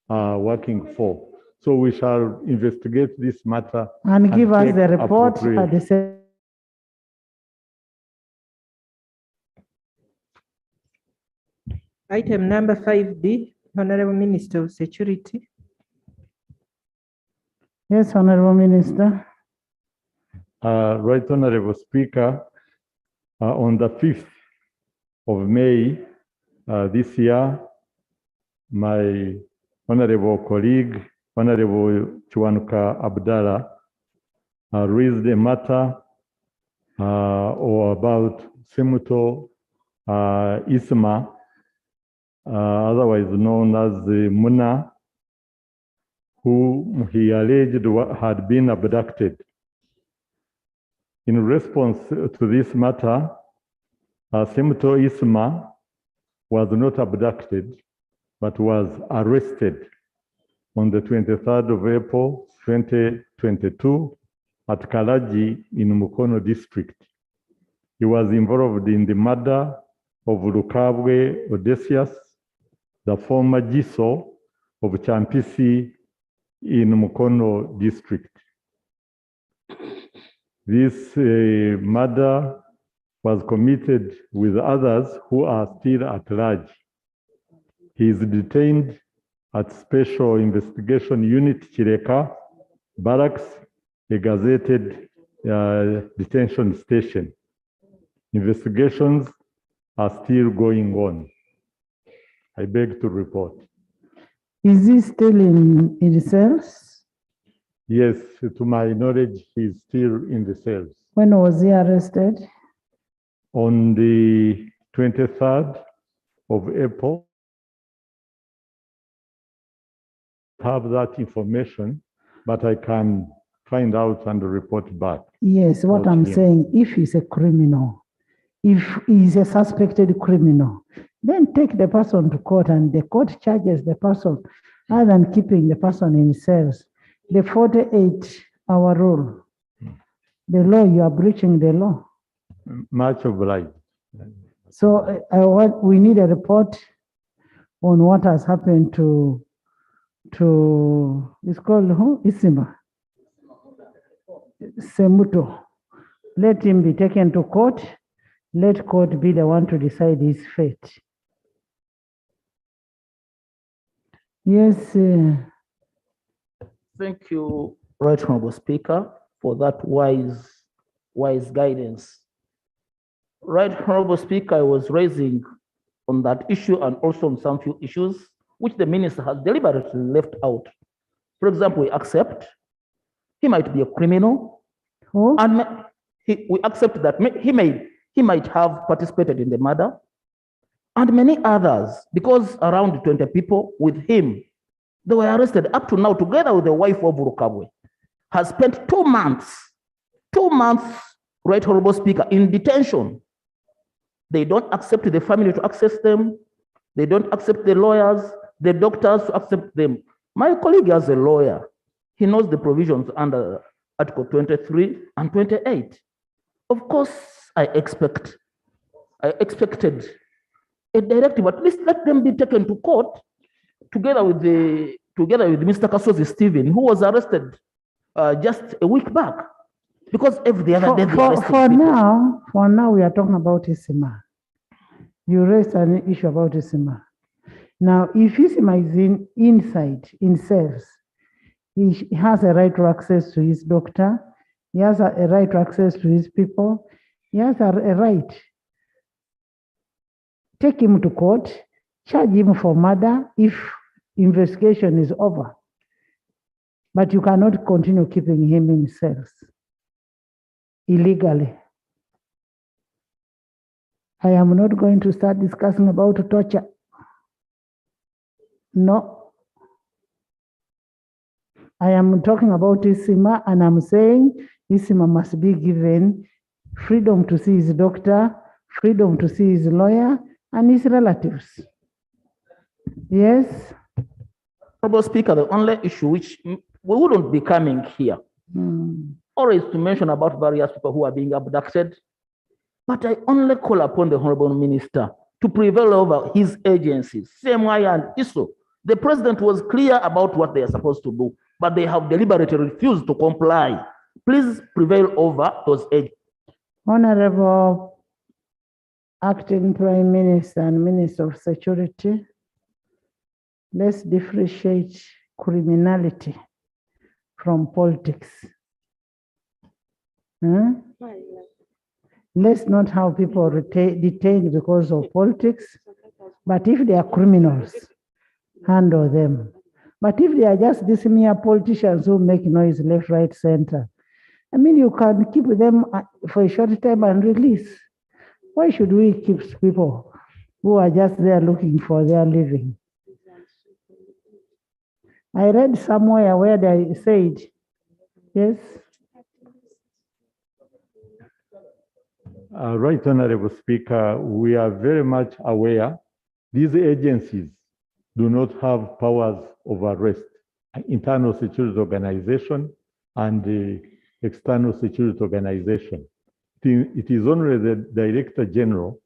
are working for. So we shall investigate this matter and give us the report at the same. Item number 5D, Honorable Minister of Security. Yes, Honorable Minister. Right Honorable Speaker, on the 5th of May this year, my honorable colleague, Honorable Chuanuka Abdallah, raised a matter or about Semuto Isma, otherwise known as the Muna, who he alleged had been abducted. In response to this matter, Semuto Isma was not abducted, but was arrested on the 23rd of April, 2022 at Kalaji in Mukono district. He was involved in the murder of Lukabwe Odysseus, the former Jiso of Champisi in Mukono district. This murder was committed with others who are still at large. He is detained at Special Investigation Unit Chireka Barracks, a gazetted detention station. Investigations are still going on. I beg to report. Is he still in the cells? Yes, to my knowledge, he is still in the cells. When was he arrested? On the 23rd of April. Have that information, but I can find out and report back. Yes, what I'm saying, if he's a criminal, if he's a suspected criminal, then take the person to court and the court charges the person other than keeping the person in cells. The 48-hour rule, the law, you are breaching the law. Much obliged. So we need a report on what has happened to it's called who? Isima. Semuto. Let him be taken to court. Let court be the one to decide his fate. Yes. Thank you, Right Honorable Speaker, for that wise guidance. Right Honorable Speaker, I was raising on that issue and also on some few issues which the minister has deliberately left out. For example, we accept he might be a criminal, and we accept that he might have participated in the murder, and many others, because around 20 people with him, they were arrested up to now, together with the wife of Rukabwe, has spent 2 months, Right Honorable Speaker, in detention. They don't accept the family to access them. They don't accept the lawyers, the doctors to accept them. My colleague as a lawyer, he knows the provisions under Article 23 and 28. Of course, I expected a directive, at least let them be taken to court together with Mr. Kasozi Stephen, who was arrested just a week back. Because every other day for now, we are talking about Isima. You raised an issue about Isima. Now, if Isima is in cells, he has a right to access to his doctor. He has a right to access to his people. He has a right. Take him to court, charge him for murder if investigation is over. But you cannot continue keeping him in cells illegally. I am not going to start discussing about torture. No. I am talking about Isima, and I'm saying Isima must be given freedom to see his doctor, freedom to see his lawyer, and his relatives. Yes? Honorable Speaker, the only issue which we wouldn't be coming here, or is to mention about various people who are being abducted, but I only call upon the Honorable Minister to prevail over his agencies, CMI and ISO. The President was clear about what they are supposed to do, but they have deliberately refused to comply. Please prevail over those agencies. Honorable Acting Prime Minister and Minister of Security, let's differentiate criminality from politics. Huh? Let's not have people detained because of politics, but if they are criminals, handle them. But if they are just these mere politicians who make noise left, right, center, I mean, you can keep them for a short time and release. Why should we keep people who are just there looking for their living? I read somewhere where they said, yes. Right, Honorable Speaker, we are very much aware these agencies do not have powers of arrest. Internal security organization and the external security organization. It is only the Director General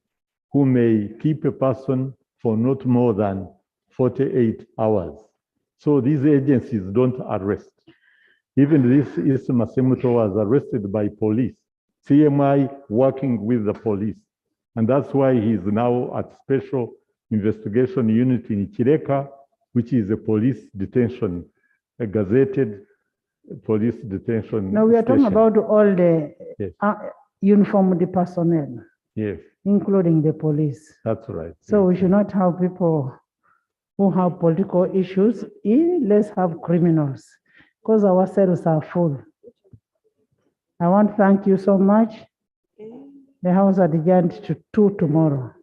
who may keep a person for not more than 48 hours. So these agencies don't arrest. Even this Masemuto was arrested by police, CMI working with the police. And that's why he's now at Special Investigation Unit in Kireka, which is a police detention, a gazetted police detention. No, we are talking about all the Yes. uniformed personnel, Yes, including the police. that's right. So we should not have people who have political issues in, let's have criminals, because our cells are full. I want to thank you so much. The House adjourned to 2 tomorrow.